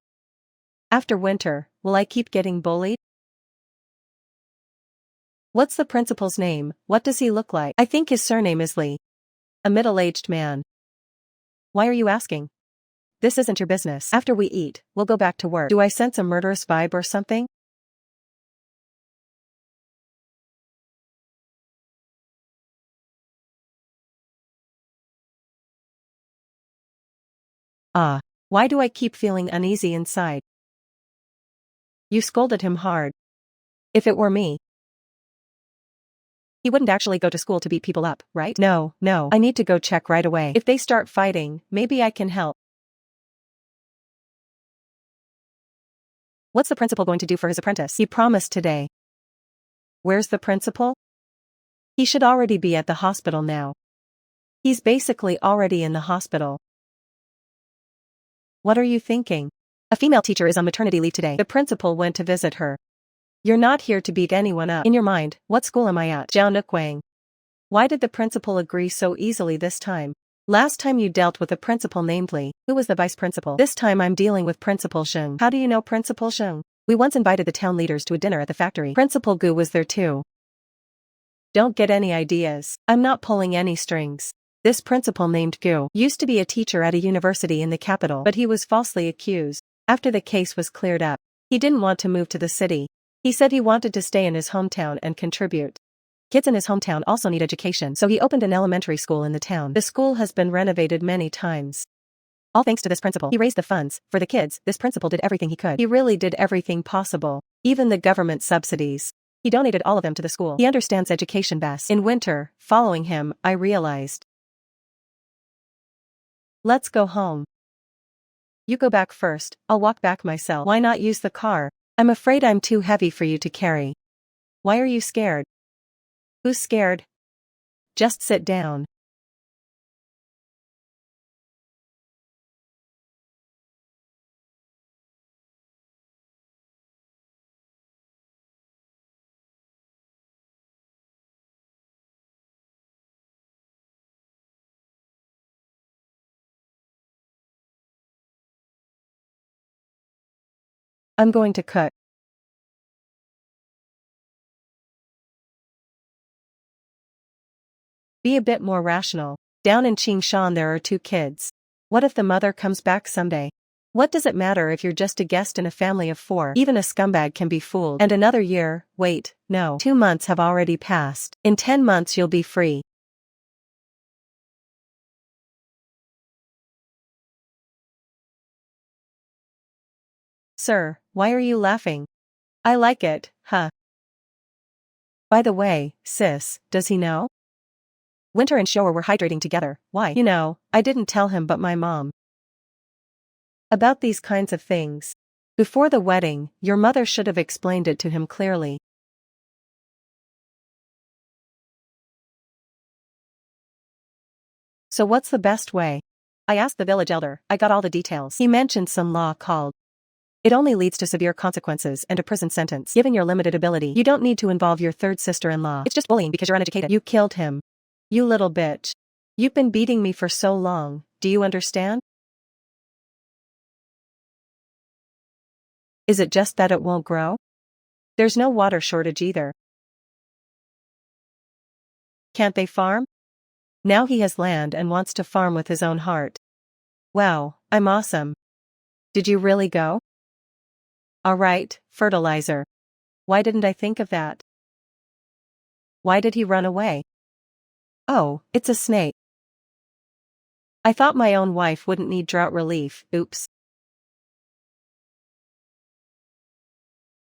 After winter, will I keep getting bullied? What's the principal's name? What does he look like? I think his surname is Lee. A middle-aged man. Why are you asking? This isn't your business. After we eat, we'll go back to work. Do I sense a murderous vibe or something? Why do I keep feeling uneasy inside? You scolded him hard. If it were me, he wouldn't actually go to school to beat people up, right? No, I need to go check right away. If they start fighting, maybe I can help. What's the principal going to do for his apprentice? He promised today. Where's the principal? He should already be at the hospital now. He's basically already in the hospital. What are you thinking? A female teacher is on maternity leave today. The principal went to visit her. You're not here to beat anyone up. In your mind, what school am I at? Jiao Nukwang. Why did the principal agree so easily this time? Last time you dealt with a principal named Lee, who was the vice principal. This time I'm dealing with Principal Sheng. How do you know Principal Sheng? We once invited the town leaders to a dinner at the factory. Principal Gu was there too. Don't get any ideas. I'm not pulling any strings. This principal named Gu used to be a teacher at a university in the capital, but he was falsely accused. After the case was cleared up, he didn't want to move to the city. He said he wanted to stay in his hometown and contribute. Kids in his hometown also need education, so he opened an elementary school in the town. The school has been renovated many times. All thanks to this principal. He raised the funds for the kids. This principal did everything he could. He really did everything possible, even the government subsidies. He donated all of them to the school. He understands education best. In winter, following him, I realized. Let's go home. You go back first, I'll walk back myself. Why not use the car? I'm afraid I'm too heavy for you to carry. Why are you scared? Who's scared? Just sit down. I'm going to cook. Be a bit more rational. Down in Qingshan there are 2 kids. What if the mother comes back someday? What does it matter if you're just a guest in a family of 4? Even a scumbag can be fooled. And another year, wait, no. 2 months have already passed. In 10 months you'll be free. Sir, why are you laughing? I like it, huh? By the way, sis, does he know? Winter and Shower were hydrating together. Why? You know, I didn't tell him but my mom. About these kinds of things. Before the wedding, your mother should have explained it to him clearly. So what's the best way? I asked the village elder. I got all the details. He mentioned some law called. It only leads to severe consequences and a prison sentence. Given your limited ability, you don't need to involve your third sister-in-law. It's just bullying because you're uneducated. You killed him. You little bitch. You've been beating me for so long, do you understand? Is it just that it won't grow? There's no water shortage either. Can't they farm? Now he has land and wants to farm with his own heart. Wow, I'm awesome. Did you really go? Alright, fertilizer. Why didn't I think of that? Why did he run away? Oh, it's a snake. I thought my own wife wouldn't need drought relief, oops.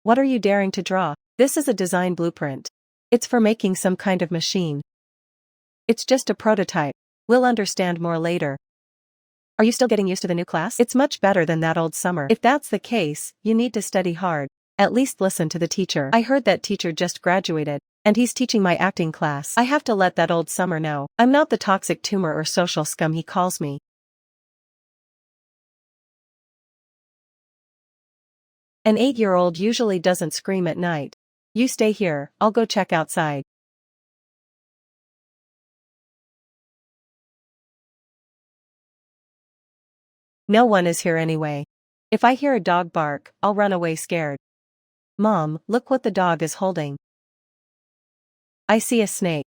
What are you daring to draw? This is a design blueprint. It's for making some kind of machine. It's just a prototype. We'll understand more later. Are you still getting used to the new class? It's much better than that old summer. If that's the case, you need to study hard. At least listen to the teacher. I heard that teacher just graduated, and he's teaching my acting class. I have to let that old summer know. I'm not the toxic tumor or social scum he calls me. An 8-year-old usually doesn't scream at night. You stay here, I'll go check outside. No one is here anyway. If I hear a dog bark, I'll run away scared. Mom, look what the dog is holding. I see a snake.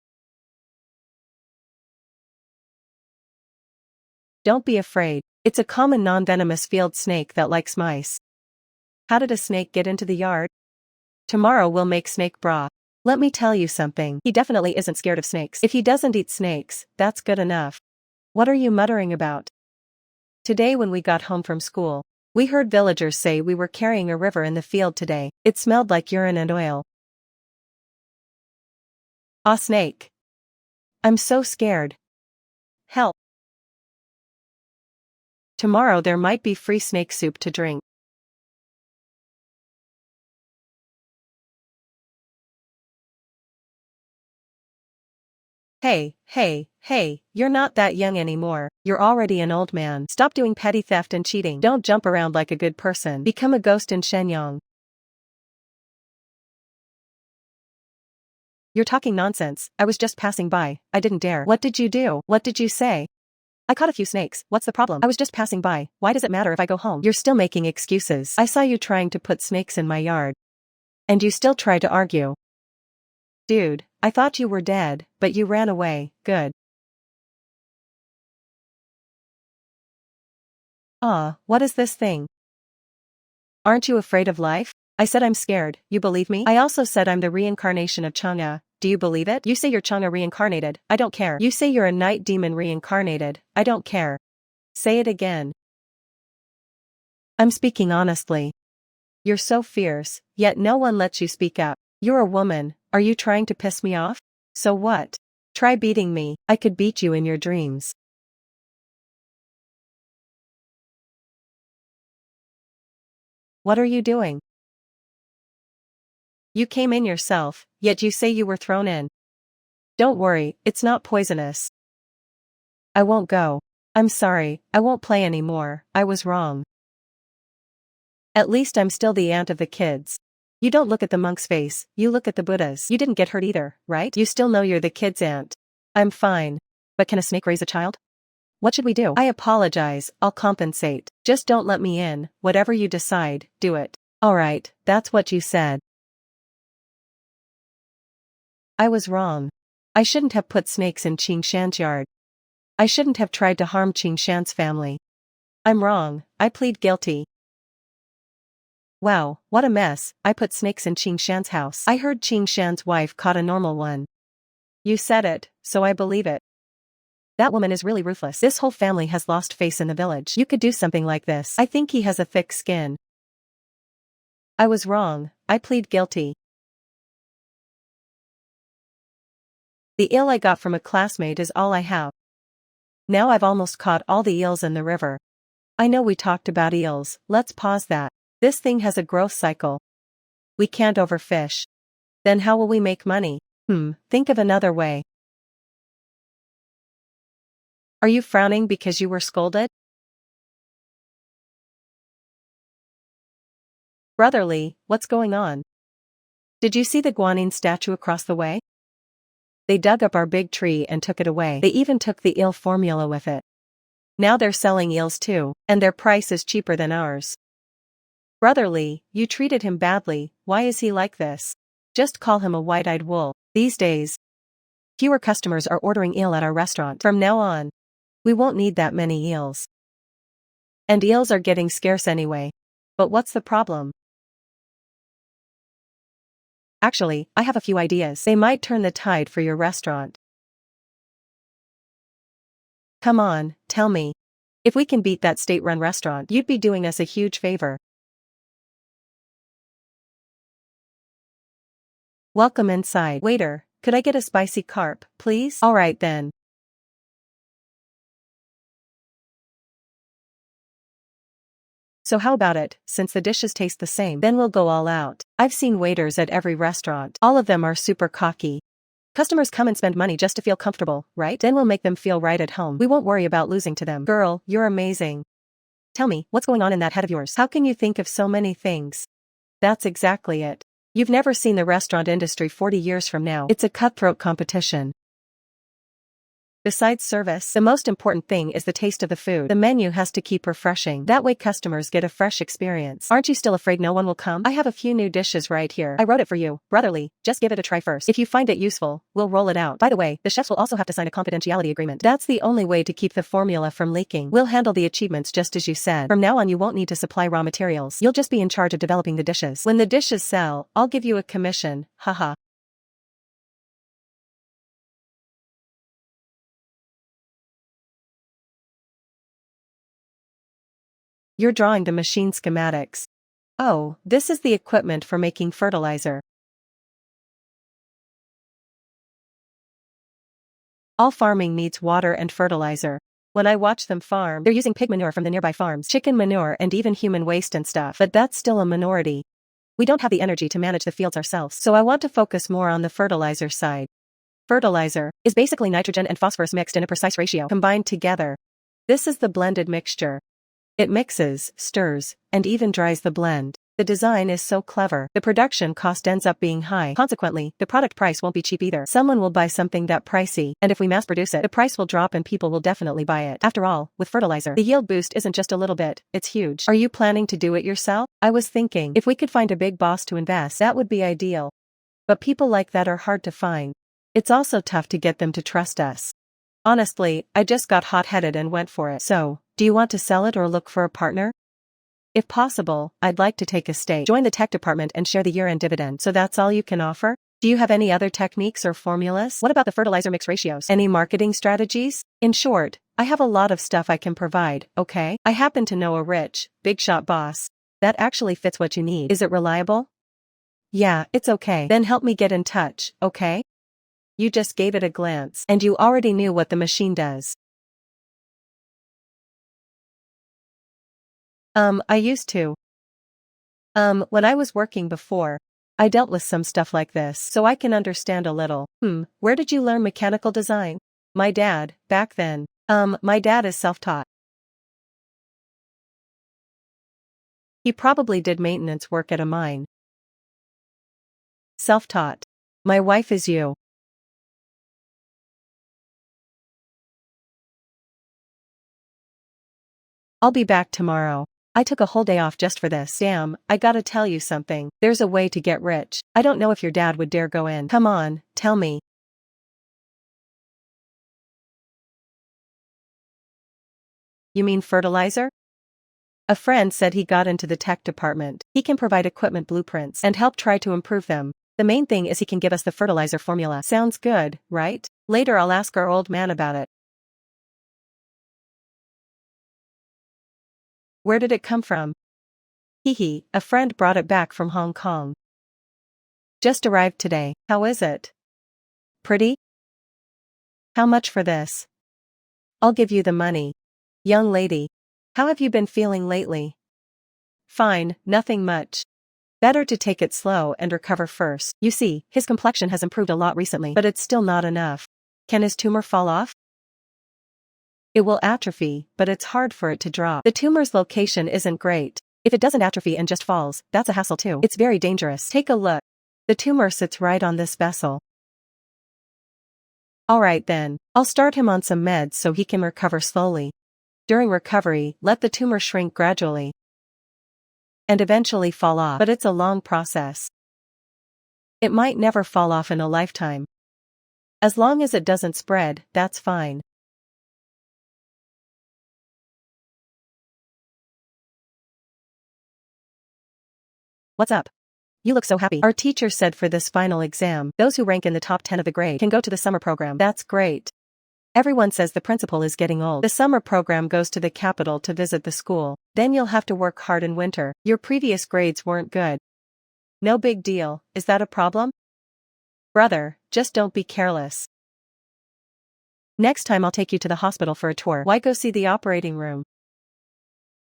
Don't be afraid. It's a common non-venomous field snake that likes mice. How did a snake get into the yard? Tomorrow we'll make snake broth. Let me tell you something. He definitely isn't scared of snakes. If he doesn't eat snakes, that's good enough. What are you muttering about? Today when we got home from school, we heard villagers say we were carrying a river in the field today. It smelled like urine and oil. Ah, snake. I'm so scared. Help. Tomorrow there might be free snake soup to drink. Hey, you're not that young anymore. You're already an old man. Stop doing petty theft and cheating. Don't jump around like a good person. Become a ghost in Shenyang. You're talking nonsense. I was just passing by. I didn't dare. What did you do? What did you say? I caught a few snakes. What's the problem? I was just passing by. Why does it matter if I go home? You're still making excuses. I saw you trying to put snakes in my yard. And you still try to argue. Dude, I thought you were dead, but you ran away. Good. What is this thing? Aren't you afraid of life? I said I'm scared, you believe me? I also said I'm the reincarnation of Chang'e. Do you believe it? You say you're Chang'e reincarnated, I don't care. You say you're a night demon reincarnated, I don't care. Say it again. I'm speaking honestly. You're so fierce, yet no one lets you speak up. You're a woman, are you trying to piss me off? So what? Try beating me, I could beat you in your dreams. What are you doing? You came in yourself, yet you say you were thrown in. Don't worry, it's not poisonous. I won't go. I'm sorry, I won't play anymore, I was wrong. At least I'm still the aunt of the kids. You don't look at the monk's face, you look at the Buddha's. You didn't get hurt either, right? You still know you're the kid's aunt. I'm fine. But can a snake raise a child? What should we do? I apologize, I'll compensate. Just don't let me in, whatever you decide, do it. Alright, that's what you said. I was wrong. I shouldn't have put snakes in Qing Shan's yard. I shouldn't have tried to harm Qing Shan's family. I'm wrong, I plead guilty. Wow, what a mess, I put snakes in Qing Shan's house. I heard Qing Shan's wife caught a normal one. You said it, so I believe it. That woman is really ruthless. This whole family has lost face in the village. You could do something like this. I think he has a thick skin. I was wrong, I plead guilty. The eel I got from a classmate is all I have. Now I've almost caught all the eels in the river. I know we talked about eels, let's pause that. This thing has a growth cycle. We can't overfish. Then how will we make money? Think of another way. Are you frowning because you were scolded? Brotherly, what's going on? Did you see the Guanyin statue across the way? They dug up our big tree and took it away. They even took the eel formula with it. Now they're selling eels too, and their price is cheaper than ours. Brotherly, you treated him badly, why is he like this? Just call him a white-eyed wool. These days, fewer customers are ordering eel at our restaurant. From now on, we won't need that many eels. And eels are getting scarce anyway. But what's the problem? Actually, I have a few ideas. They might turn the tide for your restaurant. Come on, tell me. If we can beat that state-run restaurant, you'd be doing us a huge favor. Welcome inside. Waiter, could I get a spicy carp, please? Alright then. So how about it, since the dishes taste the same, then we'll go all out. I've seen waiters at every restaurant. All of them are super cocky. Customers come and spend money just to feel comfortable, right? Then we'll make them feel right at home. We won't worry about losing to them. Girl, you're amazing. Tell me, what's going on in that head of yours? How can you think of so many things? That's exactly it. You've never seen the restaurant industry 40 years from now. It's a cutthroat competition. Besides service, the most important thing is the taste of the food. The menu has to keep refreshing. That way customers get a fresh experience. Aren't you still afraid no one will come? I have a few new dishes right here. I wrote it for you, brotherly. Just give it a try first. If you find it useful, we'll roll it out. By the way, the chefs will also have to sign a confidentiality agreement. That's the only way to keep the formula from leaking. We'll handle the achievements just as you said. From now on you won't need to supply raw materials. You'll just be in charge of developing the dishes. When the dishes sell, I'll give you a commission, haha. You're drawing the machine schematics. Oh, this is the equipment for making fertilizer. All farming needs water and fertilizer. When I watch them farm, they're using pig manure from the nearby farms, chicken manure and even human waste and stuff, but that's still a minority. We don't have the energy to manage the fields ourselves, so I want to focus more on the fertilizer side. Fertilizer is basically nitrogen and phosphorus mixed in a precise ratio, combined together. This is the blended mixture. It mixes, stirs, and even dries the blend. The design is so clever. The production cost ends up being high. Consequently, the product price won't be cheap either. Someone will buy something that pricey, and if we mass produce it, the price will drop and people will definitely buy it. After all, with fertilizer, the yield boost isn't just a little bit, it's huge. Are you planning to do it yourself? I was thinking, if we could find a big boss to invest, that would be ideal. But people like that are hard to find. It's also tough to get them to trust us. Honestly, I just got hot-headed and went for it. So, do you want to sell it or look for a partner? If possible, I'd like to take a stake, join the tech department and share the year-end dividend. So that's all you can offer? Do you have any other techniques or formulas? What about the fertilizer mix ratios? Any marketing strategies? In short, I have a lot of stuff I can provide, okay? I happen to know a rich, big shot boss. That actually fits what you need. Is it reliable? Yeah, it's okay. Then help me get in touch, okay? You just gave it a glance, and you already knew what the machine does. I used to. When I was working before, I dealt with some stuff like this, so I can understand a little. Where did you learn mechanical design? My dad, back then. My dad is self-taught. He probably did maintenance work at a mine. Self-taught. My wife is you. I'll be back tomorrow. I took a whole day off just for this. Damn, I gotta tell you something. There's a way to get rich. I don't know if your dad would dare go in. Come on, tell me. You mean fertilizer? A friend said he got into the tech department. He can provide equipment blueprints and help try to improve them. The main thing is he can give us the fertilizer formula. Sounds good, right? Later I'll ask our old man about it. Where did it come from? Hee, a friend brought it back from Hong Kong. Just arrived today. How is it? Pretty? How much for this? I'll give you the money. Young lady. How have you been feeling lately? Fine, nothing much. Better to take it slow and recover first. You see, his complexion has improved a lot recently, but it's still not enough. Can his tumor fall off? It will atrophy, but it's hard for it to drop. The tumor's location isn't great. If it doesn't atrophy and just falls, that's a hassle too. It's very dangerous. Take a look. The tumor sits right on this vessel. Alright then, I'll start him on some meds so he can recover slowly. During recovery, let the tumor shrink gradually and eventually fall off, but it's a long process. It might never fall off in a lifetime. As long as it doesn't spread, that's fine. What's up? You look so happy. Our teacher said for this final exam, those who rank in the top 10 of the grade can go to the summer program. That's great. Everyone says the principal is getting old. The summer program goes to the capital to visit the school. Then you'll have to work hard in winter. Your previous grades weren't good. No big deal, is that a problem? Brother, just don't be careless. Next time I'll take you to the hospital for a tour. Why go see the operating room?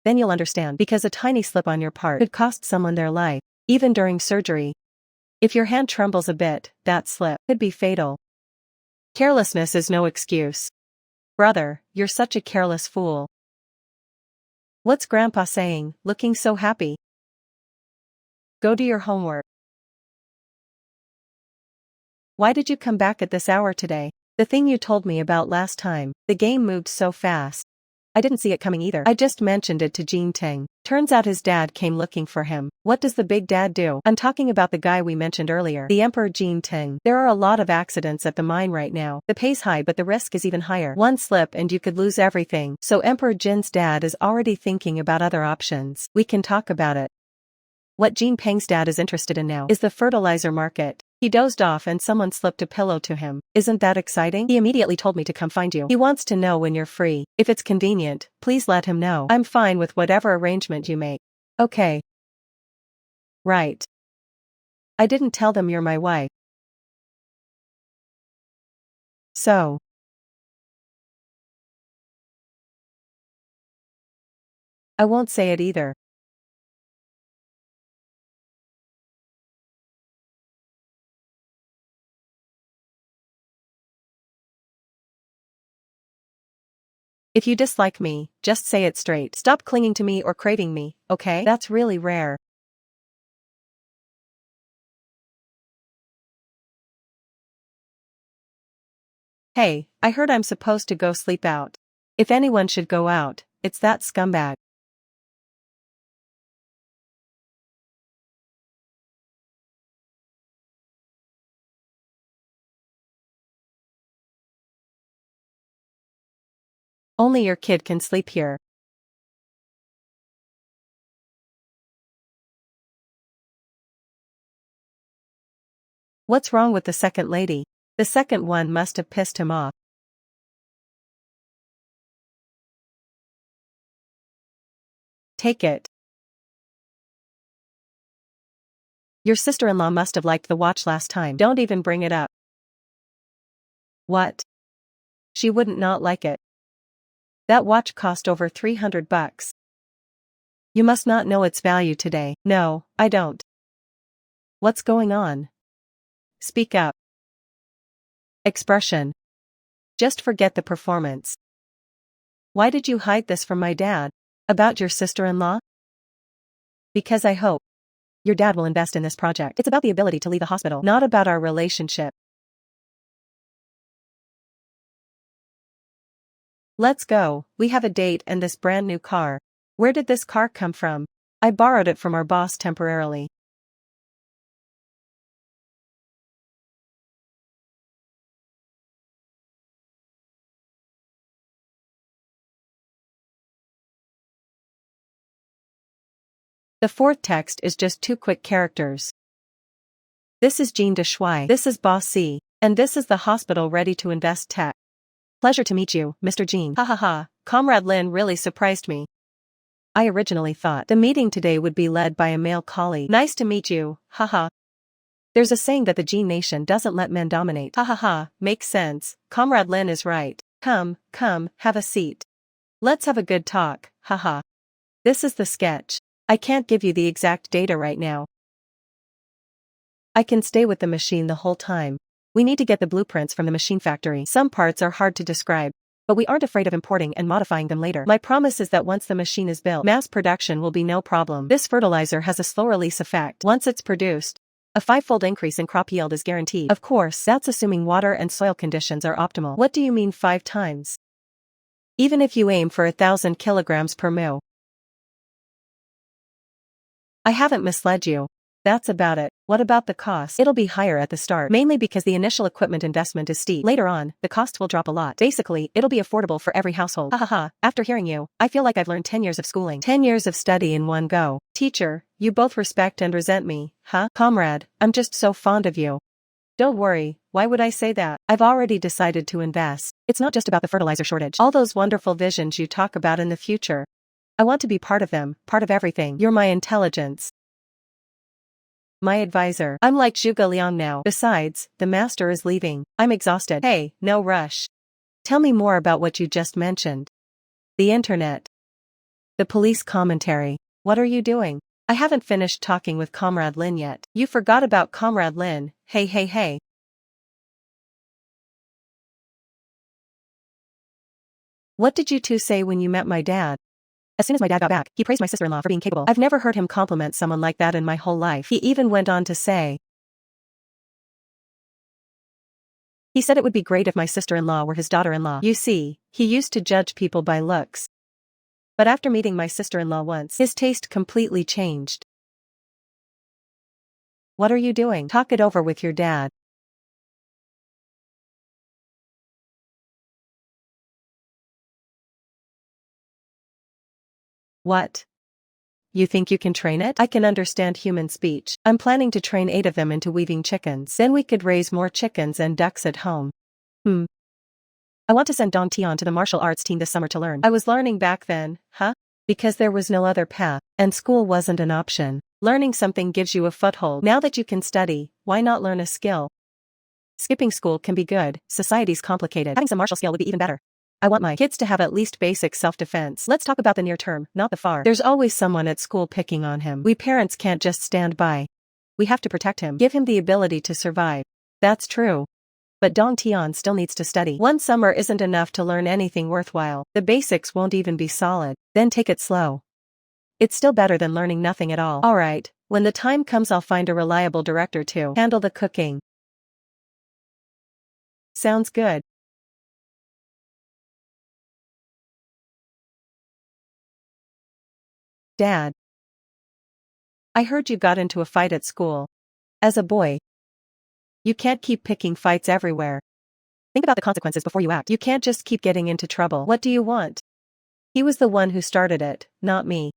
Then you'll understand, because a tiny slip on your part could cost someone their life, even during surgery. If your hand trembles a bit, that slip could be fatal. Carelessness is no excuse. Brother, you're such a careless fool. What's Grandpa saying, looking so happy? Go do your homework. Why did you come back at this hour today? The thing you told me about last time. The game moved so fast. I didn't see it coming either. I just mentioned it to Jean Ting. Turns out his dad came looking for him. What does the big dad do? I'm talking about the guy we mentioned earlier, the Emperor Jean Ting. There are a lot of accidents at the mine right now. The pay's high but the risk is even higher. One slip and you could lose everything. So Emperor Jin's dad is already thinking about other options. We can talk about it. What Jean Peng's dad is interested in now is the fertilizer market. He dozed off and someone slipped a pillow to him. Isn't that exciting? He immediately told me to come find you. He wants to know when you're free. If it's convenient, please let him know. I'm fine with whatever arrangement you make. Okay. Right. I didn't tell them you're my wife. So. I won't say it either. If you dislike me, just say it straight. Stop clinging to me or craving me, okay? That's really rare. Hey, I heard I'm supposed to go sleep out. If anyone should go out, it's that scumbag. Only your kid can sleep here. What's wrong with the second lady? The second one must have pissed him off. Take it. Your sister-in-law must have liked the watch last time. Don't even bring it up. What? She wouldn't not like it. That watch cost over $300. You must not know its value today. No, I don't. What's going on? Speak up. Expression. Just forget the performance. Why did you hide this from my dad? About your sister-in-law? Because I hope your dad will invest in this project. It's about the ability to leave the hospital, not about our relationship. Let's go, we have a date and this brand new car. Where did this car come from? I borrowed it from our boss temporarily. The fourth text is just 2 quick characters. This is Jean de Shuai. This is Boss C. And this is the hospital ready to invest tech. Pleasure to meet you, Mr. Jean. Ha ha ha, Comrade Lin really surprised me. I originally thought the meeting today would be led by a male colleague. Nice to meet you, haha. There's a saying that the Jean Nation doesn't let men dominate. Ha ha ha, makes sense, Comrade Lin is right. Come, have a seat. Let's have a good talk, haha. This is the sketch. I can't give you the exact data right now. I can stay with the machine the whole time. We need to get the blueprints from the machine factory. Some parts are hard to describe, but we aren't afraid of importing and modifying them later. My promise is that once the machine is built, mass production will be no problem. This fertilizer has a slow release effect. Once it's produced, a 5-fold increase in crop yield is guaranteed. Of course, that's assuming water and soil conditions are optimal. What do you mean 5 times? Even if you aim for 1,000 kilograms per mu. I haven't misled you. That's about it. What about the cost? It'll be higher at the start, mainly because the initial equipment investment is steep. Later on, the cost will drop a lot. Basically, it'll be affordable for every household. Ha ha ha, after hearing you, I feel like I've learned 10 years of schooling. 10 years of study in one go. Teacher, you both respect and resent me, huh? Comrade, I'm just so fond of you. Don't worry, why would I say that? I've already decided to invest. It's not just about the fertilizer shortage. All those wonderful visions you talk about in the future. I want to be part of them, part of everything. You're my intelligence. My advisor. I'm like Zhuge Liang now. Besides, the master is leaving. I'm exhausted. Hey, no rush. Tell me more about what you just mentioned. The internet. The police commentary. What are you doing? I haven't finished talking with Comrade Lin yet. You forgot about Comrade Lin. Hey hey hey. What did you two say when you met my dad? As soon as my dad got back, he praised my sister-in-law for being capable. I've never heard him compliment someone like that in my whole life. He even went on to say, he said it would be great if my sister-in-law were his daughter-in-law. You see, he used to judge people by looks. But after meeting my sister-in-law once, his taste completely changed. What are you doing? Talk it over with your dad. What? You think you can train it? I can understand human speech. I'm planning to train 8 of them into weaving chickens. Then we could raise more chickens and ducks at home. I want to send Dong Tian to the martial arts team this summer to learn. I was learning back then, huh? Because there was no other path, and school wasn't an option. Learning something gives you a foothold. Now that you can study, why not learn a skill? Skipping school can be good, society's complicated. Having some martial skill would be even better. I want my kids to have at least basic self-defense. Let's talk about the near term, not the far. There's always someone at school picking on him. We parents can't just stand by. We have to protect him. Give him the ability to survive. That's true. But Dong Tian still needs to study. One summer isn't enough to learn anything worthwhile. The basics won't even be solid. Then take it slow. It's still better than learning nothing at all. Alright, when the time comes I'll find a reliable director to handle the cooking. Sounds good. Dad. I heard you got into a fight at school. As a boy. You can't keep picking fights everywhere. Think about the consequences before you act. You can't just keep getting into trouble. What do you want? He was the one who started it, not me.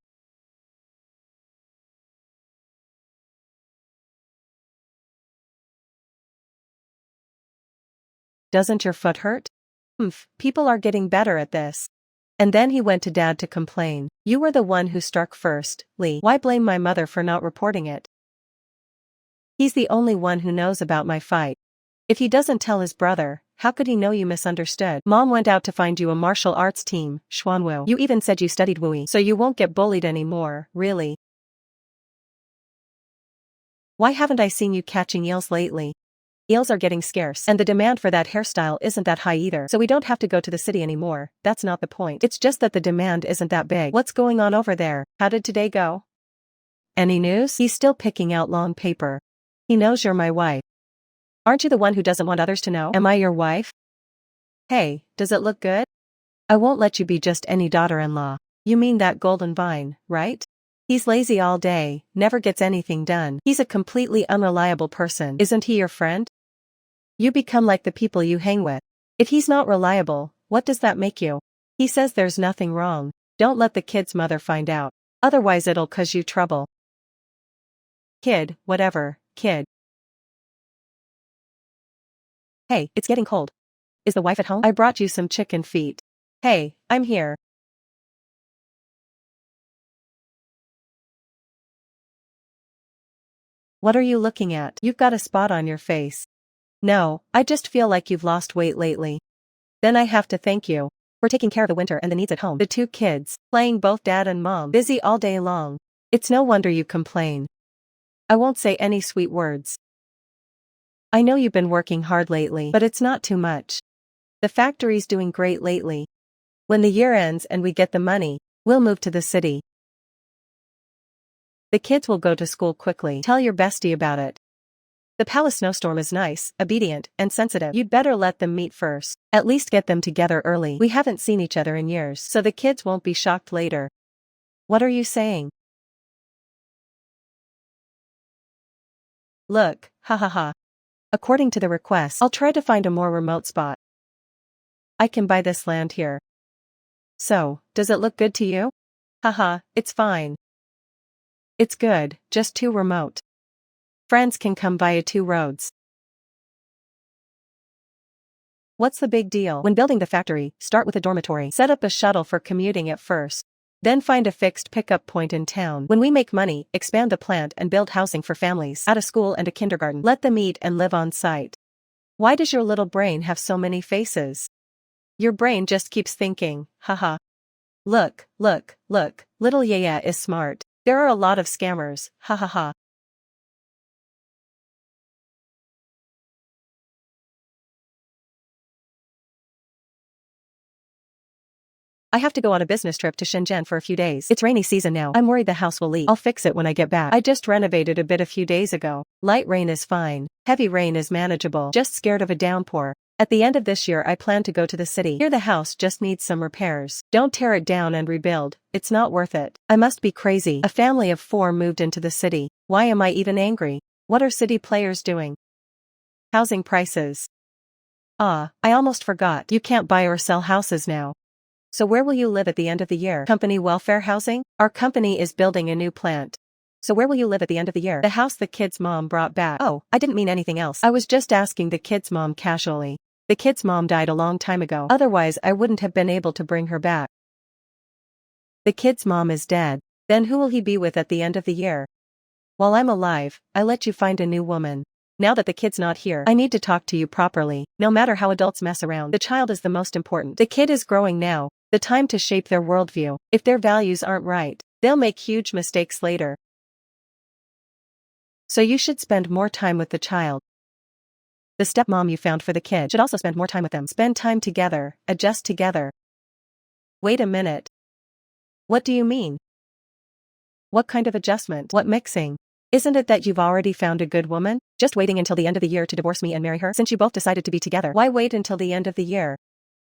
Doesn't your foot hurt? People are getting better at this. And then he went to Dad to complain. You were the one who struck first, Lee. Why blame my mother for not reporting it? He's the only one who knows about my fight. If he doesn't tell his brother, how could he know you misunderstood? Mom went out to find you a martial arts team, Xuanwu. You even said you studied Wui, so you won't get bullied anymore, really. Why haven't I seen you catching eels lately? Eels are getting scarce, and the demand for that hairstyle isn't that high either, so we don't have to go to the city anymore. That's not the point. It's just that the demand isn't that big. What's going on over there? How did today go? Any news? He's still picking out long paper. He knows you're my wife. Aren't you the one who doesn't want others to know? Am I your wife? Hey, does it look good? I won't let you be just any daughter-in-law. You mean that golden vine, right? He's lazy all day, never gets anything done. He's a completely unreliable person. Isn't he your friend? You become like the people you hang with. If he's not reliable, what does that make you? He says there's nothing wrong. Don't let the kid's mother find out. Otherwise it'll cause you trouble. Kid, whatever, kid. Hey, it's getting cold. Is the wife at home? I brought you some chicken feet. Hey, I'm here. What are you looking at? You've got a spot on your face. No, I just feel like you've lost weight lately. Then I have to thank you. We're taking care of the winter and the needs at home. The 2 kids, playing both dad and mom, busy all day long. It's no wonder you complain. I won't say any sweet words. I know you've been working hard lately, but it's not too much. The factory's doing great lately. When the year ends and we get the money, we'll move to the city. The kids will go to school quickly. Tell your bestie about it. The palace snowstorm is nice, obedient, and sensitive. You'd better let them meet first. At least get them together early. We haven't seen each other in years, so the kids won't be shocked later. What are you saying? Look, ha ha ha. According to the request, I'll try to find a more remote spot. I can buy this land here. So, does it look good to you? Haha, it's fine. It's good, just too remote. Friends can come via 2 roads. What's the big deal? When building the factory, start with a dormitory. Set up a shuttle for commuting at first. Then find a fixed pickup point in town. When we make money, expand the plant and build housing for families. Add a school and a kindergarten. Let them eat and live on site. Why does your little brain have so many faces? Your brain just keeps thinking, haha. Look, little Yaya is smart. There are a lot of scammers, ha ha ha. I have to go on a business trip to Shenzhen for a few days. It's rainy season now. I'm worried the house will leak. I'll fix it when I get back. I just renovated a bit a few days ago. Light rain is fine. Heavy rain is manageable. Just scared of a downpour. At the end of this year I plan to go to the city. Here the house just needs some repairs. Don't tear it down and rebuild. It's not worth it. I must be crazy. A family of 4 moved into the city. Why am I even angry? What are city players doing? Housing prices. I almost forgot. You can't buy or sell houses now. So where will you live at the end of the year? Company welfare housing? Our company is building a new plant. So where will you live at the end of the year? The house the kid's mom brought back. Oh, I didn't mean anything else. I was just asking the kid's mom casually. The kid's mom died a long time ago. Otherwise I wouldn't have been able to bring her back. The kid's mom is dead. Then who will he be with at the end of the year? While I'm alive, I let you find a new woman. Now that the kid's not here, I need to talk to you properly. No matter how adults mess around, the child is the most important. The kid is growing now. The time to shape their worldview. If their values aren't right, they'll make huge mistakes later. So you should spend more time with the child. The stepmom you found for the kid should also spend more time with them. Spend time together, adjust together. Wait a minute. What do you mean? What kind of adjustment? What mixing? Isn't it that you've already found a good woman? Just waiting until the end of the year to divorce me and marry her? Since you both decided to be together, why wait until the end of the year?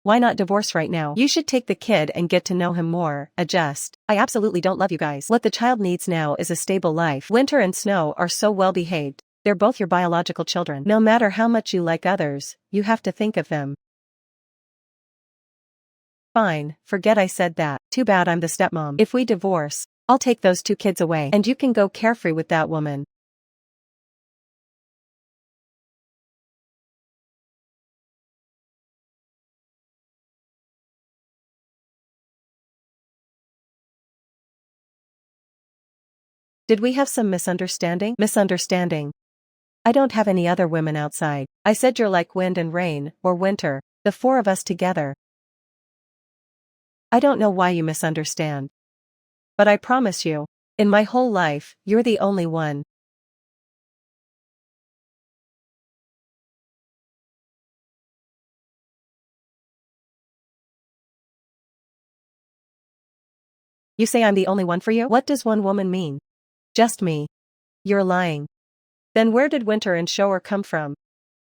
Why not divorce right now? You should take the kid and get to know him more, adjust. I absolutely don't love you guys. What the child needs now is a stable life. Winter and Snow are so well behaved. They're both your biological children. No matter how much you like others, you have to think of them. Fine, forget I said that. Too bad I'm the stepmom. If we divorce, I'll take those 2 kids away and you can go carefree with that woman. Did we have some misunderstanding? Misunderstanding. I don't have any other women outside. I said you're like wind and rain, or winter, the 4 of us together. I don't know why you misunderstand. But I promise you, in my whole life, you're the only one. You say I'm the only one for you? What does one woman mean? Just me. You're lying. Then where did Winter and Shower come from?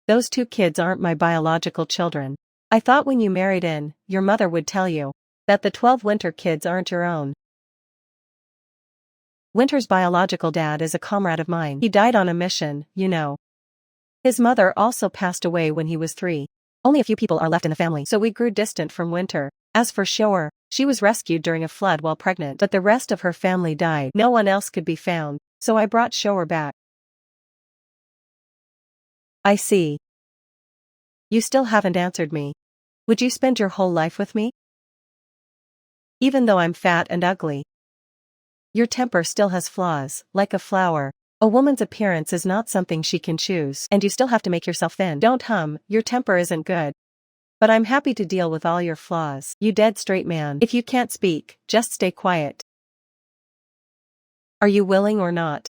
Those 2 kids aren't my biological children. I thought when you married in, your mother would tell you that the 12 Winter kids aren't your own. Winter's biological dad is a comrade of mine. He died on a mission, you know. His mother also passed away when he was 3. Only a few people are left in the family, so we grew distant from Winter. As for Shower, she was rescued during a flood while pregnant, but the rest of her family died. No one else could be found, so I brought Shower back. I see. You still haven't answered me. Would you spend your whole life with me? Even though I'm fat and ugly. Your temper still has flaws, like a flower. A woman's appearance is not something she can choose, and you still have to make yourself thin. Don't hum, your temper isn't good. But I'm happy to deal with all your flaws. You dead straight man. If you can't speak, just stay quiet. Are you willing or not?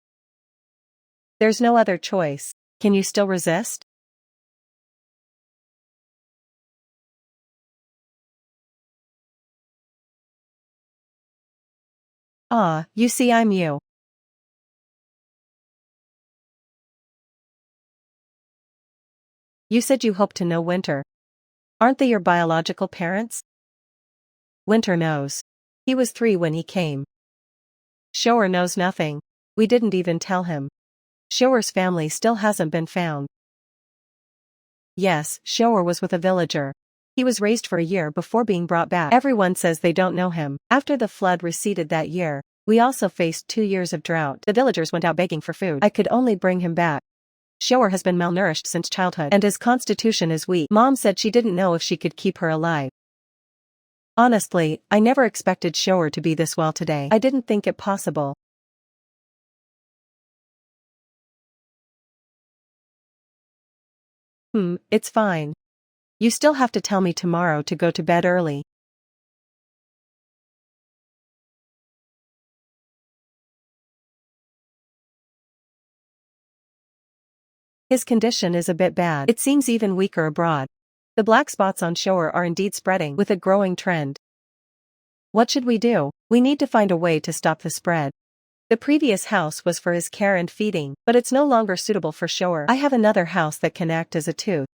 There's no other choice. Can you still resist? You see I'm you. You said you hope to know Winter. Aren't they your biological parents? Winter knows. He was 3 when he came. Shower knows nothing. We didn't even tell him. Shower's family still hasn't been found. Yes, Shower was with a villager. He was raised for a year before being brought back. Everyone says they don't know him. After the flood receded that year, we also faced 2 years of drought. The villagers went out begging for food. I could only bring him back. Shower has been malnourished since childhood, and his constitution is weak. Mom said she didn't know if she could keep her alive. Honestly, I never expected Shower to be this well today. I didn't think it possible. It's fine. You still have to tell me tomorrow to go to bed early. His condition is a bit bad. It seems even weaker abroad. The black spots on Shower are indeed spreading with a growing trend. What should we do? We need to find a way to stop the spread. The previous house was for his care and feeding, but it's no longer suitable for Shower. I have another house that can act as a tooth,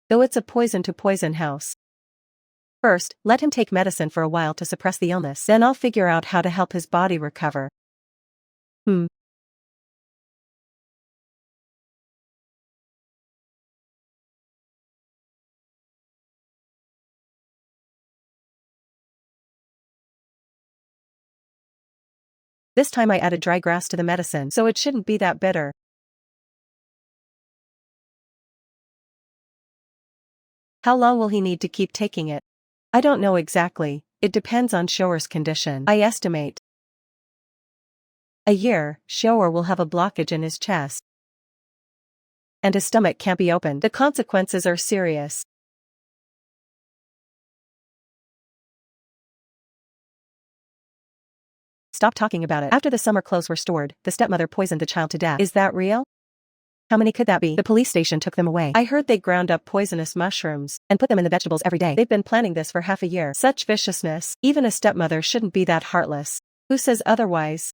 though it's a poison-to-poison house. First, let him take medicine for a while to suppress the illness, then I'll figure out how to help his body recover. This time I added dry grass to the medicine, so it shouldn't be that bitter. How long will he need to keep taking it? I don't know exactly, it depends on Shower's condition. I estimate a year. Shower will have a blockage in his chest, and his stomach can't be opened. The consequences are serious. Stop talking about it. After the summer clothes were stored, the stepmother poisoned the child to death. Is that real? How many could that be? The police station took them away. I heard they ground up poisonous mushrooms and put them in the vegetables every day. They've been planning this for half a year. Such viciousness. Even a stepmother shouldn't be that heartless. Who says otherwise?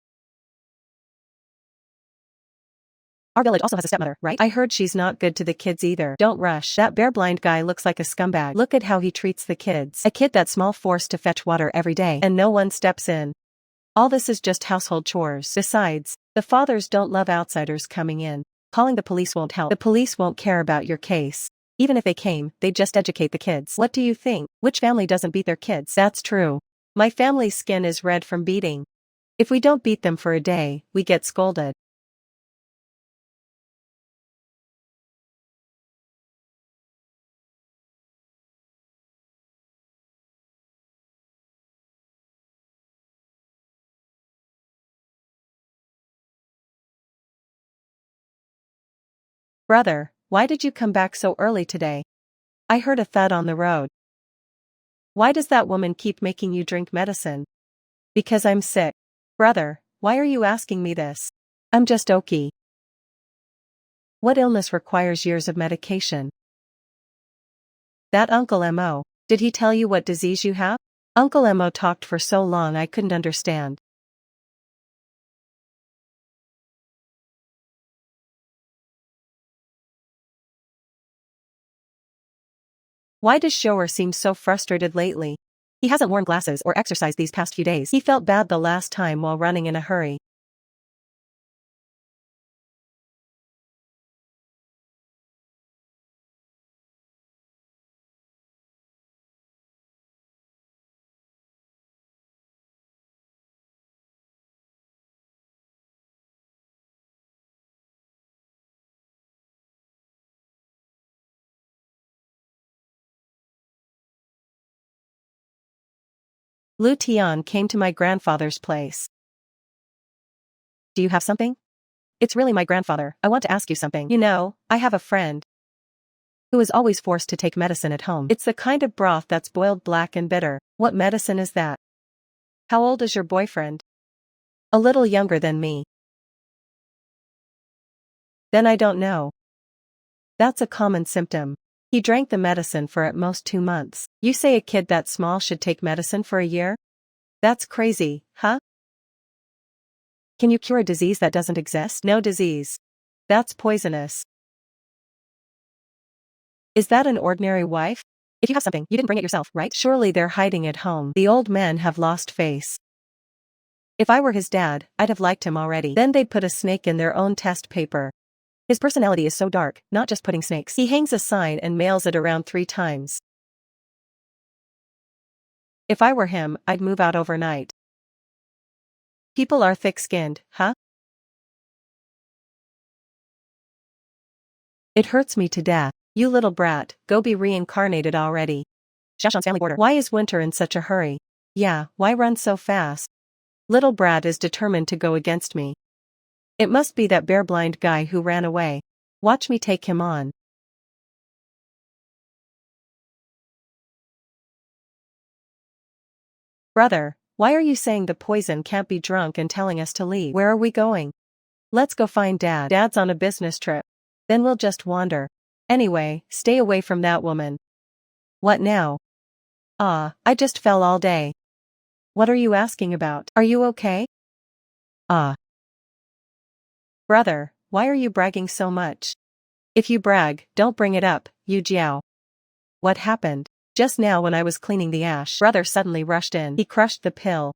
Our village also has a stepmother, right? I heard she's not good to the kids either. Don't rush. That bear-blind guy looks like a scumbag. Look at how he treats the kids. A kid that small forced to fetch water every day, and no one steps in. All this is just household chores. Besides, the fathers don't love outsiders coming in. Calling the police won't help. The police won't care about your case. Even if they came, they'd just educate the kids. What do you think? Which family doesn't beat their kids? That's true. My family's skin is red from beating. If we don't beat them for a day, we get scolded. Brother, why did you come back so early today? I heard a thud on the road. Why does that woman keep making you drink medicine? Because I'm sick. Brother, why are you asking me this? I'm just okay. What illness requires years of medication? That Uncle Mo. Did he tell you what disease you have? Uncle Mo talked for so long I couldn't understand. Why does Shower seem so frustrated lately? He hasn't worn glasses or exercised these past few days. He felt bad the last time while running in a hurry. Lu Tian came to my grandfather's place. Do you have something? It's really my grandfather. I want to ask you something. You know, I have a friend who is always forced to take medicine at home. It's the kind of broth that's boiled black and bitter. What medicine is that? How old is your boyfriend? A little younger than me. Then I don't know. That's a common symptom. He drank the medicine for at most 2 months. You say a kid that small should take medicine for a year? That's crazy, huh? Can you cure a disease that doesn't exist? No disease. That's poisonous. Is that an ordinary wife? If you have something, you didn't bring it yourself, right? Surely they're hiding at home. The old men have lost face. If I were his dad, I'd have liked him already. Then they'd put a snake in their own test paper. His personality is so dark, not just putting snakes. He hangs a sign and mails it around 3 times. If I were him, I'd move out overnight. People are thick-skinned, huh? It hurts me to death. You little brat, go be reincarnated already. Shashan's family border. Why is Winter in such a hurry? Yeah, why run so fast? Little Brad is determined to go against me. It must be that bear-blind guy who ran away. Watch me take him on. Brother, why are you saying the poison can't be drunk and telling us to leave? Where are we going? Let's go find Dad. Dad's on a business trip. Then we'll just wander. Anyway, stay away from that woman. What now? I just fell all day. What are you asking about? Are you okay? Brother, why are you bragging so much? If you brag, don't bring it up, you Jiao. What happened? Just now when I was cleaning the ash, brother suddenly rushed in. He crushed the pill.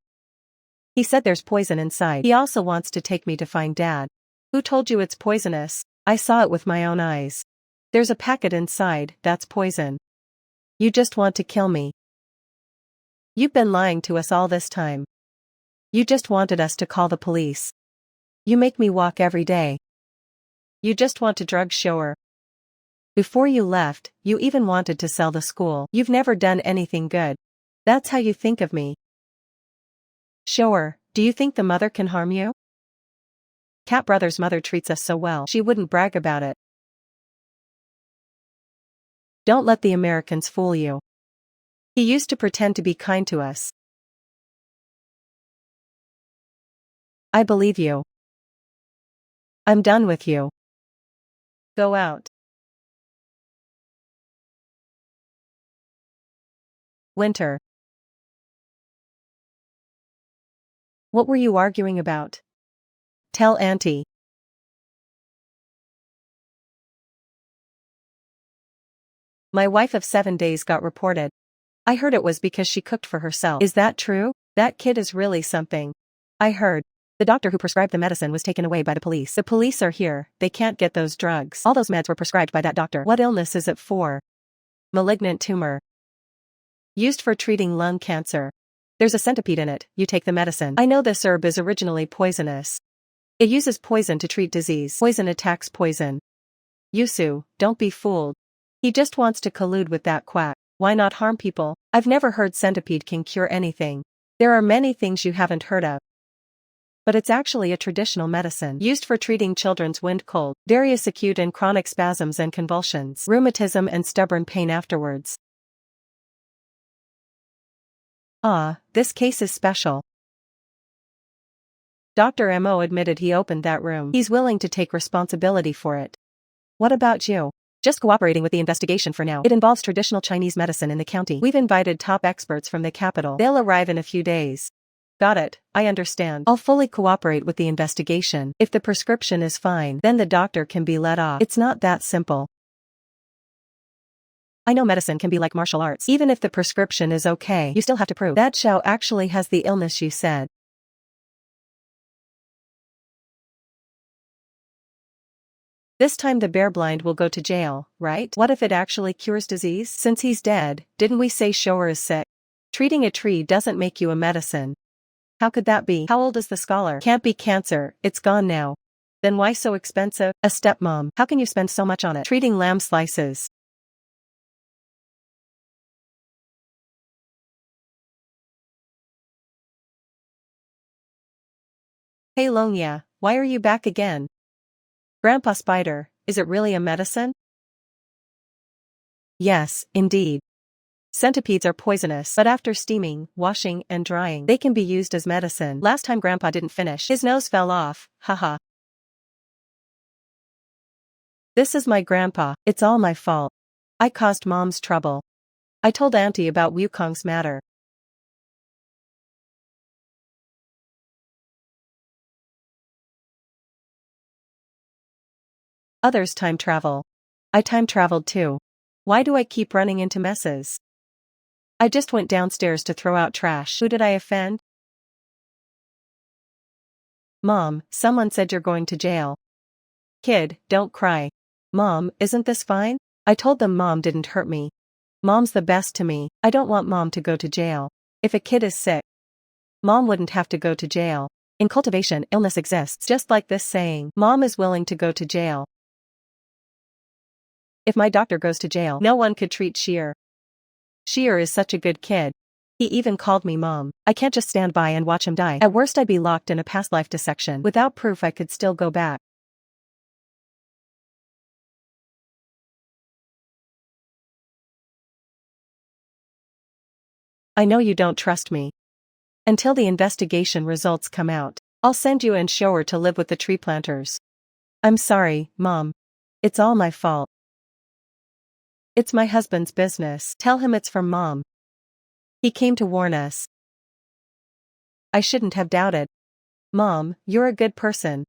He said there's poison inside. He also wants to take me to find Dad. Who told you it's poisonous? I saw it with my own eyes. There's a packet inside, that's poison. You just want to kill me. You've been lying to us all this time. You just wanted us to call the police. You make me walk every day. You just want to drug Shower. Before you left, you even wanted to sell the school. You've never done anything good. That's how you think of me. Shower, do you think the mother can harm you? Cat Brother's mother treats us so well, she wouldn't brag about it. Don't let the Americans fool you. He used to pretend to be kind to us. I believe you. I'm done with you. Go out. Winter. What were you arguing about? Tell Auntie. My wife of 7 days got reported. I heard it was because she cooked for herself. Is that true? That kid is really something. I heard. The doctor who prescribed the medicine was taken away by the police. The police are here, they can't get those drugs. All those meds were prescribed by that doctor. What illness is it for? Malignant tumor. Used for treating lung cancer. There's a centipede in it, you take the medicine. I know this herb is originally poisonous. It uses poison to treat disease. Poison attacks poison. Yusu, don't be fooled. He just wants to collude with that quack. Why not harm people? I've never heard centipede can cure anything. There are many things you haven't heard of. But it's actually a traditional medicine used for treating children's wind cold, various acute and chronic spasms and convulsions, rheumatism and stubborn pain afterwards. This case is special. Dr. Mo admitted he opened that room. He's willing to take responsibility for it. What about you? Just cooperating with the investigation for now. It involves traditional Chinese medicine in the county. We've invited top experts from the capital. They'll arrive in a few days. Got it, I understand. I'll fully cooperate with the investigation. If the prescription is fine, then the doctor can be let off. It's not that simple. I know medicine can be like martial arts. Even if the prescription is okay, you still have to prove that Xiao actually has the illness you said. This time the bear-blind will go to jail, right? What if it actually cures disease? Since he's dead, didn't we say Shower is sick? Treating a tree doesn't make you a medicine. How could that be? How old is the scholar? Can't be cancer, it's gone now. Then why so expensive? A stepmom. How can you spend so much on it? Treating lamb slices. Hey Lonya, why are you back again? Grandpa Spider, is it really a medicine? Yes, indeed. Centipedes are poisonous, but after steaming, washing, and drying, they can be used as medicine. Last time Grandpa didn't finish, his nose fell off, haha. This is my grandpa, it's all my fault. I caused Mom's trouble. I told Auntie about Wukong's matter. Others time travel. I time traveled too. Why do I keep running into messes? I just went downstairs to throw out trash. Who did I offend? Mom, someone said you're going to jail. Kid, don't cry. Mom, isn't this fine? I told them Mom didn't hurt me. Mom's the best to me. I don't want Mom to go to jail. If a kid is sick, Mom wouldn't have to go to jail. In cultivation, illness exists. Just like this saying, Mom is willing to go to jail. If my doctor goes to jail, no one could treat Sheer. Sheer is such a good kid. He even called me mom. I can't just stand by and watch him die. At worst I'd be locked in a past life dissection. Without proof I could still go back. I know you don't trust me. Until the investigation results come out, I'll send you and Shower to live with the tree planters. I'm sorry, Mom. It's all my fault. It's my husband's business. Tell him it's from Mom. He came to warn us. I shouldn't have doubted. Mom, you're a good person.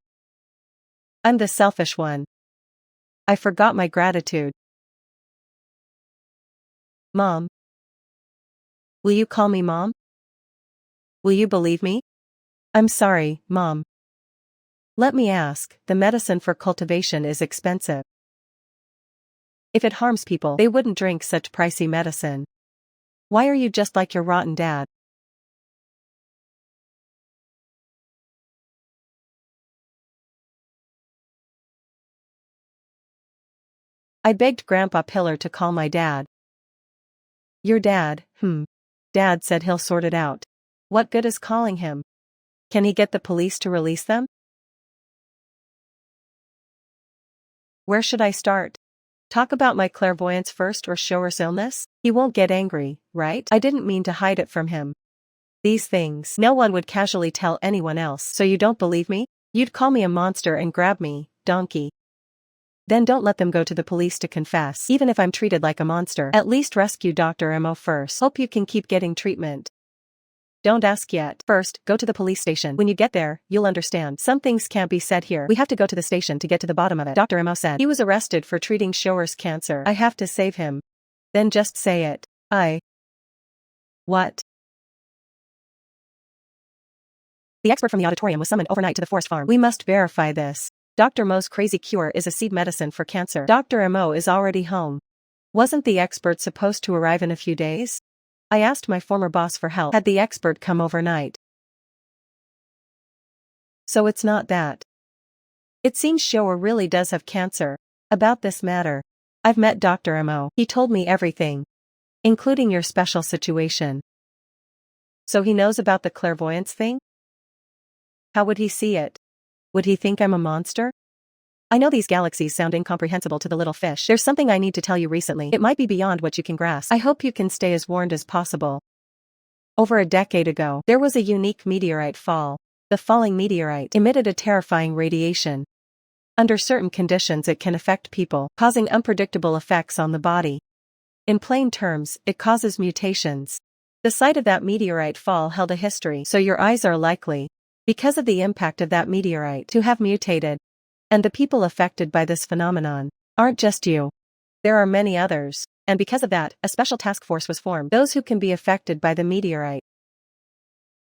I'm the selfish one. I forgot my gratitude. Mom. Will you call me Mom? Will you believe me? I'm sorry, Mom. Let me ask, the medicine for cultivation is expensive. If it harms people, they wouldn't drink such pricey medicine. Why are you just like your rotten dad? I begged Grandpa Pillar to call my dad. Your dad, Dad said he'll sort it out. What good is calling him? Can he get the police to release them? Where should I start? Talk about my clairvoyance first or Shower's illness? He won't get angry, right? I didn't mean to hide it from him. These things, no one would casually tell anyone else. So you don't believe me? You'd call me a monster and grab me, donkey. Then don't let them go to the police to confess. Even if I'm treated like a monster, at least rescue Dr. Mo first. Hope you can keep getting treatment. Don't ask yet. First, go to the police station. When you get there, you'll understand. Some things can't be said here. We have to go to the station to get to the bottom of it. Dr. Mo said he was arrested for treating Shower's cancer. I have to save him. Then just say it. What? The expert from the auditorium was summoned overnight to the forest farm. We must verify this. Dr. Mo's crazy cure is a seed medicine for cancer. Dr. Mo is already home. Wasn't the expert supposed to arrive in a few days? I asked my former boss for help. Had the expert come overnight? So it's not that. It seems Shower really does have cancer. About this matter, I've met Dr. Mo. He told me everything, including your special situation. So he knows about the clairvoyance thing? How would he see it? Would he think I'm a monster? I know these galaxies sound incomprehensible to the little fish. There's something I need to tell you recently. It might be beyond what you can grasp. I hope you can stay as warned as possible. Over a decade ago, there was a unique meteorite fall. The falling meteorite emitted a terrifying radiation. Under certain conditions it can affect people, causing unpredictable effects on the body. In plain terms, it causes mutations. The site of that meteorite fall held a history, so your eyes are likely, because of the impact of that meteorite, to have mutated. And the people affected by this phenomenon aren't just you. There are many others, and because of that, a special task force was formed, those who can be affected by the meteorite.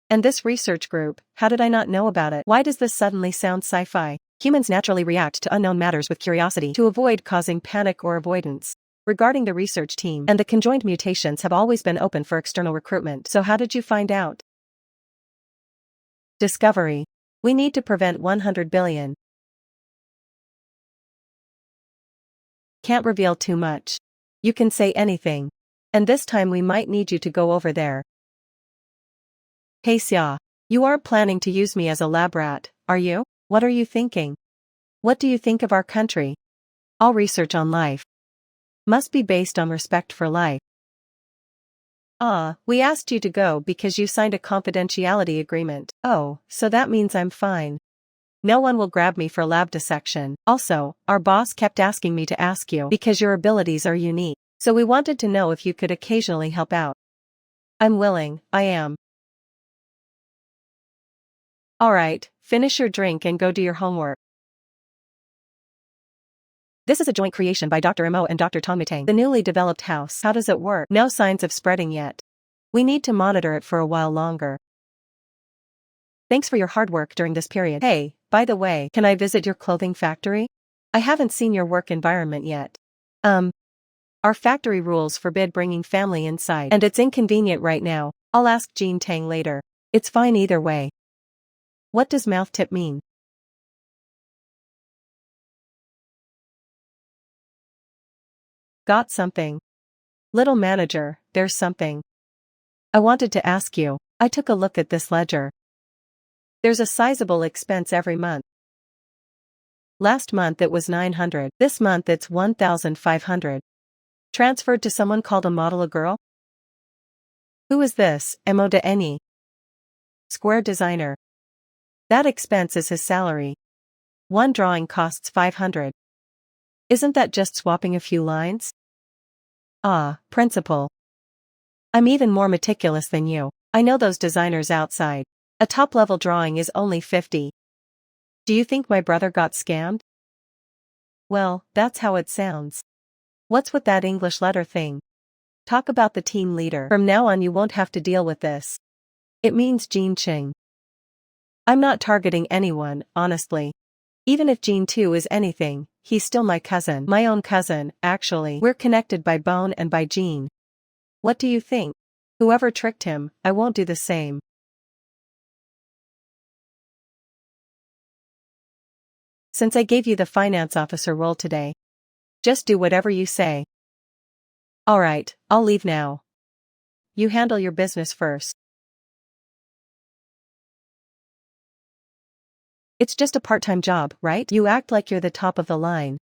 And this research group, how did I not know about it? Why does this suddenly sound sci-fi? Humans naturally react to unknown matters with curiosity to avoid causing panic or avoidance. Regarding the research team and the conjoined mutations have always been open for external recruitment. So how did you find out? Discovery. We need to prevent 100 billion. Can't reveal too much. You can say anything. And this time we might need you to go over there. Hey Xia. You aren't planning to use me as a lab rat, are you? What are you thinking? What do you think of our country? All research on life must be based on respect for life. We asked you to go because you signed a confidentiality agreement. Oh, so that means I'm fine. No one will grab me for lab dissection. Also, our boss kept asking me to ask you because your abilities are unique. So we wanted to know if you could occasionally help out. I'm willing, I am. Alright, finish your drink and go do your homework. This is a joint creation by Dr. Mo and Dr. Tong Mitang. The newly developed house. How does it work? No signs of spreading yet. We need to monitor it for a while longer. Thanks for your hard work during this period. Hey, by the way, can I visit your clothing factory? I haven't seen your work environment yet. Our factory rules forbid bringing family inside, and it's inconvenient right now. I'll ask Jean Tang later. It's fine either way. What does mouth tip mean? Got something. Little manager, there's something I wanted to ask you. I took a look at this ledger. There's a sizable expense every month. Last month it was 900. This month it's 1,500. Transferred to someone called a model a girl? Who is this, Emo de Eni? Square designer. That expense is his salary. One drawing costs 500. Isn't that just swapping a few lines? Ah, principal. I'm even more meticulous than you. I know those designers outside. A top-level drawing is only 50. Do you think my brother got scammed? Well, that's how it sounds. What's with that English letter thing? Talk about the team leader. From now on you won't have to deal with this. It means Jean Ching. I'm not targeting anyone, honestly. Even if Jean too is anything, he's still my cousin. My own cousin, actually. We're connected by bone and by gene. What do you think? Whoever tricked him, I won't do the same. Since I gave you the finance officer role today, just do whatever you say. Alright, I'll leave now. You handle your business first. It's just a part-time job, right? You act like you're the top of the line.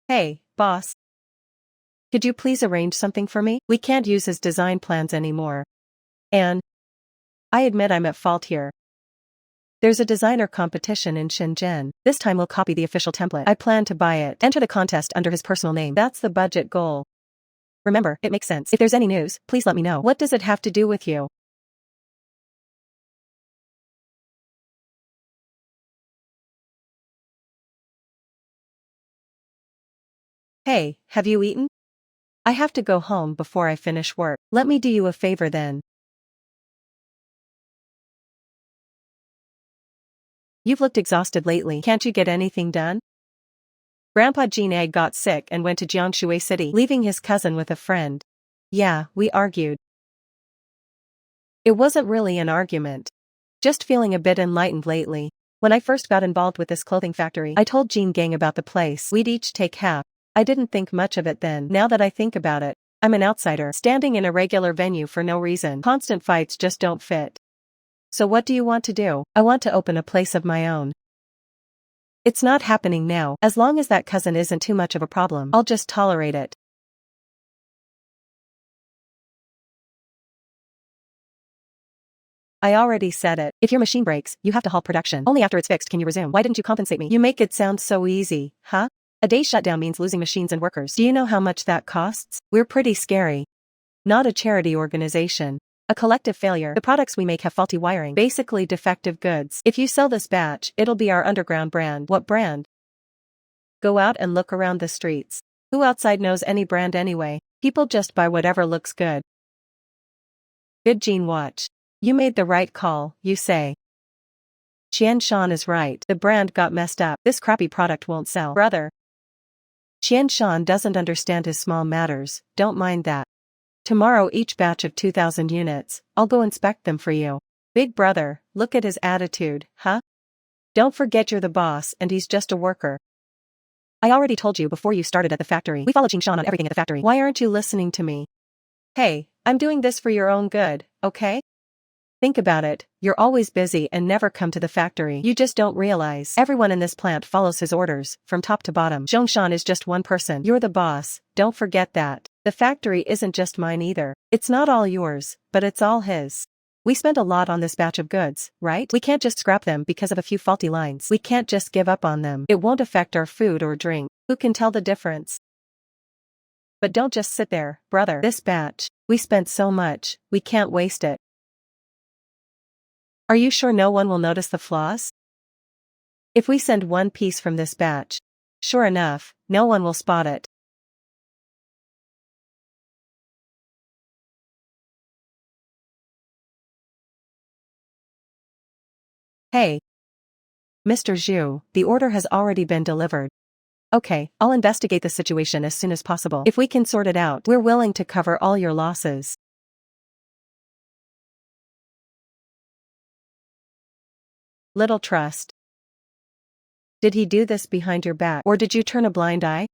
Hey, boss. Could you please arrange something for me? We can't use his design plans anymore. And I admit I'm at fault here. There's a designer competition in Shenzhen. This time we'll copy the official template. I plan to buy it. Enter the contest under his personal name. That's the budget goal. Remember, it makes sense. If there's any news, please let me know. What does it have to do with you? Hey, have you eaten? I have to go home before I finish work. Let me do you a favor then. You've looked exhausted lately. Can't you get anything done? Grandpa Jin got sick and went to Jiangshui City, leaving his cousin with a friend. Yeah, we argued. It wasn't really an argument. Just feeling a bit enlightened lately. When I first got involved with this clothing factory, I told Jean Gang about the place. We'd each take half. I didn't think much of it then. Now that I think about it, I'm an outsider, standing in a regular venue for no reason. Constant fights just don't fit. So what do you want to do? I want to open a place of my own. It's not happening now. As long as that cousin isn't too much of a problem, I'll just tolerate it. I already said it. If your machine breaks, you have to halt production. Only after it's fixed can you resume. Why didn't you compensate me? You make it sound so easy, huh? A day's shutdown means losing machines and workers. Do you know how much that costs? We're pretty scary. Not a charity organization. A collective failure. The products we make have faulty wiring. Basically defective goods. If you sell this batch, it'll be our underground brand. What brand? Go out and look around the streets. Who outside knows any brand anyway? People just buy whatever looks good. Good Jean watch. You made the right call, you say. Qian Shan is right. The brand got messed up. This crappy product won't sell. Brother. Qian Shan doesn't understand his small matters, don't mind that. Tomorrow each batch of 2,000 units, I'll go inspect them for you. Big brother, look at his attitude, huh? Don't forget you're the boss and he's just a worker. I already told you before you started at the factory. We follow Jing Shan on everything at the factory. Why aren't you listening to me? Hey, I'm doing this for your own good, okay? Think about it, you're always busy and never come to the factory. You just don't realize. Everyone in this plant follows his orders, from top to bottom. Zhongshan is just one person. You're the boss, don't forget that. The factory isn't just mine either. It's not all yours, but it's all his. We spent a lot on this batch of goods, right? We can't just scrap them because of a few faulty lines. We can't just give up on them. It won't affect our food or drink. Who can tell the difference? But don't just sit there, brother. This batch, we spent so much, we can't waste it. Are you sure no one will notice the flaws? If we send one piece from this batch, sure enough, no one will spot it. Hey. Mr. Zhu, the order has already been delivered. Okay, I'll investigate the situation as soon as possible. If we can sort it out, we're willing to cover all your losses. Little trust. Did he do this behind your back, or did you turn a blind eye?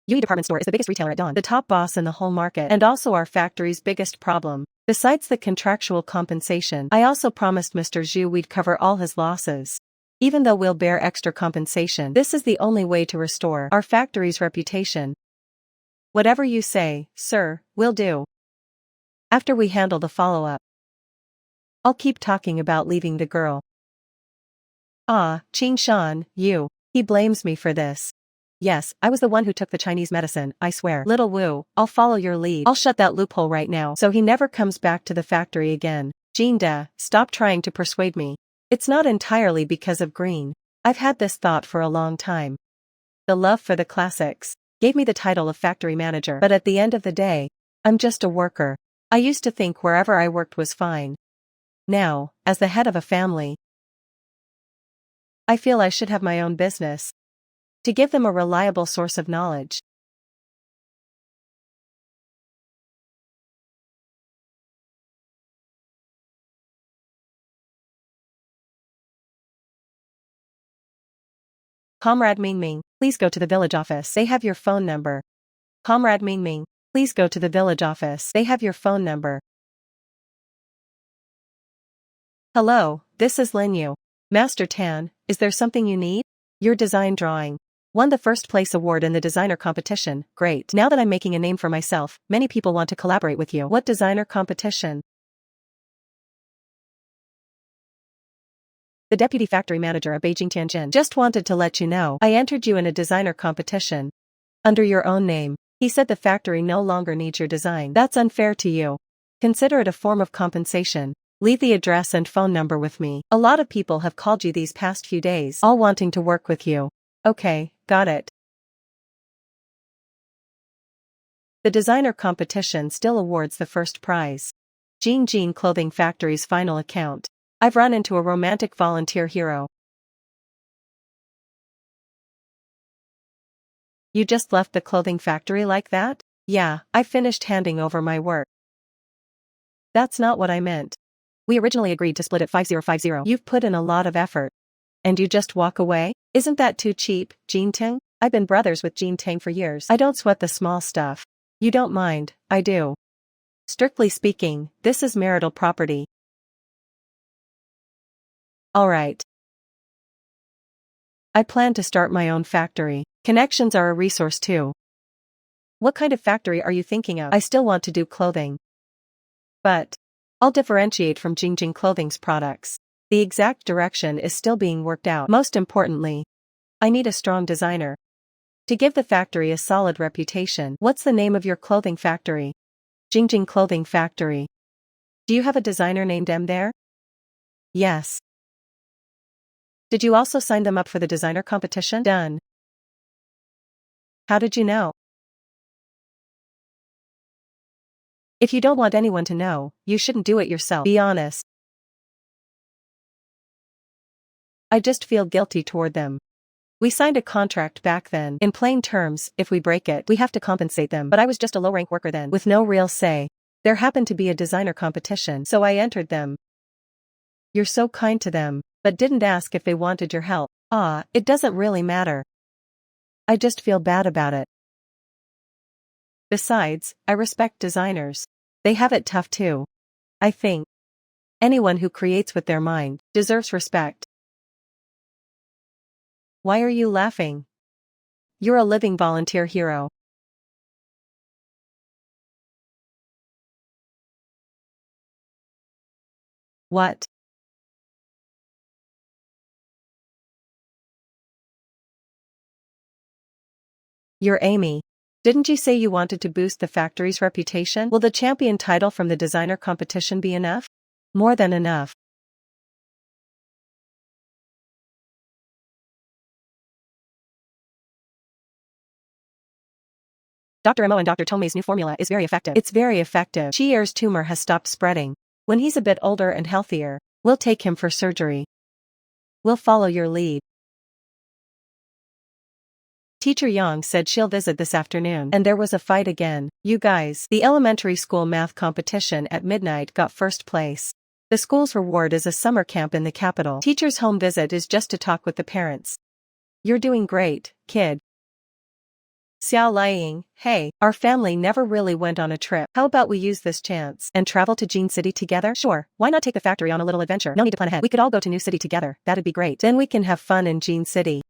UE Department Store is the biggest retailer at Dawn, the top boss in the whole market, and also our factory's biggest problem. Besides the contractual compensation, I also promised Mr. Zhu we'd cover all his losses. Even though we'll bear extra compensation, this is the only way to restore our factory's reputation. Whatever you say, sir, will do. After we handle the follow-up, I'll keep talking about leaving the girl. Ah, Qing Shan, you. He blames me for this. Yes, I was the one who took the Chinese medicine, I swear. Little Wu, I'll follow your lead. I'll shut that loophole right now so he never comes back to the factory again. Jinda, stop trying to persuade me. It's not entirely because of green. I've had this thought for a long time. The love for the classics gave me the title of factory manager, but at the end of the day, I'm just a worker. I used to think wherever I worked was fine. Now, as the head of a family, I feel I should have my own business to give them a reliable source of knowledge. Comrade Ming Ming, please go to the village office. They have your phone number. Comrade Ming Ming, please go to the village office. They have your phone number. Hello, this is Lin Yu. Master Tan, is there something you need? Your design drawing won the first place award in the designer competition. Great. Now that I'm making a name for myself, many people want to collaborate with you. What designer competition? The deputy factory manager of Beijing Tianjin just wanted to let you know I entered you in a designer competition under your own name. He said the factory no longer needs your design. That's unfair to you. Consider it a form of compensation. Leave the address and phone number with me. A lot of people have called you these past few days, all wanting to work with you. Okay, got it. The designer competition still awards the first prize. Jing Clothing Factory's final account. I've run into a romantic volunteer hero. You just left the clothing factory like that? Yeah, I finished handing over my work. That's not what I meant. We originally agreed to split it 50-50. You've put in a lot of effort. And you just walk away? Isn't that too cheap, Jean Ting? I've been brothers with Jean Ting for years. I don't sweat the small stuff. You don't mind, I do. Strictly speaking, this is marital property. Alright. I plan to start my own factory. Connections are a resource too. What kind of factory are you thinking of? I still want to do clothing. But I'll differentiate from Jing Clothing's products. The exact direction is still being worked out. Most importantly, I need a strong designer to give the factory a solid reputation. What's the name of your clothing factory? Jing Clothing Factory. Do you have a designer named M there? Yes. Did you also sign them up for the designer competition? Done. How did you know? If you don't want anyone to know, you shouldn't do it yourself. Be honest. I just feel guilty toward them. We signed a contract back then. In plain terms, if we break it, we have to compensate them. But I was just a low-rank worker then, with no real say. There happened to be a designer competition, so I entered them. You're so kind to them, but didn't ask if they wanted your help. Ah, it doesn't really matter. I just feel bad about it. Besides, I respect designers. They have it tough too. I think anyone who creates with their mind deserves respect. Why are you laughing? You're a living volunteer hero. What? You're Amy. Didn't you say you wanted to boost the factory's reputation? Will the champion title from the designer competition be enough? More than enough. Dr. Mo and Dr. Tomei's new formula is very effective. It's very effective. Chier's tumor has stopped spreading. When he's a bit older and healthier, we'll take him for surgery. We'll follow your lead. Teacher Yang said she'll visit this afternoon, and there was a fight again. You guys, the elementary school math competition at midnight got first place. The school's reward is a summer camp in the capital. Teacher's home visit is just to talk with the parents. You're doing great, kid. Xiao Liang, hey, our family never really went on a trip. How about we use this chance and travel to Jean City together? Sure, why not take the factory on a little adventure? No need to plan ahead. We could all go to New City together, that'd be great. Then we can have fun in Jean City.